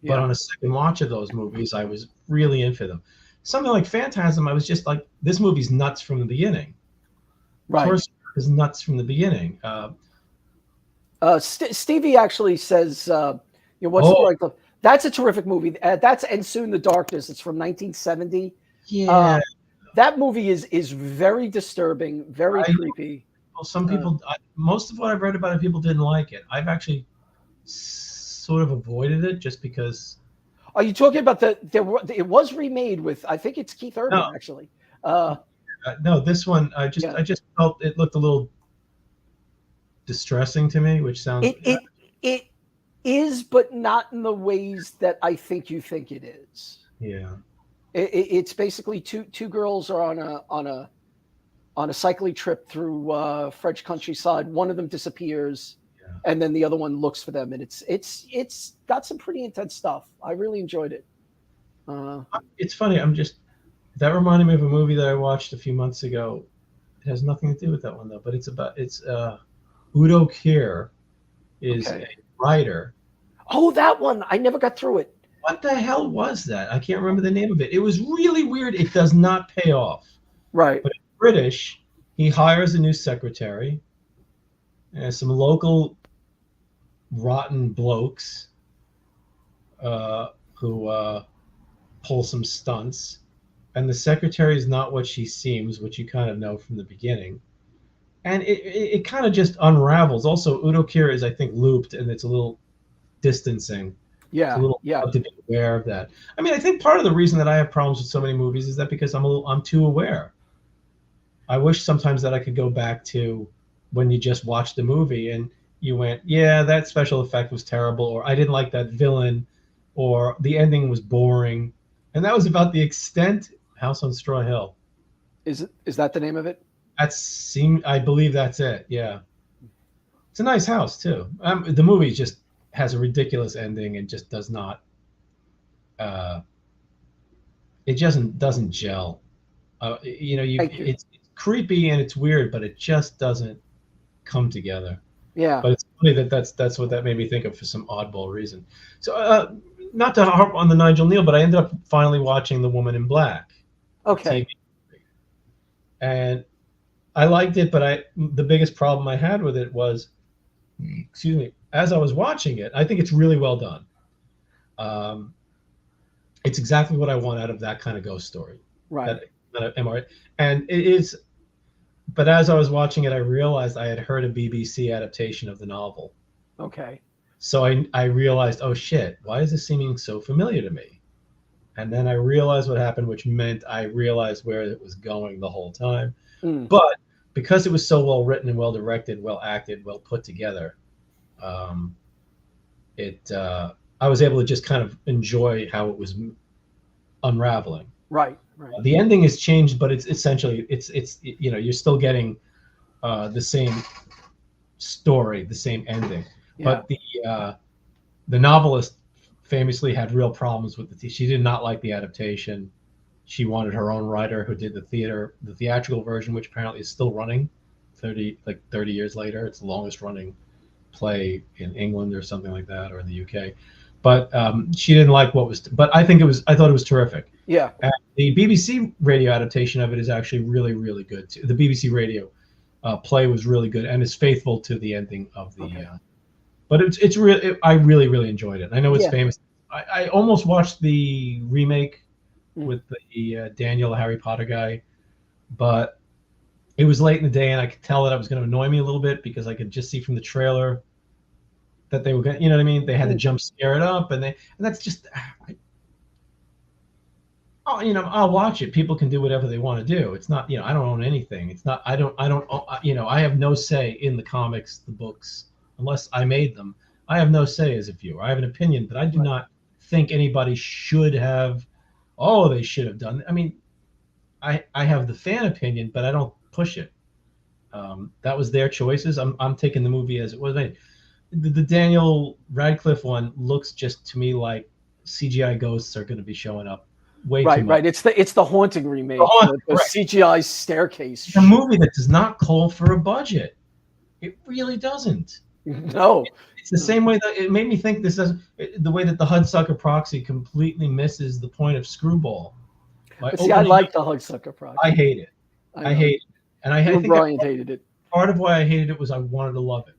Yeah. But on a second watch of those movies, I was really in for them. Something like Phantasm, I was just like, this movie's nuts from the beginning. Right. Tourist is nuts from the beginning. Stevie actually says, what's the right club? That's a terrific movie. That's And Soon the Darkness. It's from 1970. Yeah. That movie is very disturbing, very creepy. Well, some people, most of what I've read about it, people didn't like it. I've actually sort of avoided it just because. Are you talking about it was remade with, I think it's Keith Urban, actually. No, this one, I just felt it looked a little distressing to me, which sounds. It is, but not in the ways that I think you think it is. Yeah. It's basically two girls are on a cycling trip through French countryside. One of them disappears, and then the other one looks for them, and it's got some pretty intense stuff. I really enjoyed it. It's funny. That reminded me of a movie that I watched a few months ago. It has nothing to do with that one though, but it's Udo Kier is a writer. Oh, that one! I never got through it. What the hell was that? I can't remember the name of it. It was really weird. It does not pay off. Right. But it's British. He hires a new secretary and some local rotten blokes who pull some stunts. And the secretary is not what she seems, which you kind of know from the beginning. And it kind of just unravels. Also, Udo Kier is, I think, looped, and it's a little distancing. Yeah, to be aware of that. I mean, I think part of the reason that I have problems with so many movies is that because I'm too aware. I wish sometimes that I could go back to when you just watched the movie and you went, yeah, that special effect was terrible, or I didn't like that villain, or the ending was boring, and that was about the extent. House on Straw Hill. Is that the name of it? I believe that's it. Yeah, it's a nice house too. The movie just has a ridiculous ending and just does not. It just doesn't gel. It's creepy and it's weird, but it just doesn't come together. Yeah. But it's funny that's what that made me think of for some oddball reason. So not to harp on the Nigel Neal, but I ended up finally watching The Woman in Black. Okay. And I liked it, but the biggest problem I had with it was, excuse me, as I was watching it, I think it's really well done. It's exactly what I want out of that kind of ghost story. Right. And it is, but as I was watching it, I realized I had heard a BBC adaptation of the novel. Okay. So I realized, oh shit, why is this seeming so familiar to me? And then I realized what happened, which meant I realized where it was going the whole time. But because it was so well written and well directed, well acted, well put together, um, it I was able to just kind of enjoy how it was unraveling. Right. The ending has changed, but it's essentially it's you're still getting the same story, the same ending. Yeah. But the novelist famously had real problems with she did not like the adaptation. She wanted her own writer who did the theatrical version, which apparently is still running 30 years later. It's the longest running play in England or something like that, or in the UK. But she didn't like what was, but I thought it was terrific. Yeah. And the BBC radio adaptation of it is actually really, really good too. The BBC radio play was really good and is faithful to the ending of the. Okay. But it's real. I really, really enjoyed it. I know it's famous. I almost watched the remake with the Daniel Harry Potter guy, but it was late in the day and I could tell that it was going to annoy me a little bit because I could just see from the trailer that they were going, you know what I mean? They had to jump scare it up and that's just, I'll watch it. People can do whatever they want to do. It's not, I don't own anything. It's not, I don't, I have no say in the comics, the books, unless I made them. I have no say as a viewer. I have an opinion, but I do not think anybody should have, they should have done. I mean, I have the fan opinion, but I don't push it. That was their choices. I'm taking the movie as it was made. The Daniel Radcliffe one looks just to me like CGI ghosts are going to be showing up way too much. Right. It's the Haunting remake. The CGI staircase. A movie that does not call for a budget. It really doesn't. No. It's the same way that it made me think the way that the Hudsucker Proxy completely misses the point of Screwball. I like the Hudsucker Proxy. I hate it. I hate it. And I think Brian hated it. Part of why I hated it was I wanted to love it.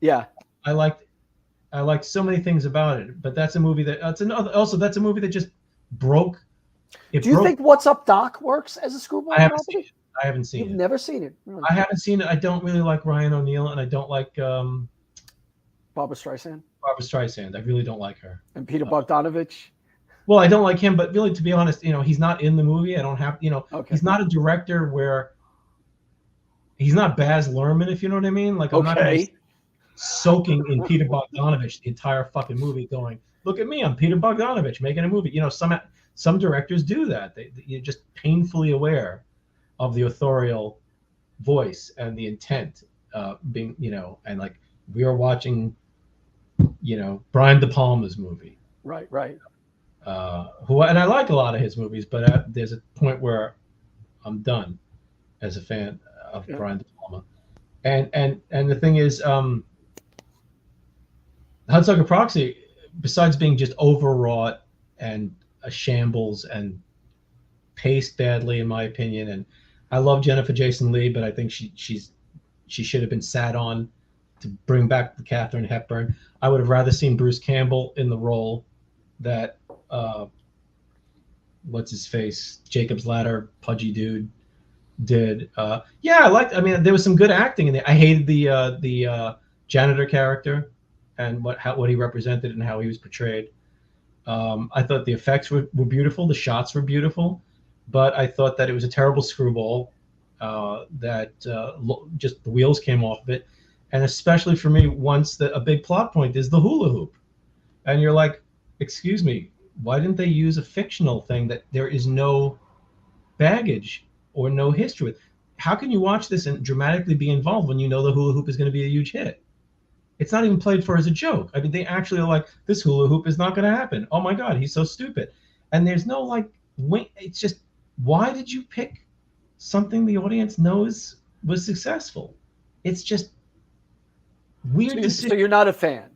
Yeah. I liked so many things about it, but that's a movie that's a movie that just broke. Do you think What's Up Doc works as a Screwball? I haven't seen it. You've never seen it. Really? I haven't seen it. I don't really like Ryan O'Neal, and I don't like Barbra Streisand. I really don't like her. And Peter Bogdanovich. Well, I don't like him, but really, to be honest, he's not in the movie. I don't have, he's not a director where he's not Baz Luhrmann, if you know what I mean. Like, I'm not going to be soaking in Peter Bogdanovich the entire fucking movie going, look at me, I'm Peter Bogdanovich making a movie. Some directors do that. You're just painfully aware of the authorial voice and the intent being, and like we are watching, Brian De Palma's movie. Right. And I like a lot of his movies, but there's a point where I'm done as a fan of Brian De Palma. And the thing is, Hudsucker Proxy, besides being just overwrought and a shambles and paced badly, in my opinion, and I love Jennifer Jason Leigh, but I think she should have been sat on to bring back the Katharine Hepburn. I would have rather seen Bruce Campbell in the role that what's his face, Jacob's Ladder, pudgy dude did. There was some good acting in there. I hated the janitor character and what he represented and how he was portrayed. I thought the effects were beautiful, the shots were beautiful, but I thought that it was a terrible screwball, that just the wheels came off of it. And especially for me, once a big plot point is the hula hoop. And you're like, excuse me, why didn't they use a fictional thing that there is no baggage or no history with? How can you watch this and dramatically be involved when you know the hula hoop is going to be a huge hit? It's not even played for as a joke. I mean, they actually are like, this hula hoop is not going to happen. Oh my God, he's so stupid. And there's no it's just, why did you pick something the audience knows was successful? It's just weird. So you're not a fan.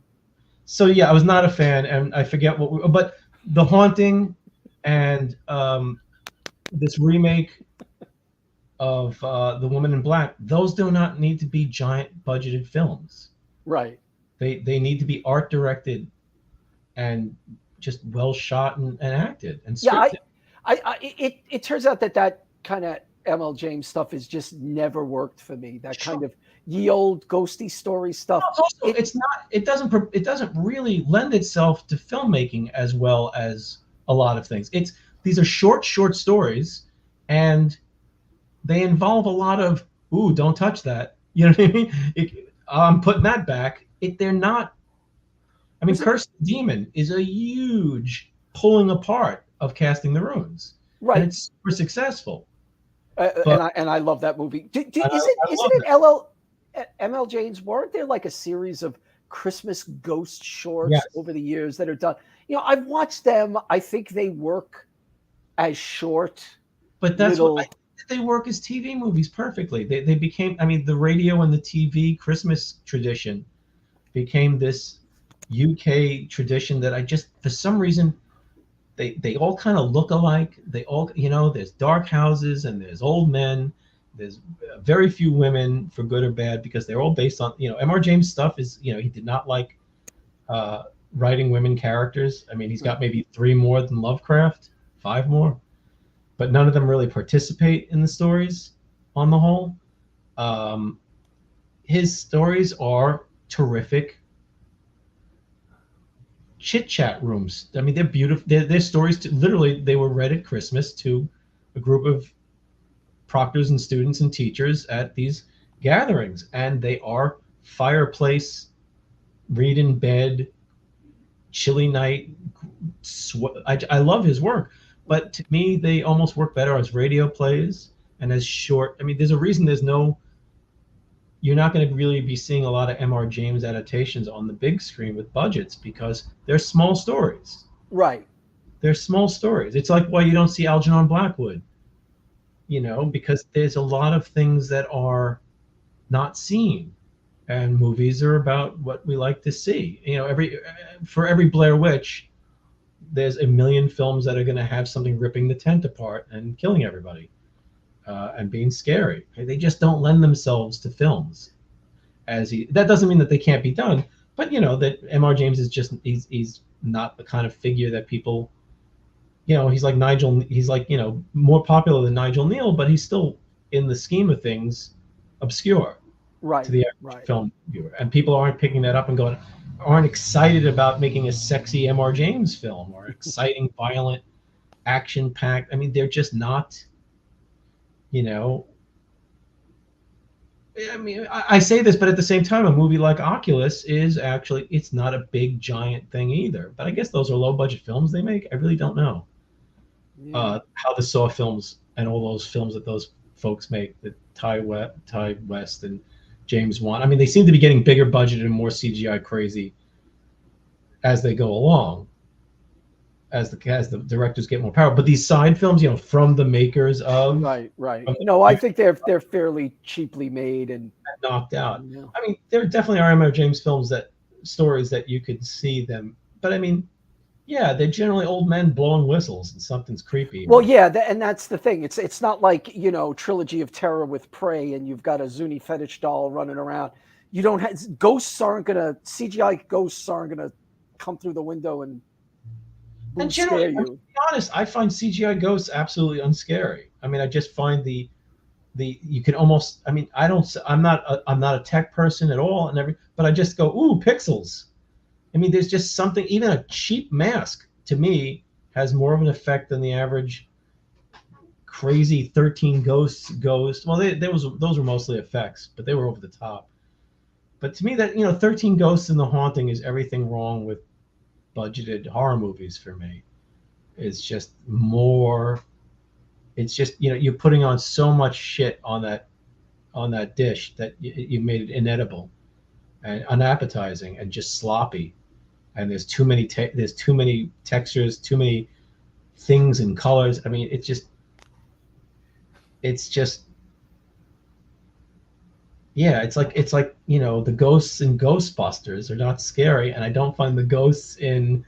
So yeah, I was not a fan, and I forget but The Haunting and this remake of The Woman in Black, those do not need to be giant budgeted films. Right. They need to be art directed and just well shot and acted and scripted. Yeah, it turns out that kind of ML James stuff has just never worked for me. That kind of ye old ghosty story stuff. It's also, it's not. It doesn't really lend itself to filmmaking as well as a lot of things. These are short stories, and they involve a lot of ooh, don't touch that. You know what I mean? I'm putting that back. They're not. I mean, Curse the Demon is a huge pulling apart of Casting the Runes, right? And it's super successful. And I love that movie. Isn't it ML James? Weren't there like a series of Christmas ghost shorts over the years that are done? You know, I've watched them. I think they work as short. But that's what they work as TV movies perfectly. They became. I mean, the radio and the TV Christmas tradition became this UK tradition that I just, for some reason, they all kind of look alike. They all, you know, there's dark houses and there's old men. There's very few women, for good or bad, because they're all based on, you know, M.R. James stuff is, you know, he did not like writing women characters. I mean, he's got maybe 3 more than Lovecraft, 5 more, but none of them really participate in the stories on the whole. His stories are terrific chit chat rooms. I mean, they're beautiful. They're stories literally, they were read at Christmas to a group of proctors and students and teachers at these gatherings. And they are fireplace, read in bed, chilly night. I love his work. But to me, they almost work better as radio plays and as short. I mean, there's a reason you're not going to really be seeing a lot of M.R. James adaptations on the big screen with budgets, because they're small stories. Right. They're small stories. It's like why you don't see Algernon Blackwood, you know, because there's a lot of things that are not seen, and movies are about what we like to see. You know, for every Blair Witch, there's a million films that are going to have something ripping the tent apart and killing everybody. And being scary. They just don't lend themselves to films. That doesn't mean that they can't be done, but you know that M.R. James is just he's not the kind of figure that people, you know, he's like Nigel. He's like, you know, more popular than Nigel Neal, but he's still, in the scheme of things, obscure to the average film viewer. And people aren't picking that up and aren't excited about making a sexy M.R. James film or exciting, violent, action-packed. I mean, they're just not. You know, I mean, I say this, but at the same time, a movie like Oculus is actually, it's not a big giant thing either. But I guess those are low budget films they make. I really don't know how the Saw films and all those films that those folks make, that Ty West and James Wan. I mean, they seem to be getting bigger budget and more CGI crazy as they go along. As the directors get more power, but these side films, you know, from the makers of right. No, I think they're fairly cheaply made and knocked out. Yeah. I mean, there definitely are M.R. James stories that you could see them, but I mean, yeah, they're generally old men blowing whistles and something's creepy. Well, yeah, and that's the thing. It's not like, you know, Trilogy of Terror with Prey and you've got a Zuni fetish doll running around. You don't have CGI ghosts aren't gonna come through the window and generally, to be honest, I find CGI ghosts absolutely unscary. I mean, I just find you can almost. I mean, I'm not a tech person at all, but I just go, ooh, pixels. I mean, there's just something. Even a cheap mask to me has more of an effect than the average crazy 13 ghosts. Well, those were mostly effects, but they were over the top. But to me, that, you know, 13 Ghosts in The Haunting is everything wrong with budgeted horror movies for me. It's just more. It's just, you know, you're putting on so much shit on that dish that you made it inedible and unappetizing and just sloppy. And there's too many textures, too many things and colors. I mean, it's just. Yeah, it's like, you know, the ghosts in Ghostbusters are not scary, and I don't find the ghosts in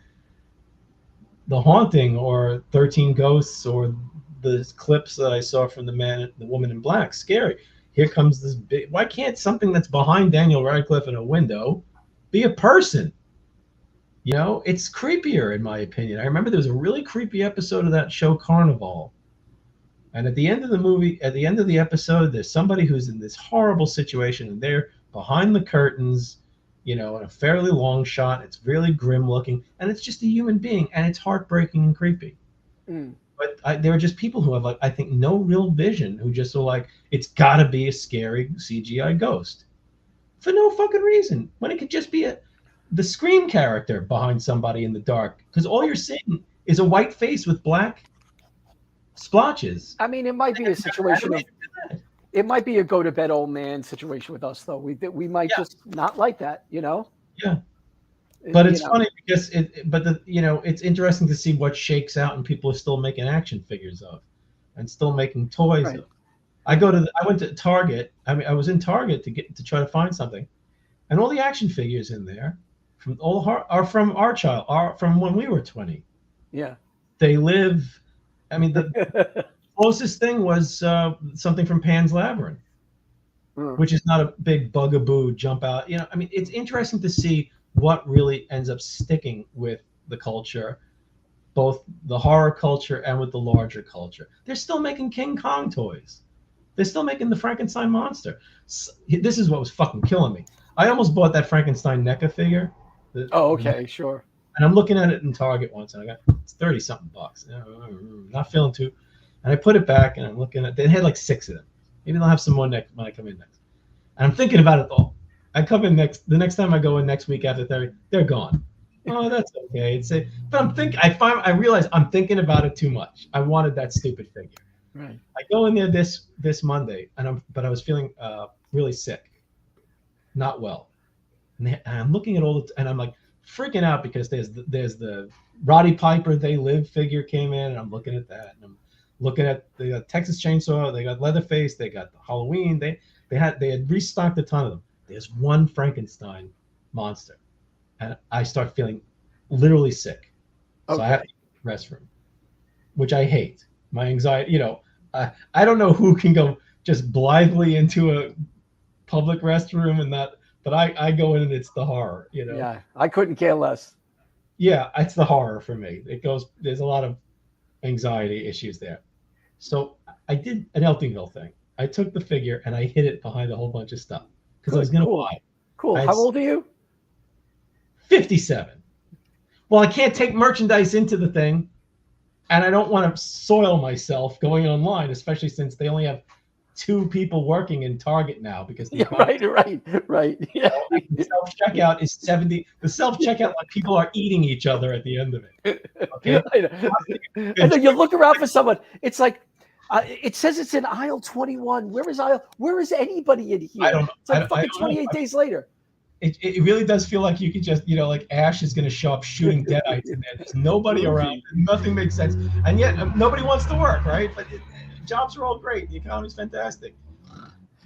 The Haunting or 13 Ghosts or the clips that I saw from the Woman in Black scary. Here comes this big. Why can't something that's behind Daniel Radcliffe in a window be a person? You know, it's creepier in my opinion. I remember there was a really creepy episode of that show Carnival And at the end of the movie, at the end of the episode, there's somebody who's in this horrible situation, and they're behind the curtains, in a fairly long shot. It's really grim looking, and it's just a human being, and it's heartbreaking and creepy. Mm. But there are just people who have, like, I think, no real vision, who just are like, it's got to be a scary CGI ghost for no fucking reason, when it could just be the Scream character behind somebody in the dark, because all you're seeing is a white face with black splotches. I mean, it might be a situation of, it might be a go to bed old man situation with us, though. We might just not like that, Yeah. But it's funny because it's interesting to see what shakes out, and people are still making action figures of, and still making toys of. I went to Target. I was in Target to try to find something, and all the action figures in there are from from when we were 20. Yeah. They live. I mean, the closest thing was something from Pan's Labyrinth, which is not a big bugaboo jump out. I mean, it's interesting to see what really ends up sticking with the culture, both the horror culture and with the larger culture. They're still making King Kong toys. They're still making the Frankenstein monster. This is what was fucking killing me. I almost bought that Frankenstein NECA figure. Okay, sure. And I'm looking at it in Target once, and it's 30-something bucks. Not feeling too. And I put it back, and I'm looking at. They had like 6 of them. Maybe they'll have some more when I come in next. And I'm thinking about it all. I come in the next time I go in next week after 30, they're gone. Oh, that's okay. I realize I'm thinking about it too much. I wanted that stupid figure. Right. I go in there this Monday, but I was feeling really sick, not well, and I'm looking at and I'm like freaking out because there's the Roddy Piper They Live figure came in, and I'm looking at that, and I'm looking at the Texas Chainsaw. They got Leatherface. They got the Halloween. They had restocked a ton of them. There's one Frankenstein monster, and I start feeling literally sick. Okay. So I have to use the restroom, which I hate. My anxiety, I don't know who can go just blithely into a public restroom and not, but I go in and it's the horror, Yeah, I couldn't care less. Yeah, it's the horror for me. There's a lot of anxiety issues there. So I did an Eltingville thing. I took the figure and I hid it behind a whole bunch of stuff because I was going to buy it. Cool. How old are you? 57. Well, I can't take merchandise into the thing, and I don't want to soil myself going online, especially since they only have 2 people working in Target now because right. Yeah. The self-checkout is 70. The self-checkout, like, people are eating each other at the end of it. Okay. And then you look around for someone. It's like it says it's in aisle 21. Where is anybody in here? I don't know. It's like fucking 28 days later. It really does feel like you could just, like Ash is going to show up shooting deadites in there. There's nobody around. Nothing makes sense. And yet nobody wants to work, right? But jobs are all great. The economy's fantastic.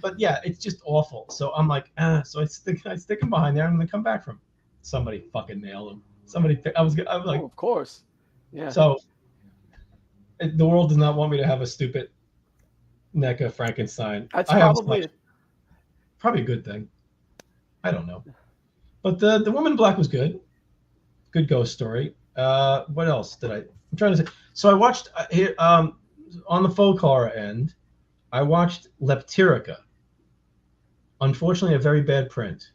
But yeah, it's just awful. So I'm like, so I stick him behind there. I'm going to come back from somebody fucking nailed him. I was like, of course. Yeah. So the world does not want me to have a stupid NECA Frankenstein. That's probably a good thing. I don't know, but the Woman in Black was good ghost story. What else did I'm trying to say? So I watched on the faux horror end, I watched Leptirica. Unfortunately, a very bad print.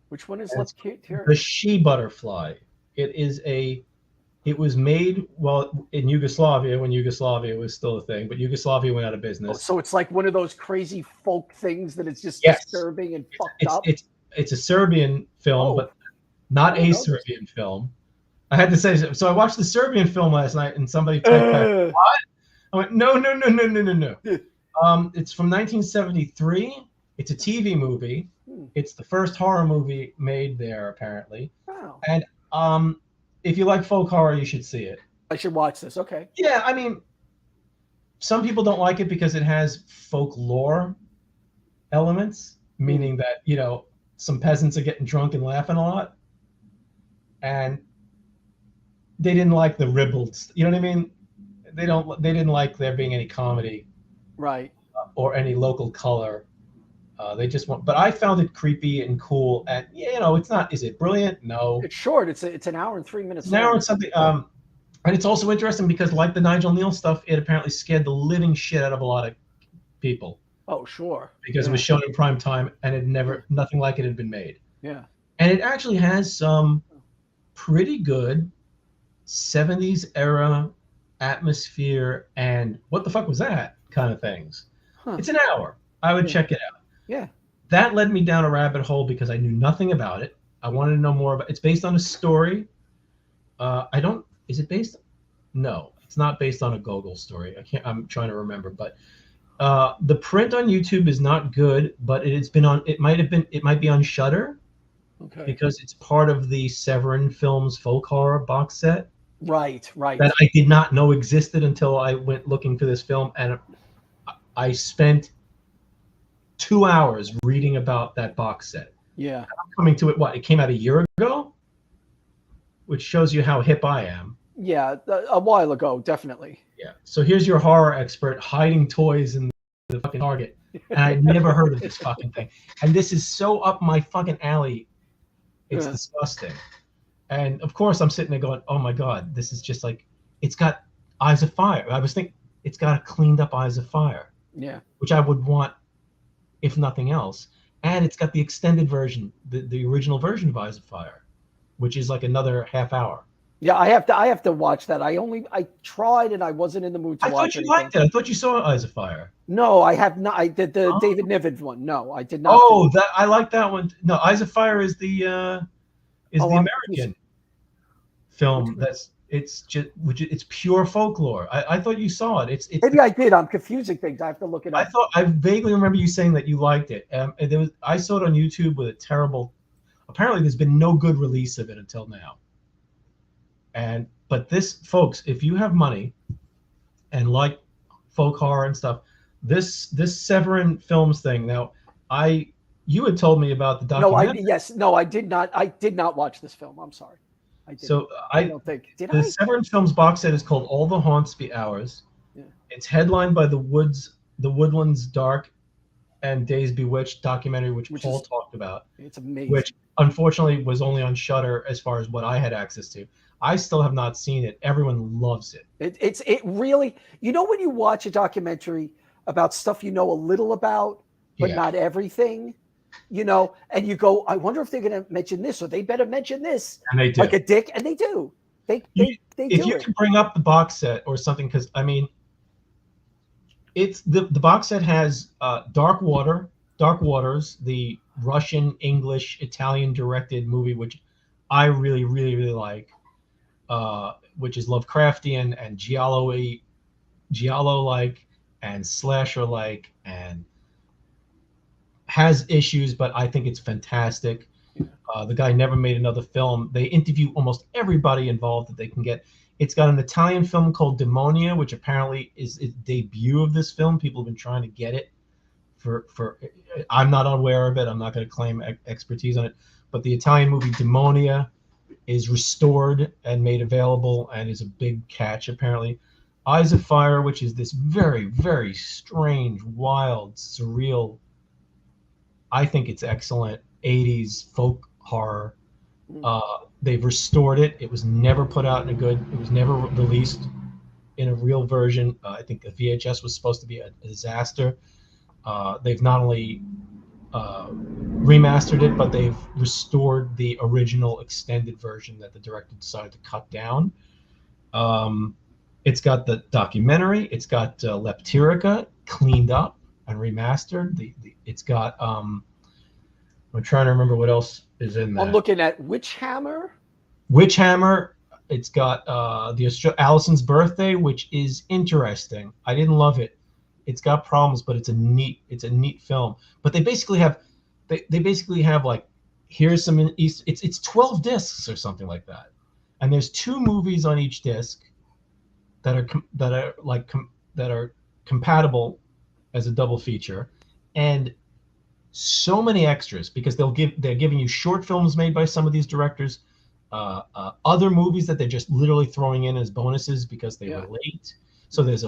Which one is Leptirica? The she butterfly. It was made in Yugoslavia, when Yugoslavia was still a thing, but Yugoslavia went out of business. Oh, so it's like one of those crazy folk things that is just disturbing and fucked up. It's a Serbian film, but not a Serbian film. I had to say, so I watched the Serbian film last night, and somebody typed, what? I went, no. It's from 1973. It's a TV movie. It's the first horror movie made there, apparently. Wow. And if you like folk horror, you should see it. I should watch this. Okay. Yeah, I mean, some people don't like it because it has folklore elements, meaning that, some peasants are getting drunk and laughing a lot. And they didn't like the ribbles. You know what I mean? They didn't like there being any comedy. Right. Or any local color. But I found it creepy and cool. And, it's not, is it brilliant? No. It's short. It's an hour and 3 minutes. It's an hour and something. And it's also interesting because, like the Nigel Neal stuff, it apparently scared the living shit out of a lot of people Oh, sure. because it Yeah. was shown in prime time and Yeah. nothing like it had been made. Yeah. And it actually has some pretty good 70s era atmosphere and what the fuck was that kind of things. Huh. It's an hour. I would Yeah. check it out. Yeah. That led me down a rabbit hole because I knew nothing about it. I wanted to know more about. It's based on a story. I don't. Is it based? No, it's not based on a Gogol story. I can't. I'm trying to remember, but the print on YouTube is not good. But it's been on. It might have been. It might be on Shudder Okay. because it's part of the Severin Films folk horror box set Right. Right. that I did not know existed until I went looking for this film, and I spent 2 hours reading about that box set. Yeah. I'm coming to it. What? It came out a year ago, which shows you how hip I am. Yeah. A while ago, definitely. Yeah. So here's your horror expert hiding toys in the fucking Target, and I'd never heard of this fucking thing. And this is so up my fucking alley. It's disgusting. And of course, I'm sitting there going, "Oh my god, this is just like it's got Eyes of Fire." I was thinking it's got a cleaned up Eyes of Fire. Yeah. Which I would want, if nothing else. And it's got the extended version, the original version of Eyes of Fire, which is like another half hour. Yeah, I have to watch that. I tried and I wasn't in the mood to watch it. I thought you liked it. I thought you saw Eyes of Fire. No, I have not. I did the David Niven one. No, I did not. Oh, that I like that one. No, Eyes of Fire is the American film. It's pure folklore. I thought you saw it. It's maybe I did. I'm confusing things. I have to look it up. I vaguely remember you saying that you liked it. I saw it on YouTube with a terrible. Apparently, there's been no good release of it until now. But this, folks, if you have money and like folk horror and stuff, this Severin Films thing. Now, you had told me about the documentary. I did not. I did not watch this film. I'm sorry. I didn't. So I don't think. Did the I? Severin Films box set is called All the Haunts Be Ours. Yeah. It's headlined by the Woodlands Dark and Days Bewitched documentary, which Paul talked about. It's amazing. Which unfortunately was only on Shudder as far as what I had access to. I still have not seen it. Everyone loves it. It really, when you watch a documentary about stuff you know a little about, but not everything, and you go, I wonder if they're going to mention this, or they better mention this. And they do. Like a dick, and they do. They do. If you can bring up the box set or something, because I mean, it's the box set has Dark Waters, the Russian, English, Italian directed movie, which I really, really, really like, which is Lovecraftian and Giallo-like and slasher-like and has issues, but I think it's fantastic. The guy never made another film. They interview almost everybody involved that they can get. It's got an Italian film called Demonia, which apparently is the debut of this film. People have been trying to get it for I'm not aware of it. I'm not going to claim expertise on it. But the Italian movie Demonia is restored and made available and is a big catch, apparently. Eyes of Fire, which is this very, very strange, wild, surreal, I think it's excellent, 80s folk horror. They've restored it. It was never put out in it was never released in a real version. I think the VHS was supposed to be a disaster. They've not only remastered it, but they've restored the original extended version that the director decided to cut down. It's got the documentary. It's got Leptirica cleaned up and remastered. It's got I'm trying to remember what else is in that. I'm looking at Witchhammer. It's got Allison's Birthday, which is interesting. I didn't love it. It's got problems, but it's a neat film. But they basically have like, here's some it's 12 discs or something like that, and there's 2 movies on each disc that are compatible as a double feature, and so many extras because they're giving you short films made by some of these directors, other movies that they're just literally throwing in as bonuses because they were late. So there's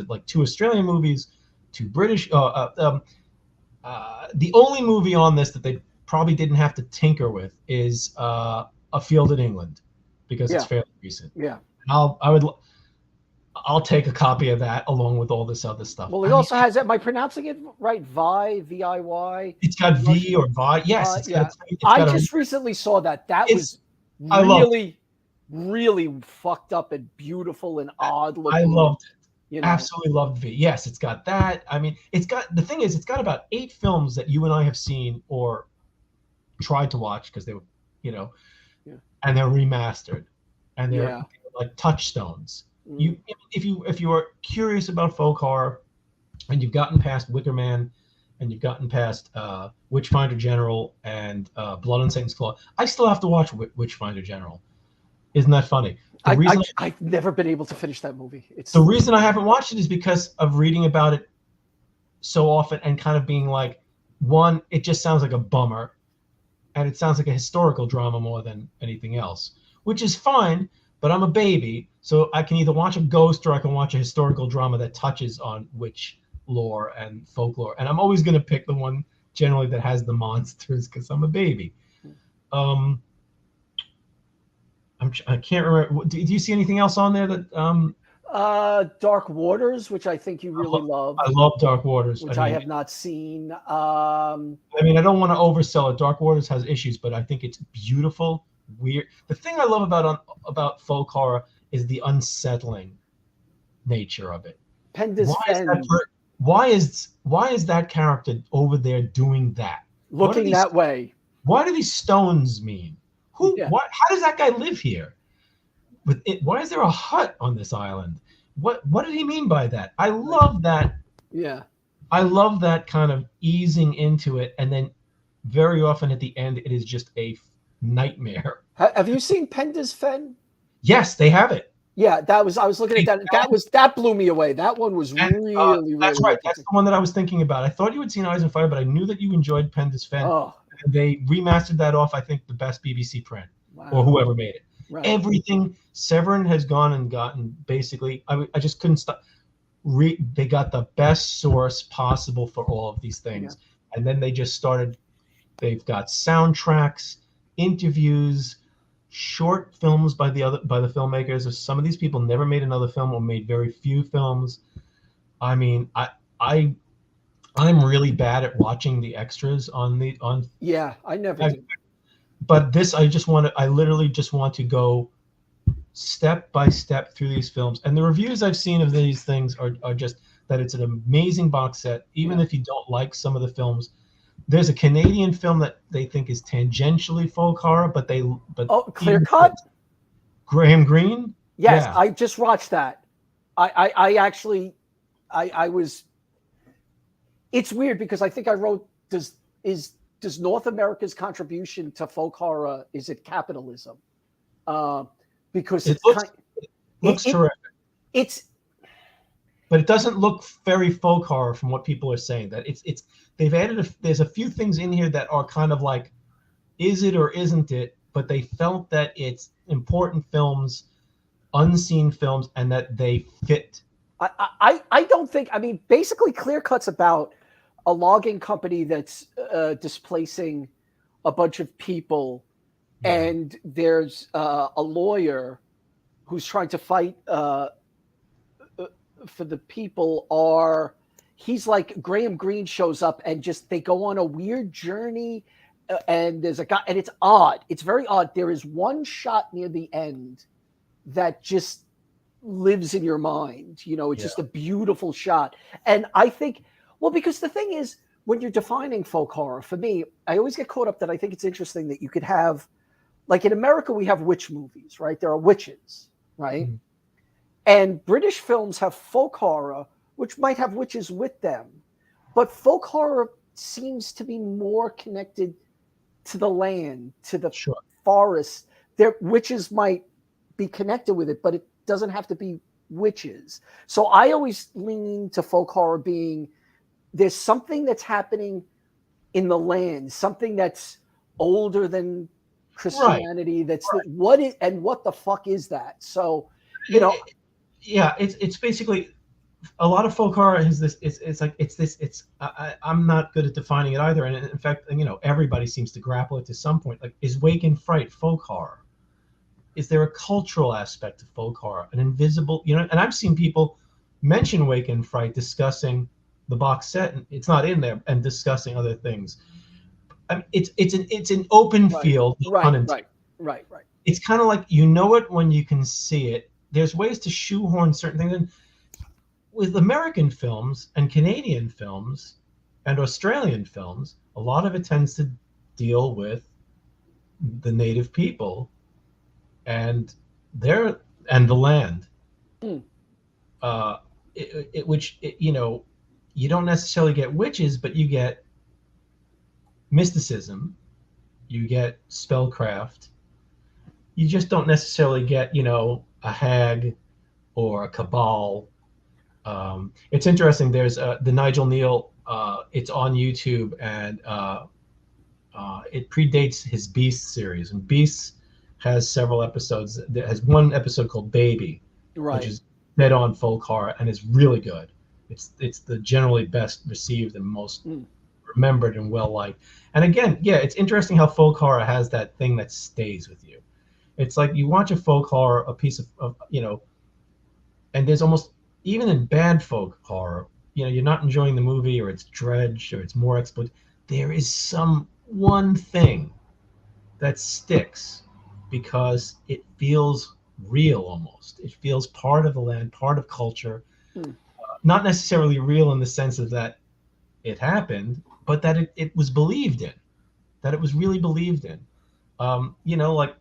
like 2 Australian movies, 2 British. The only movie on this that they probably didn't have to tinker with is A Field in England, because it's fairly recent. Yeah. I'll take a copy of that along with all this other stuff. Well, it also has. Am I pronouncing it right? VIY. It's got V or Vi. Yes, Yeah. it's I got just recently saw that. That was I love really fucked up and beautiful and odd looking. I loved it. You know? Absolutely loved V. Yes, it's got that. I mean, it's got about 8 films that you and I have seen or tried to watch because they were, and they're remastered, and they're like touchstones. If you are curious about folk horror, and you've gotten past Wicker Man, and you've gotten past Witchfinder General and Blood on Satan's Claw, I still have to watch Witchfinder General. Isn't that funny? I've never been able to finish that movie. The reason I haven't watched it is because of reading about it so often and kind of being like, one, it just sounds like a bummer, and it sounds like a historical drama more than anything else, which is fine, but I'm a baby, so I can either watch a ghost or I can watch a historical drama that touches on witch lore and folklore, and I'm always going to pick the one generally that has the monsters because I'm a baby. I can't remember. Do you see anything else on there that? Dark Waters, which I think you really love. I love Dark Waters, which I have not seen. I mean, I don't want to oversell it. Dark Waters has issues, but I think it's beautiful. Weird. The thing I love about folk horror is the unsettling nature of it. Why is that character over there doing that? Looking that way. What do these stones mean? How does that guy live here? Why is there a hut on this island? What did he mean by that? I love that. Yeah. I love that kind of easing into it, and then very often at the end it is just a nightmare. Have you seen Penda's Fen? Yes, they have it. Yeah, I was looking at that. That blew me away. That one was really that's right. That's the one that I was thinking about. I thought you had seen Eyes on Fire, but I knew that you enjoyed Penda's Fen. Oh. They remastered that off, I think, the best BBC print or whoever made it. Right. Everything Severin has gone and gotten basically. I just couldn't stop. They got the best source possible for all of these things, and then they just started. They've got soundtracks, interviews, short films by the filmmakers. Some of these people never made another film or made very few films. I mean, I'm really bad at watching the extras on. Yeah, I never do. But this, I literally just want to go step by step through these films. And the reviews I've seen of these things are just that it's an amazing box set. Even if you don't like some of the films, there's a Canadian film that they think is tangentially folk horror, but Clear Cut? Graham Greene? Yes, I just watched that. I actually was. It's weird because I think I wrote, does North America's contribution to folk horror, is it capitalism? Because it looks terrific. But it doesn't look very folk horror from what people are saying. That they've added there's a few things in here that are kind of like, is it or isn't it? But they felt that it's important films, unseen films, and that they fit. I don't think. I mean, basically, Clear Cut's about a logging company that's displacing a bunch of people, and there's a lawyer who's trying to fight for the people. He's like, Graham Greene shows up and just they go on a weird journey, and there's a guy, and it's odd. It's very odd. There is one shot near the end that just lives in your mind. It's just a beautiful shot, and I think. Well, because the thing is, when you're defining folk horror, for me, I always get caught up that I think it's interesting that you could have, like in America, we have witch movies, right? There are witches, right? Mm-hmm. And British films have folk horror, which might have witches with them. But folk horror seems to be more connected to the land, to the forest. Witches might be connected with it, but it doesn't have to be witches. So I always lean to folk horror being, there's something that's happening in the land, something that's older than Christianity. Right. That's what the fuck is that? So, it's basically a lot of folk horror is this. I'm not good at defining it either. And in fact, everybody seems to grapple it to some point. Like, is Wake in Fright folk horror? is there a cultural aspect to folk horror, an invisible, and I've seen people mention Wake and Fright discussing the box set, and it's not in there, and discussing other things. I mean, it's an open field, right. It's kind of like, it when you can see it. There's ways to shoehorn certain things in. With American films and Canadian films and Australian films, a lot of it tends to deal with the native people and the land. You don't necessarily get witches, but you get mysticism, you get spellcraft. You just don't necessarily get, a hag or a cabal. It's interesting. There's the Nigel Neal. It's on YouTube, and it predates his Beast series. And Beast has several episodes. It has one episode called Baby, which is dead on folk horror, and it's really good. It's the generally best received and most remembered and well liked. And again, it's interesting how folk horror has that thing that stays with you. It's like you watch a folk horror, a piece of and there's almost, even in bad folk horror, you're not enjoying the movie, or it's dredged, or it's more exploited. There is some one thing that sticks because it feels real almost. It feels part of the land, part of culture. Not necessarily real in the sense of that it happened, but that it was believed in, that it was really believed in. Like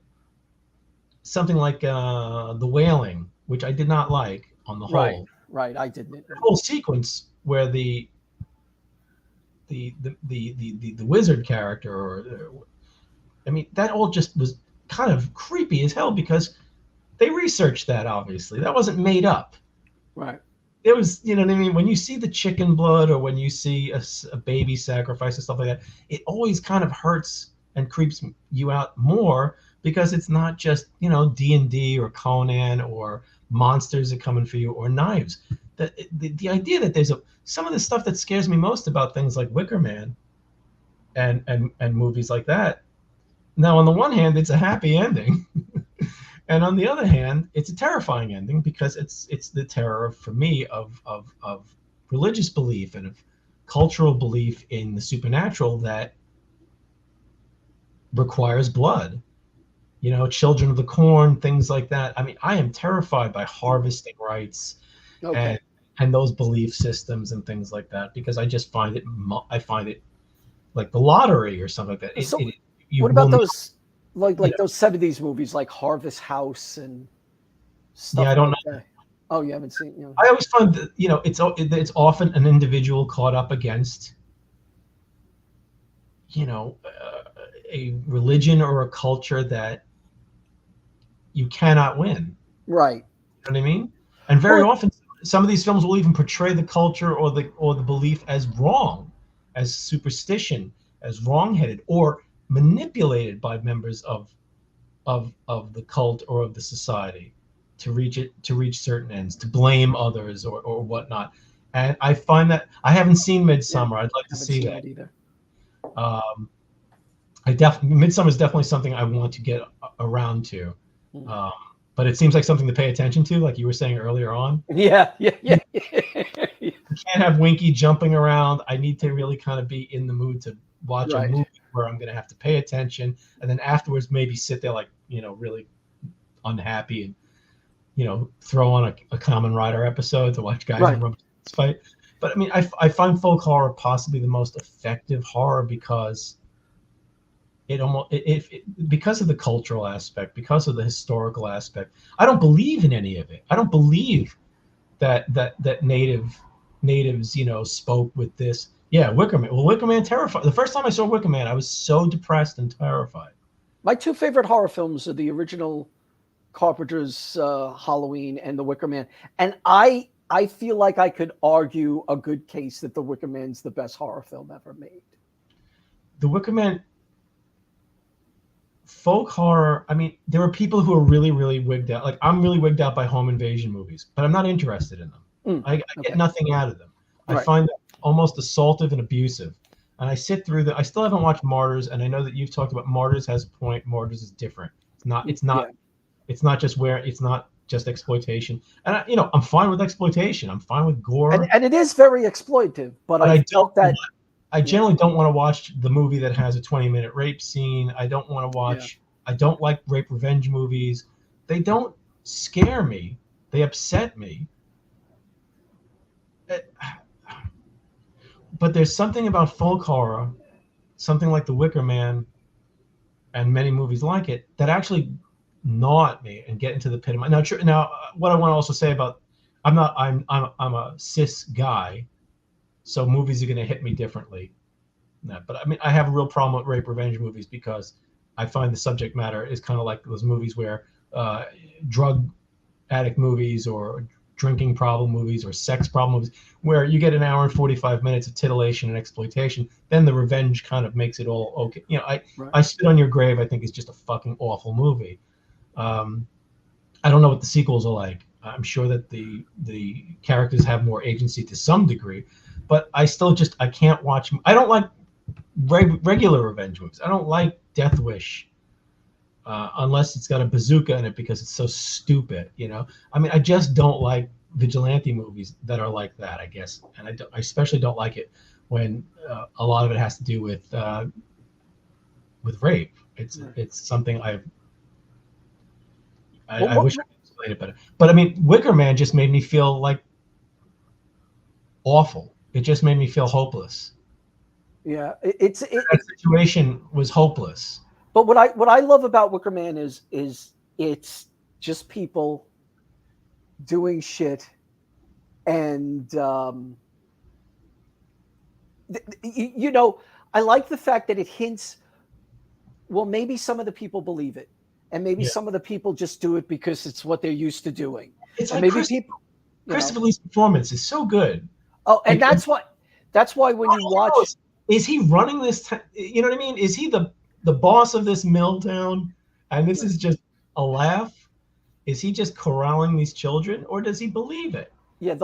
something like The Wailing, which I did not like on the whole. Right, I didn't. The whole sequence where the wizard character, that all just was kind of creepy as hell, because they researched that. Obviously, that wasn't made up. Right. It was, when you see the chicken blood, or when you see a baby sacrifice and stuff like that, it always kind of hurts and creeps you out more, because it's not just, D&D or Conan or monsters that come in for you, or knives. The idea that there's some of the stuff that scares me most about things like Wicker Man and movies like that. Now, on the one hand, it's a happy ending. And on the other hand, it's a terrifying ending, because it's the terror, for me, of religious belief and of cultural belief in the supernatural that requires blood. Children of the Corn, things like that. I am terrified by harvesting rites and those belief systems and things like that, because I just find it like the lottery or something like that. So what about those like those 70s movies like Harvest House and stuff? Yeah, I don't know. That? Oh, you haven't seen? I always find that it's often an individual caught up against a religion or a culture that you cannot win. Right. You know what I mean? And very often, some of these films will even portray the culture or the belief as wrong, as superstition, as wrongheaded, or manipulated by members of the cult or of the society to reach certain ends, to blame others or whatnot. And I find that I haven't seen Midsummer. I'd like to see that either. Midsummer is definitely something I want to get around to. But it seems like something to pay attention to, like you were saying earlier on. Yeah. You can't have Winky jumping around. I need to really kind of be in the mood to watch a movie where I'm going to have to pay attention, and then afterwards maybe sit there like, really unhappy and, throw on a Kamen Rider episode to watch guys in rubber fight. But I find folk horror possibly the most effective horror, because because of the cultural aspect, because of the historical aspect. I don't believe in any of it. I don't believe that natives, spoke with this. Yeah, Wicker Man. Well, Wicker Man terrified. The first time I saw Wicker Man, I was so depressed and terrified. My two favorite horror films are the original Carpenter's Halloween and The Wicker Man. And I feel like I could argue a good case that The Wicker Man's the best horror film ever made. The Wicker Man, folk horror, there are people who are really, really wigged out. Like, I'm really wigged out by home invasion movies, but I'm not interested in them. I get nothing out of them. I find them almost assaultive and abusive. And I sit through I still haven't watched Martyrs, and I know that you've talked about Martyrs has a point. Martyrs is different. It's not It's not just exploitation. And I'm fine with exploitation. I'm fine with gore. And it is very exploitive, but I felt that I generally don't want to watch the movie that has a 20-minute rape scene. I don't want to watch. I don't like rape revenge movies. They don't scare me. They upset me. But there's something about folk horror, something like The Wicker Man, and many movies like it, that actually gnaw at me and get into the pit of my. Now, what I want to also say about, I'm a cis guy, so movies are going to hit me differently. But I mean, I have a real problem with rape revenge movies because I find the subject matter is kind of like those movies where drug addict movies or drinking problem movies or sex problem movies, where you get an hour and 45 minutes of titillation and exploitation. Then the revenge kind of makes it all okay. I Spit on Your Grave, I think, is just a fucking awful movie. I don't know what the sequels are like. I'm sure that the characters have more agency to some degree, but I can't watch. I don't like regular revenge movies. I don't like Death Wish unless it's got a bazooka in it because it's so stupid. I mean, I just don't like vigilante movies that are like that, I guess, and I especially don't like it when a lot of it has to do with rape. It's something I wish I could explain it better. But I mean, Wicker Man just made me feel like awful. It just made me feel hopeless. Yeah, that situation was hopeless. But what I love about Wicker Man is it's just people doing shit, and I like the fact that it hints. Well, maybe some of the people believe it, and maybe some of the people just do it because it's what they're used to doing. It's like maybe Christopher Lee's performance is so good. Oh, and that's why when you watch, is he running this? You know what I mean? Is he the boss of this mill town, and this is just a laugh? Is he just corralling these children, or does he believe it? Yeah,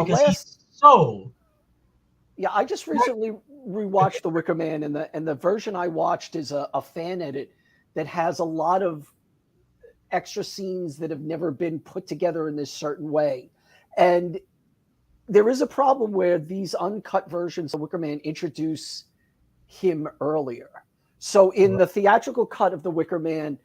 I just recently rewatched The Wicker Man, and the version I watched is a fan edit that has a lot of extra scenes that have never been put together in this certain way. And there is a problem where these uncut versions of Wicker Man introduce him earlier. So in the theatrical cut of The Wicker Man,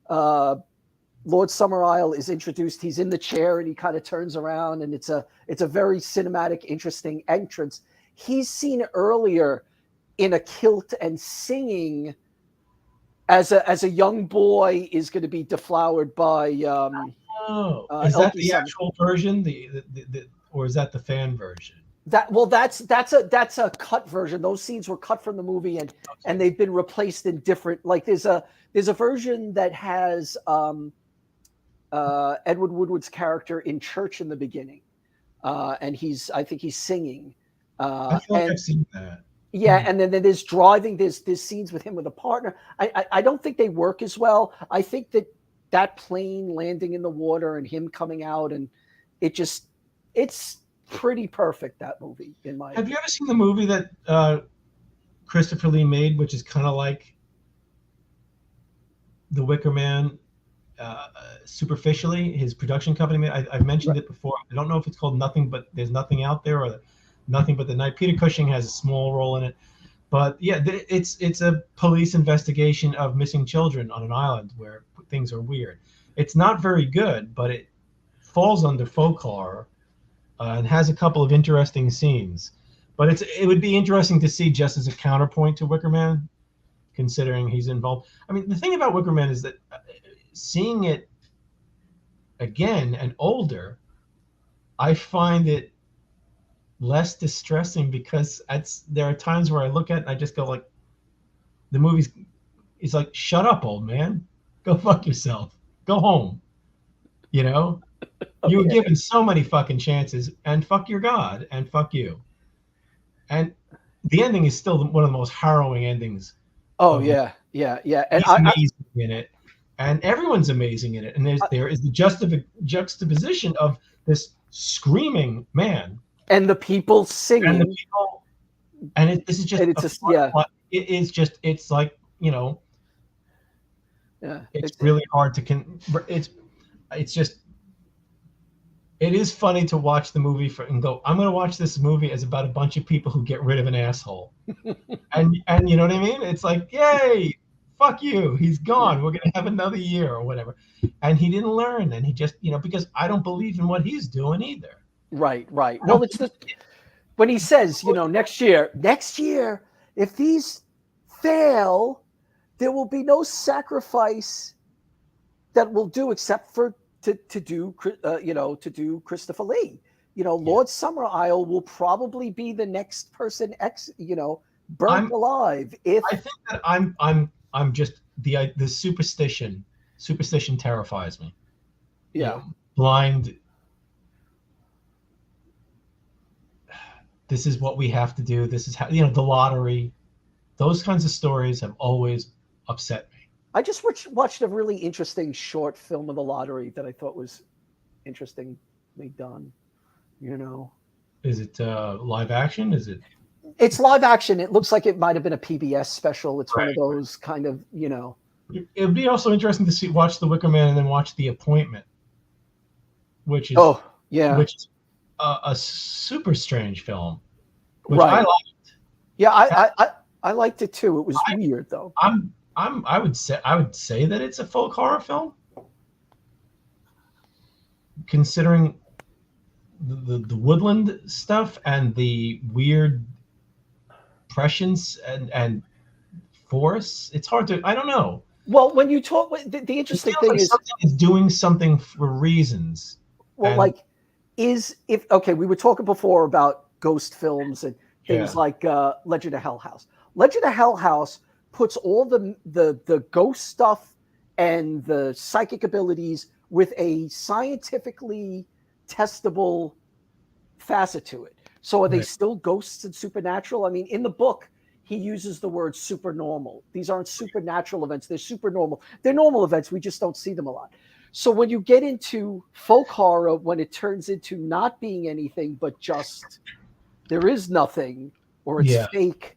Lord Summerisle is introduced. He's in the chair and he kind of turns around, and it's a very cinematic, interesting entrance. He's seen earlier in a kilt and singing as a young boy is going to be deflowered by. Is that the actual version? Or is that the fan version? That's a cut version. Those scenes were cut from the movie, and they've been replaced in different. Like there's a version that has Edward Woodward's character in church in the beginning, and I think he's singing. I feel like I've seen that. Yeah, and then there's driving. There's scenes with him with a partner. I don't think they work as well. I think that plane landing in the water and him coming out, and it's pretty perfect, that movie, in my opinion. Have you ever seen the movie that Christopher Lee made, which is kind of like The Wicker Man, superficially? His production company made. I've mentioned it before. I don't know if it's called Nothing But There's Nothing Out There or Nothing But the Night. Peter Cushing has a small role in it, but yeah, it's a police investigation of missing children on an island where things are weird. It's not very good, but it falls under folk horror. And has a couple of interesting scenes, but it would be interesting to see just as a counterpoint to Wicker Man, considering he's involved. I mean, the thing about Wicker Man is that seeing it again and older, I find it less distressing because there are times where I look at it and I just go like, the movie's, it's like, shut up, old man, go fuck yourself, go home, You were given so many fucking chances, and fuck your God, and fuck you. And the ending is still one of the most harrowing endings. Oh yeah. And he's amazing in it, and everyone's amazing in it. And there is the juxtaposition of this screaming man and the people singing, this is just it is just, it's like, it's really hard to it's just, it is funny to watch the movie and go, I'm going to watch this movie as about a bunch of people who get rid of an asshole. and you know what I mean? It's like, yay, fuck you. He's gone. We're going to have another year or whatever. And he didn't learn. And he just, because I don't believe in what he's doing either. Right. Well, it's when he says, next year, if these fail, there will be no sacrifice that we'll do except for to do Christopher Lee. Lord Summerisle will probably be the next person burnt alive. I think that I'm just the superstition. Superstition terrifies me. Yeah. Blind. This is what we have to do. This is how, the lottery. Those kinds of stories have always upset me. I just watched a really interesting short film of the lottery that I thought was interestingly done. Is it live action? Is it? It's live action. It looks like it might have been a PBS special. It's one of those kind of, It would be also interesting to watch The Wicker Man and then watch The Appointment, which is which is a super strange film, which I liked. Yeah, I liked it too. It was weird though. I would say that it's a folk horror film, considering the woodland stuff and the weird prescience and forests. It's hard to, I don't know. Well, when you talk, the interesting thing is doing something for reasons. Well, we were talking before about ghost films and things like Legend of Hell House. Legend of Hell House puts all the ghost stuff and the psychic abilities with a scientifically testable facet to it. So are they still ghosts and supernatural? I mean, in the book, he uses the word supernormal. These aren't supernatural events. They're supernormal. They're normal events. We just don't see them a lot. So when you get into folk horror, when it turns into not being anything, but just there is nothing, or it's fake,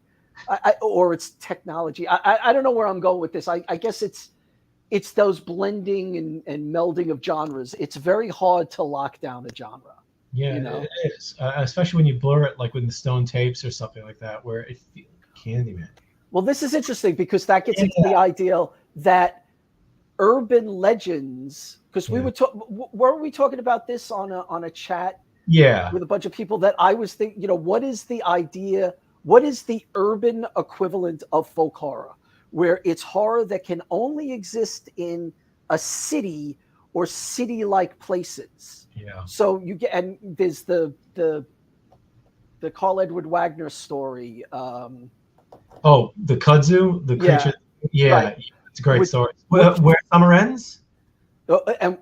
or it's technology. I don't know where I'm going with this. I guess it's those blending and melding of genres. It's very hard to lock down a genre. Yeah, it is, especially when you blur it, like with the Stone Tapes or something like that, where it feels Candyman. Well, this is interesting because that gets into the idea that urban legends, because we were weren't we talking about this on a chat with a bunch of people, that I was thinking, what is the idea, what is the urban equivalent of folk horror, where it's horror that can only exist in a city or city-like places. So you get, and there's the Carl Edward Wagner story. The kudzu, the creature. It's a great story. Where summer ends. And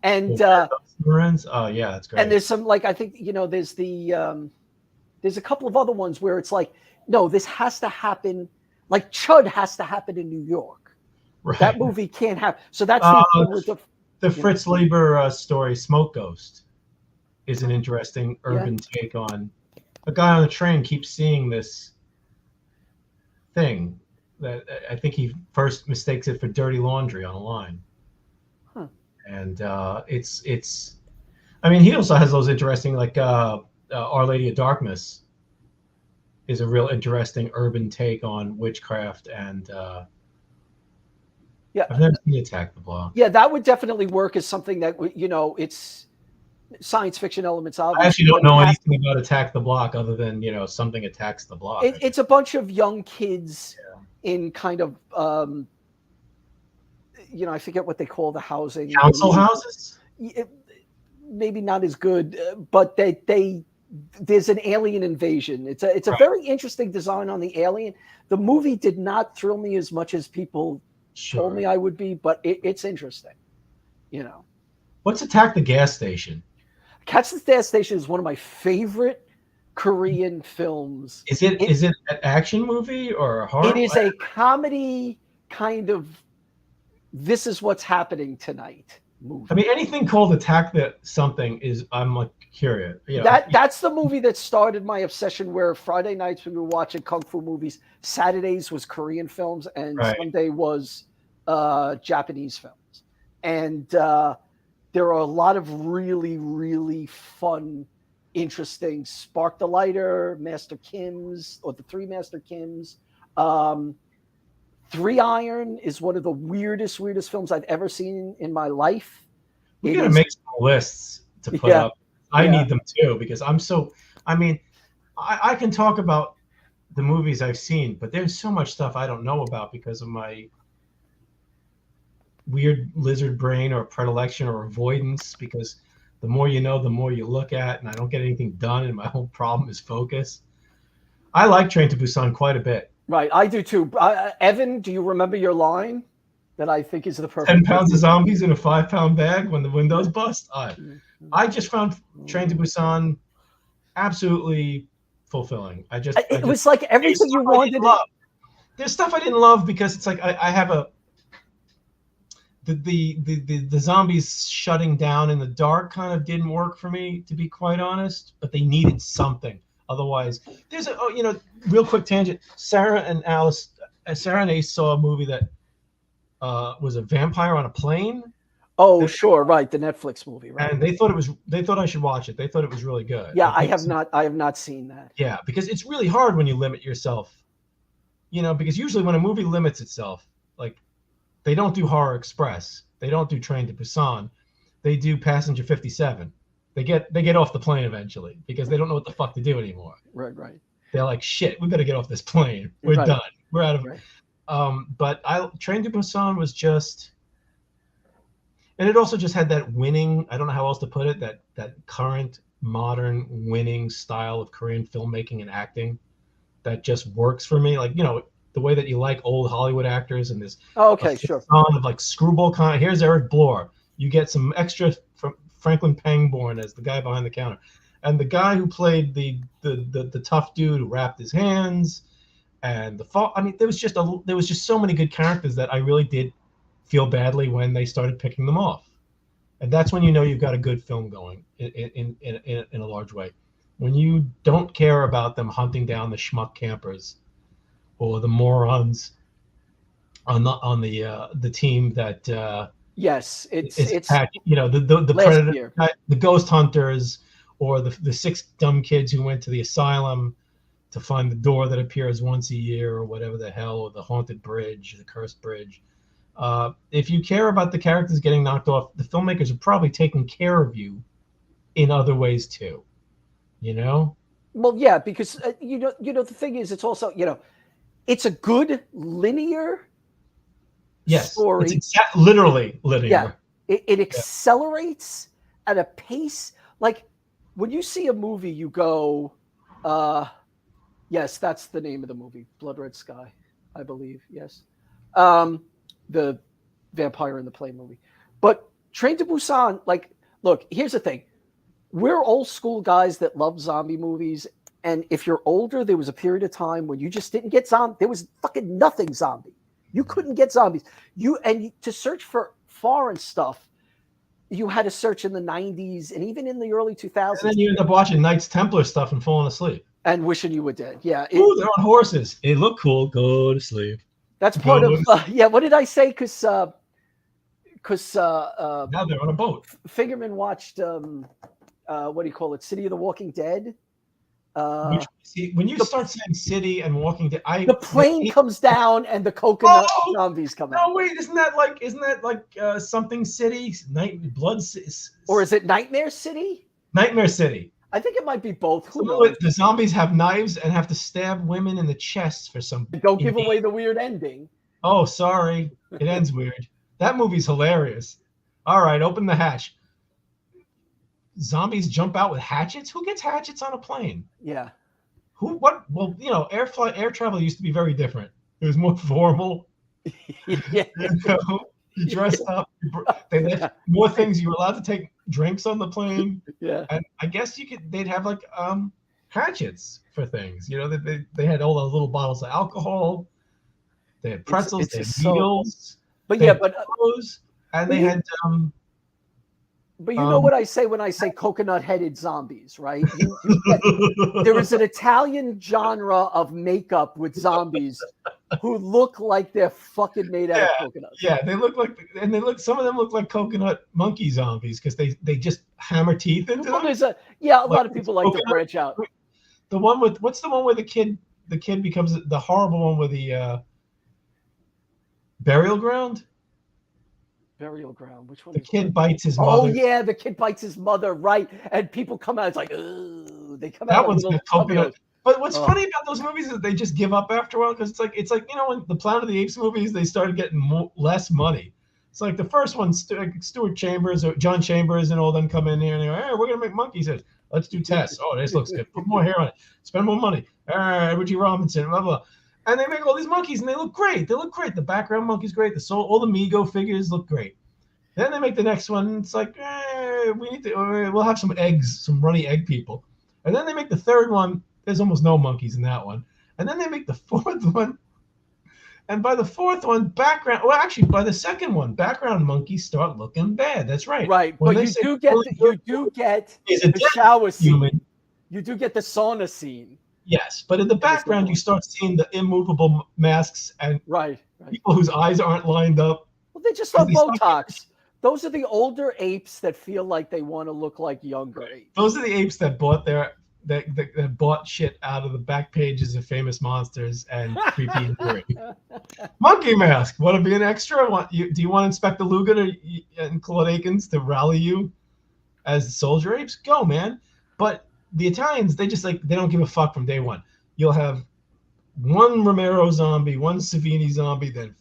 and summer ends. Oh yeah, that's great. And there's some, like, I think there's there's a couple of other ones where it's like, no, this has to happen. Like Chud has to happen in New York. Right. That movie can't happen. So that's the Fritz Leiber story, Smoke Ghost, is an interesting urban take on a guy on the train keeps seeing this thing that I think he first mistakes it for dirty laundry on a line. And it's I mean, he also has those interesting, like Our Lady of Darkness is a real interesting urban take on witchcraft, and I've never seen Attack the Block. Yeah, that would definitely work as something that, it's science fiction elements. Obviously, I actually don't know anything about Attack the Block other than, something attacks the block. It's a bunch of young kids in kind of, I forget what they call the housing. Council houses? Maybe not as good, but there's an alien invasion. It's a very interesting design on the alien. The movie did not thrill me as much as people told me I would be, but it's interesting. What's Attack the Gas Station? Catch the Gas Station is one of my favorite Korean films. Is it an action movie or a horror? It is a comedy kind of, this is what's happening tonight movie. I mean, anything called Attack the something is, I'm like curious. That's the movie that started my obsession, where Friday nights when we were watching Kung Fu movies, Saturdays was Korean films, and Sunday was Japanese films. And there are a lot of really, really fun, interesting Spark the Lighter, Master Kim's, or the Three Master Kims. Three Iron is one of the weirdest films I've ever seen in my life. We gotta make some lists to put up. I need them too, because I can talk about the movies I've seen, but there's so much stuff I don't know about because of my weird lizard brain or predilection or avoidance, because the more you know, the more you look at, and I don't get anything done, and my whole problem is focus. I like Train to Busan quite a bit. Right, I do too. Evan, do you remember your line that I think is the perfect 10 pounds of zombies in a 5-pound bag when the windows bust? I just found Train to Busan absolutely fulfilling. It was like everything you wanted. There's stuff I didn't love because it's like I have the zombies shutting down in the dark kind of didn't work for me, to be quite honest, but they needed something. Otherwise, there's real quick tangent. Sarah and Ace saw a movie that was a vampire on a plane. Oh, sure, right, the Netflix movie, right? And they thought I should watch it. They thought it was really good. Yeah, I have not seen that. Yeah, because it's really hard when you limit yourself. Because usually when a movie limits itself, like they don't do Horror Express, they don't do Train to Busan, they do Passenger 57. They get off the plane eventually because they don't know what the fuck to do anymore. Right. They're like, shit, we better get off this plane. We're done. We're out of. Right. But Train to Busan was just, and it also just had that winning. I don't know how else to put it. That current modern winning style of Korean filmmaking and acting that just works for me. Like the way that you like old Hollywood actors and this. Oh, okay, sure. Of like screwball kind. Here's Eric Blore. You get some extra from Franklin Pangborn as the guy behind the counter, and the guy who played the tough dude who wrapped his hands, and there was just so many good characters that I really did feel badly when they started picking them off, and that's when you know you've got a good film going in a large way. When you don't care about them hunting down the schmuck campers or the morons on the team that. Yes, it's the predator, the ghost hunters, or the 6 dumb kids who went to the asylum to find the door that appears once a year or whatever the hell, or the haunted bridge, the cursed bridge. If you care about the characters getting knocked off, the filmmakers are probably taking care of you in other ways too. Well, yeah, because the thing is, it's also it's a good linear. Yes, story. It's literally linear. Yeah, it accelerates at a pace. Like when you see a movie, you go, yes, that's the name of the movie, Blood Red Sky, I believe. Yes, the vampire in the plane movie. But Train to Busan, like, look, here's the thing: we're old school guys that love zombie movies, and if you're older, there was a period of time when you just didn't get zombie. There was fucking nothing zombie. You couldn't get zombies. To search for foreign stuff, you had to search in the 90s and even in the early 2000s. And then you end up watching Knights Templar stuff and falling asleep. And wishing you were dead. Yeah. Ooh, they're on horses. It looked cool. Go to sleep. That's part of what did I say? Because now they're on a boat. Fingerman watched what do you call it? City of the Walking Dead. When you start saying City and Walking Dead, the plane comes down and the coconut zombies come out. No, wait, isn't that like something City? Blood City? Or is it Nightmare City? Nightmare City. I think it might be both. Who knows? The zombies have knives and have to stab women in the chest for some. Don't give away the weird ending. Oh, sorry. It ends weird. That movie's hilarious. All right, open the hatch. Zombies jump out with hatchets? Who gets hatchets on a plane? Yeah. What? Well, air travel used to be very different. It was more formal. Yeah. You dressed up. They let more things. You were allowed to take drinks on the plane. Yeah. And I guess they'd have like hatchets for things. They had all those little bottles of alcohol. They had pretzels. They had needles. But yeah, but clothes, and they had. But you know what I say when I say coconut-headed zombies, right? There is an Italian genre of makeup with zombies who look like they're fucking made out of coconuts. Yeah, they look like, and some of them look like coconut monkey zombies because they just hammer teeth into Well, them. there's a lot of people like to branch out. The one with, what's the one where the kid becomes the horrible one with the burial ground? Burial ground. Which one? The kid bites his mother. Oh yeah, the kid bites his mother, right? And people come out. It's like, ooh, they come out. That one's got coconut. But what's funny about those movies is they just give up after a while because it's like when the Planet of the Apes movies, they started getting less money. It's like the first one, Stuart Chambers or John Chambers and all them come in here and they go, hey, we're gonna make monkeys. Let's do tests. Oh, this looks good. Put more hair on it. Spend more money. Edward G. Robinson, blah blah. And they make all these monkeys and they look great. They look great. The background monkey's great. All the Mego figures look great. Then they make the next one. It's like, we'll have some eggs, some runny egg people. And then they make the third one. There's almost no monkeys in that one. And then they make the fourth one. And by the fourth one, by the second one, background monkeys start looking bad. That's right. Right. But you do get the shower scene. You do get the sauna scene. Yes, but in the background, you start seeing the immovable masks and people whose eyes aren't lined up. Well, they just love Botox. Those are the older apes that feel like they want to look like younger apes. Those are the apes that bought shit out of the back pages of Famous Monsters and Creepy and Eerie. Monkey mask. Want to be an extra? Do you want Inspector Lugan and Claude Akins to rally you as soldier apes? Go, man. But the Italians, they don't give a fuck from day one. You'll have one Romero zombie, one Savini zombie, then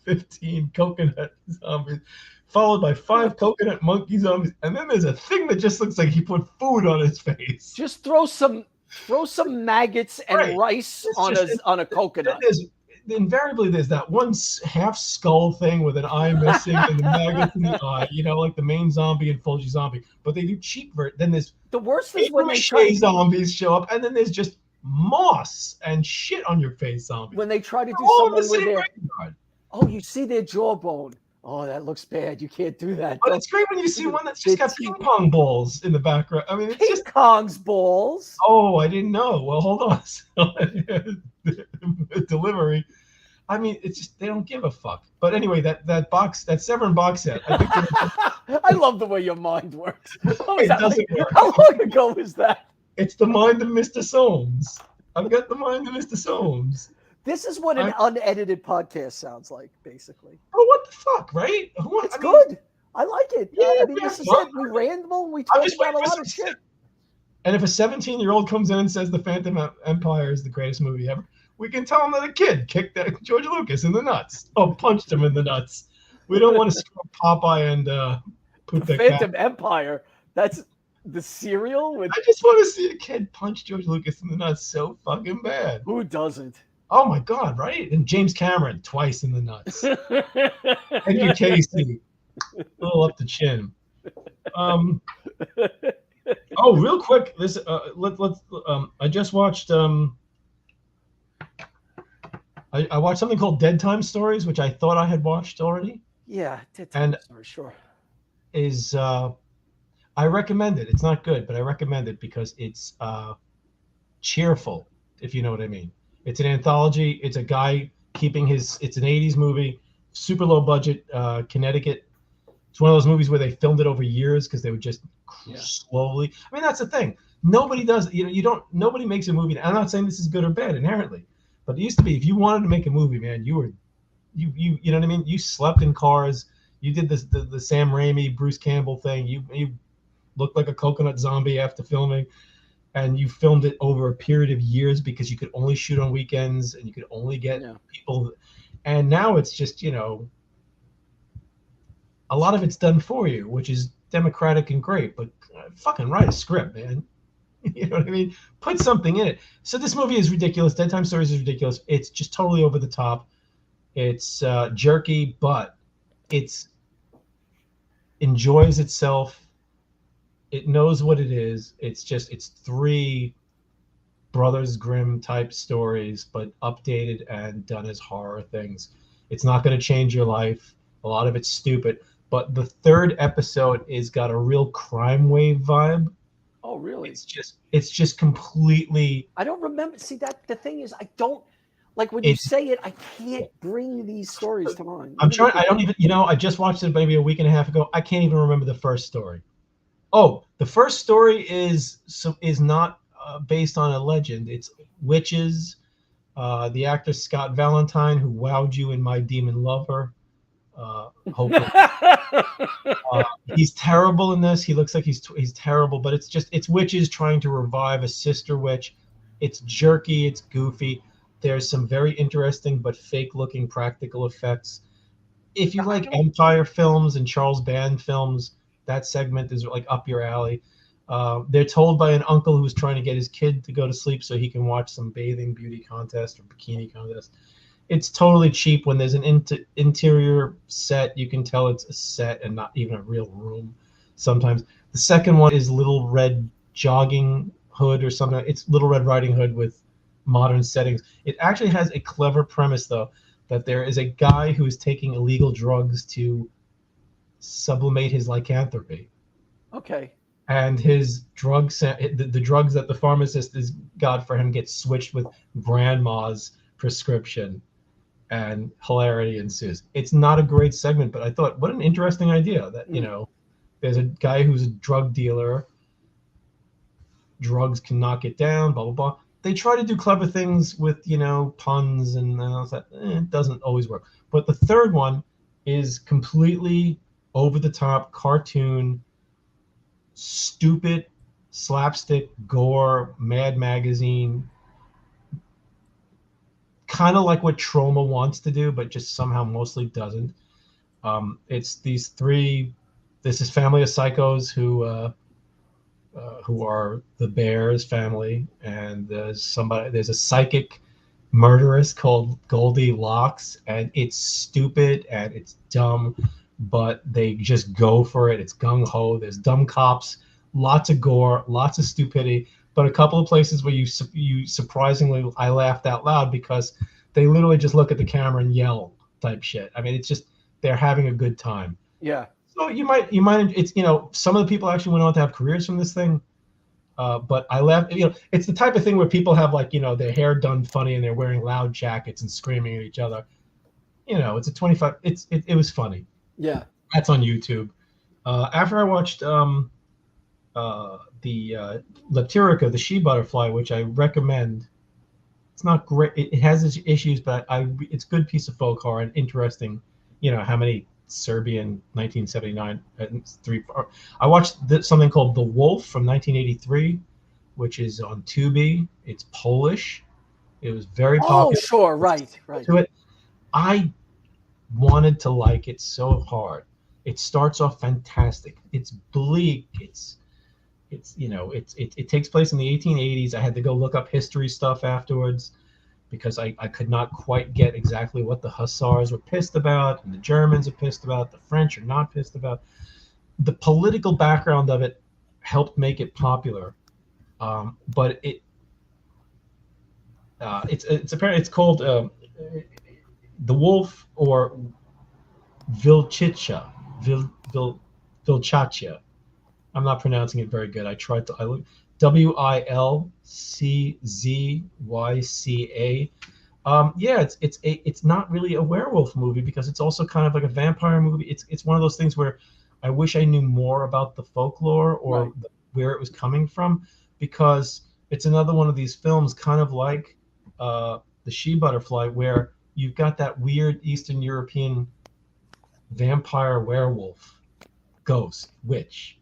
15 coconut zombies, followed by 5 coconut monkey zombies, and then there's a thing that just looks like he put food on his face. Just throw some maggots and rice on a coconut. Invariably there's that one half skull thing with an eye missing and the maggots in the eye, like the main zombie and Fulci zombie. But they do cheap then there's the worst is when zombies show up, and then there's just moss and shit on your face zombies. When they try to do someone with their you see their jawbone. Oh, that looks bad. You can't do that. But it's great when you see one that's just got ping pong balls in the background. I mean, it's ping pong's balls. Oh, I didn't know. Well, hold on. Delivery. I mean, it's just they don't give a fuck. But anyway, that Severin box set. I love the way your mind works. It doesn't work. How long ago was that? It's the mind of Mr. Soames. I've got the mind of Mr. Soames. This is what an unedited podcast sounds like, basically. Oh, what the fuck, right? It's good. I like it. I mean, this is it. We ramble. We talk about a lot of shit. And if a 17-year-old comes in and says The Phantom Empire is the greatest movie ever, we can tell him that a kid kicked that George Lucas in the nuts. Oh, punched him in the nuts. We don't want to screw Popeye and put the Phantom Empire. That's the cereal. I just want to see a kid punch George Lucas in the nuts so fucking bad. Who doesn't? Oh my God, right? And James Cameron twice in the nuts. Edgar Casey, a little up the chin. Real quick, this I just watched I watched something called Dead Time Stories, which I thought I had watched already. Yeah, Dead Time Stories, sure. I recommend it. It's not good, but I recommend it because it's cheerful, if you know what I mean. It's an anthology. It's a guy keeping it's an 80s movie, super low budget, Connecticut. It's one of those movies where they filmed it over years because they would just slowly. I mean, that's the thing. Nobody does, nobody makes a movie. I'm not saying this is good or bad inherently, but it used to be, if you wanted to make a movie, man, you know what I mean? You slept in cars. You did the Sam Raimi, Bruce Campbell thing. You looked like a coconut zombie after filming. And you filmed it over a period of years because you could only shoot on weekends and you could only get people. And now it's just, a lot of it's done for you, which is democratic and great, but fucking write a script, man. You know what I mean? Put something in it. So this movie is ridiculous. Dead Time Stories is ridiculous. It's just totally over the top. It's jerky, but it's enjoys itself. It knows what it is. It's 3 Brothers Grimm type stories, but updated and done as horror things. It's not going to change your life. A lot of it's stupid, but the 3rd episode is got a real crime wave vibe. Oh, really? It's just completely. I don't remember. See, that the thing is, I don't Like when you say it, I can't bring these stories to mind. I'm trying. I don't even. I just watched it maybe a week and a half ago. I can't even remember the first story. Oh, the first story is not based on a legend. It's witches. The actor Scott Valentine, who wowed you in My Demon Lover. Hopefully, he's terrible in this. He looks like he's terrible, but it's witches trying to revive a sister witch. It's jerky. It's goofy. There's some very interesting but fake-looking practical effects. If you like Empire films and Charles Band films, that segment is like up your alley. They're told by an uncle who's trying to get his kid to go to sleep so he can watch some bathing beauty contest or bikini contest. It's totally cheap. When there's an interior set, you can tell it's a set and not even a real room sometimes. The second one is Little Red Jogging Hood or something. It's Little Red Riding Hood with modern settings. It actually has a clever premise, though, that there is a guy who's taking illegal drugs to sublimate his lycanthropy. Okay. And his drugs, the drugs that the pharmacist has got for him, get switched with grandma's prescription, and hilarity ensues. It's not a great segment, but I thought, what an interesting idea that, there's a guy who's a drug dealer, drugs can knock it down, blah, blah, blah. They try to do clever things with, puns and all that. It doesn't always work. But the third one is completely over the top cartoon, stupid slapstick gore, Mad Magazine, kind of like what Trauma wants to do, but just somehow mostly doesn't. It's this is family of psychos who are the Bears family, and there's a psychic murderess called Goldie Locks, and it's stupid and it's dumb, but they just go for it. It's gung-ho. There's dumb cops, lots of gore, lots of stupidity, but a couple of places where you surprisingly, I laughed out loud because they literally just look at the camera and yell type shit. I mean, it's just, they're having a good time. Yeah. So you might, it's, some of the people actually went on to have careers from this thing. But I laughed, it's the type of thing where people have their hair done funny and they're wearing loud jackets and screaming at each other. It's a 25, it was funny. Yeah. That's on YouTube. After I watched the Leptirica, the she butterfly, which I recommend. It's not great. It has its issues, but it's a good piece of folk horror and interesting. How many Serbian 1979 I watched something called The Wolf from 1983, which is on Tubi. It's Polish. It was very popular. Oh, sure, right. To it, I wanted to like it so hard. It starts off fantastic. It's bleak. It takes place in the 1880s. I had to go look up history stuff afterwards because I could not quite get exactly what the Hussars were pissed about and the Germans are pissed about, the French are not pissed about. The political background of it helped make it popular, but it's called The Wolf or Vilchicha. Vilchacha. I'm not pronouncing it very good. I tried to. I look Wilczzyca. It's not really a werewolf movie because it's also kind of like a vampire movie. It's one of those things where I wish I knew more about the folklore or where it was coming from, because it's another one of these films kind of like The She Butterfly, where you've got that weird Eastern European vampire werewolf ghost witch.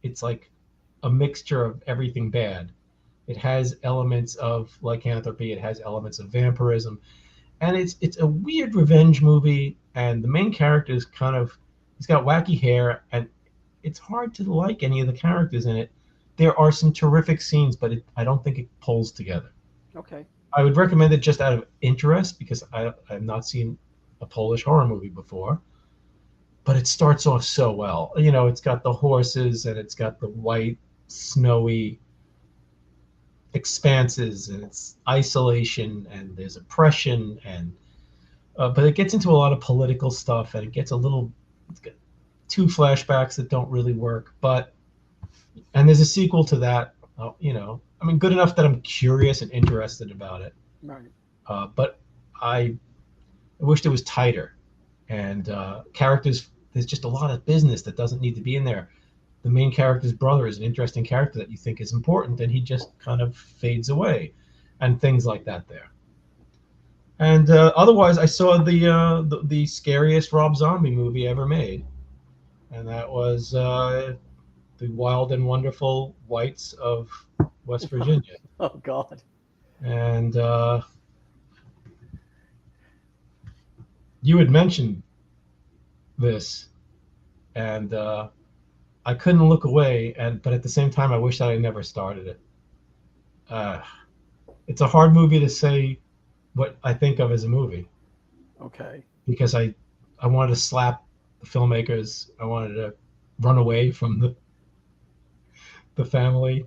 It's like a mixture of everything bad. It has elements of lycanthropy. It has elements of vampirism, and it's a weird revenge movie. And the main character is he's got wacky hair, and it's hard to like any of the characters in it. There are some terrific scenes, but I don't think it pulls together. Okay. I would recommend it just out of interest because I've not seen a Polish horror movie before. But it starts off so well. It's got the horses and it's got the white, snowy expanses and it's isolation and there's oppression but it gets into a lot of political stuff and it's got two flashbacks that don't really work. And there's a sequel to that. Good enough that I'm curious and interested about it. Right. But I wished it was tighter, and characters. There's just a lot of business that doesn't need to be in there. The main character's brother is an interesting character that you think is important, and he just kind of fades away, and things like that there. And otherwise, I saw the scariest Rob Zombie movie ever made, and that was The Wild and Wonderful Whites of West Virginia. Oh God. And you had mentioned this, and I couldn't look away. But at the same time, I wish that I never started it. It's a hard movie to say what I think of as a movie. Okay. Because I wanted to slap the filmmakers. I wanted to run away from the family.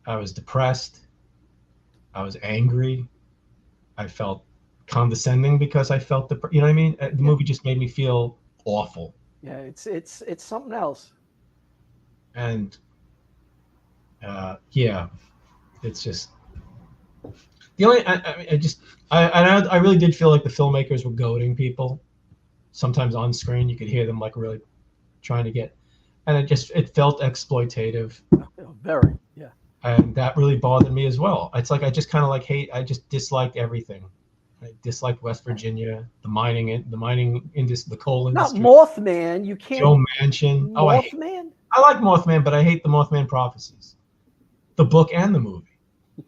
I was depressed. I was angry. I felt condescending because I felt you know what I mean? The movie just made me feel awful. Yeah, it's something else. And yeah, it's just the only I really did feel like the filmmakers were goading people. Sometimes on screen you could hear them like really trying to get, and it felt exploitative. Very, yeah. And that really bothered me as well. It's like I just kind of like I just disliked everything. I disliked West Virginia, the mining industry, the coal industry. Not Mothman. You can't. Joe Manchin. Mothman. I like Mothman, but I hate the Mothman Prophecies, the book and the movie.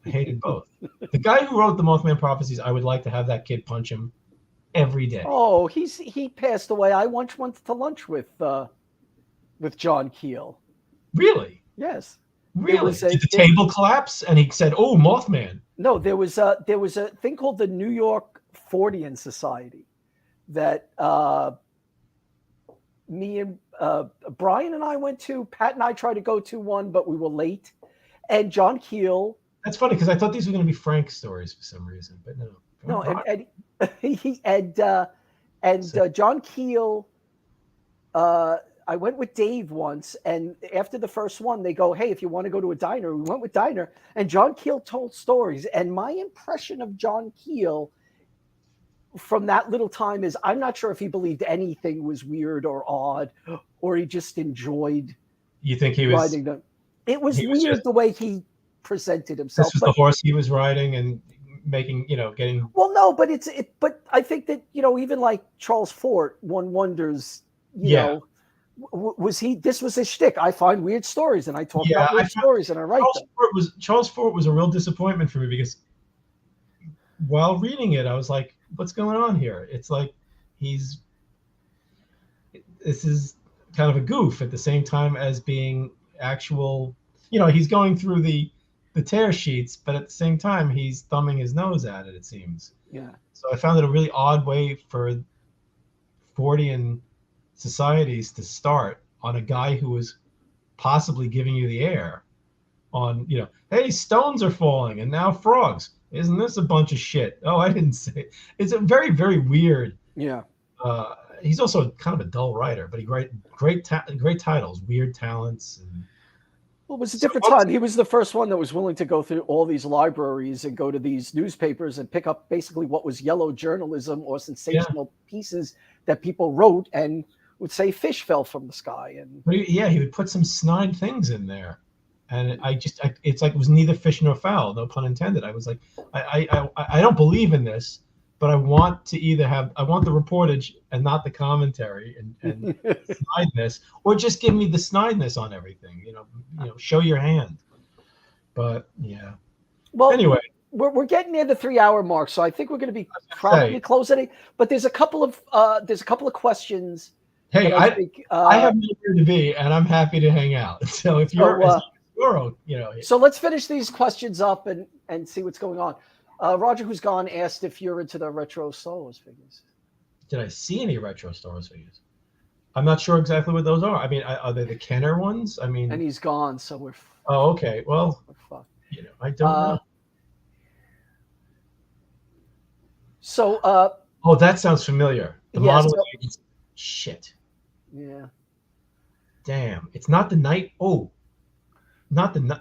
I hated both. The guy who wrote the Mothman Prophecies, I would like to have that kid punch him every day. Oh, he passed away. I once went to lunch with John Keel. Really? Yes. Really? Did the table collapse? And he said, "Oh, Mothman." No, there was a thing called the New York Fortean Society that me and Brian and I went to. Pat and I tried to go to one, but we were late. And John Keel. That's funny because I thought these were going to be Frank stories for some reason, but no. No, and John Keel. I went with Dave once, and after the first one, they go, "Hey, if you want to go to a diner," we went with diner, and John Keel told stories. And my impression of John Keel from that little time is I'm not sure if he believed anything was weird or odd, or he just enjoyed. You think he was? Riding them. It was weird the way he presented himself. This was the horse he was riding and making, getting. Well, no, but but I think that even like Charles Fort, one wonders, you know. This was his shtick. I find weird stories and I talk about weird stories and I write them. Charles Fort was a real disappointment for me because while reading it, I was like, what's going on here? It's like this is kind of a goof at the same time as being actual, he's going through the tear sheets, but at the same time, he's thumbing his nose at it seems. Yeah. So I found it a really odd way for Fortean societies to start on a guy who was possibly giving you the air on, hey, stones are falling and now frogs. Isn't this a bunch of shit? Oh, I didn't say it. It's a very, very weird. Yeah. He's also kind of a dull writer, but he great titles, Weird Talents. Well, it was a different time. He was the first one that was willing to go through all these libraries and go to these newspapers and pick up basically what was yellow journalism or sensational pieces that people wrote and would say fish fell from the sky. He would put some snide things in there. And it's like it was neither fish nor fowl, no pun intended. I was like, I don't believe in this, but I want the reportage and not the commentary and snideness, or just give me the snideness on everything, show your hand. But yeah. Well, anyway, we're getting near the 3-hour mark, so I think we're going to be probably closing it. But there's a couple of questions. Hey, I have nowhere to be, and I'm happy to hang out. So if you're, So let's finish these questions up and see what's going on. Roger, who's gone, asked if you're into the retro Star Wars figures. Did I see any retro Star Wars figures? I'm not sure exactly what those are. I mean, are they the Kenner ones? I mean, and he's gone, so we're. Oh, okay. Well, I don't know. So. Oh, that sounds familiar. The model. Shit. Yeah. Damn! It's not the night. Oh, not the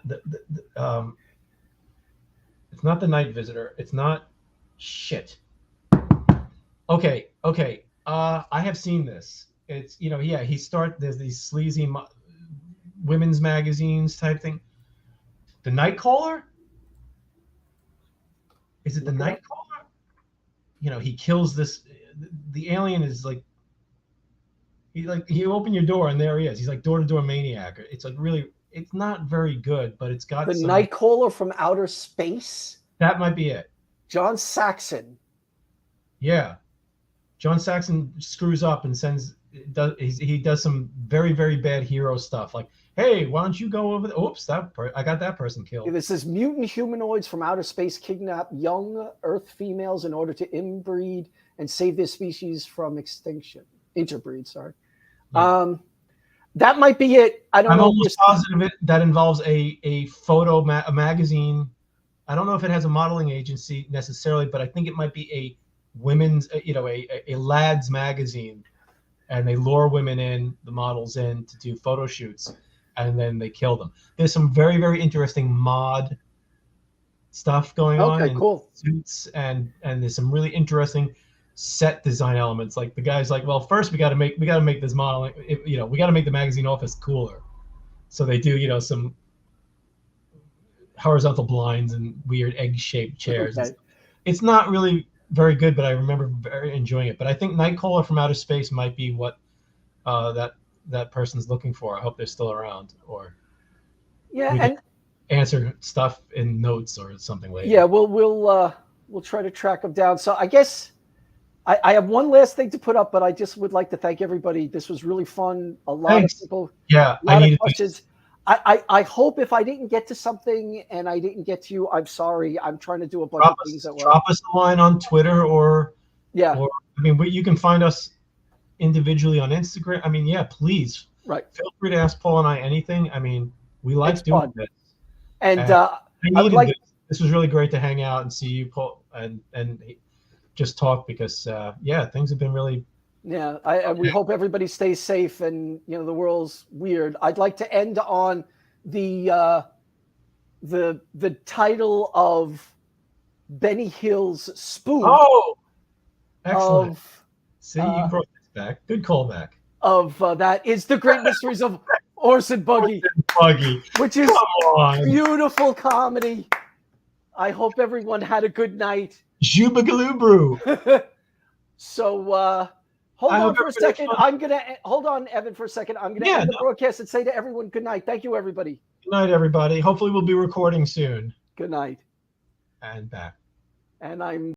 it's not the Night Visitor. It's not. Shit. Okay. I have seen this. It's yeah. There's these sleazy women's magazines type thing. The Nightcaller. Is it the Look it up. Nightcaller? He kills this. The alien is like you open your door and there he is. He's like door to door maniac. It's like really. It's not very good, but it's got The some. Nightcaller from Outer Space. That might be it. John Saxon. Yeah. John Saxon screws up and he does some very, very bad hero stuff. Like, hey, why don't you go over there? Oops, I got that person killed. This is mutant humanoids from outer space kidnap young Earth females in order to inbreed and save their species from extinction. Interbreed, sorry. Yeah. That might be it. I don't know. I'm almost positive that involves a photo a magazine. I don't know if it has a modeling agency necessarily, but I think it might be a women's, a lads magazine, and they lure women in, the models in to do photo shoots, and then they kill them. There's some very, very interesting mod stuff going on. Okay, cool. Suits and there's some really interesting set design elements. Like the guy's like, well, first we got to make this modeling, we got to make the magazine office cooler. So they do, some horizontal blinds and weird egg-shaped chairs. Okay. It's not really very good, but I remember very enjoying it. But I think Nightcaller from Outer Space might be what that person's looking for. I hope they're still around, or and answer stuff in notes or something later. Yeah, we'll try to track them down. So I guess I have one last thing to put up, but I just would like to thank everybody. This was really fun. A lot of people. Yeah, a lot of questions. I hope if I didn't get to something and I didn't get to you, I'm sorry. I'm trying to do a bunch of things at once. Drop us a line on Twitter or you can find us individually on Instagram. I mean, yeah, please. Right. Feel free to ask Paul and I anything. I mean, we like doing this. And I would like this was really great to hang out and see you, Paul, and just talk because things have been really. Yeah, we hope everybody stays safe, and the world's weird. I'd like to end on the title of Benny Hill's spoof. Oh, excellent! See, you brought this back. Good callback. Of that is The Great Mysteries of Orson Buggy, which is beautiful comedy. I hope everyone had a good night. Juba-galoo-brew. So hold on for a second. Hold on, Evan, for a second. I'm gonna end the broadcast and say to everyone, good night. Thank you, everybody. Good night, everybody. Hopefully we'll be recording soon. Good night. And back. And I'm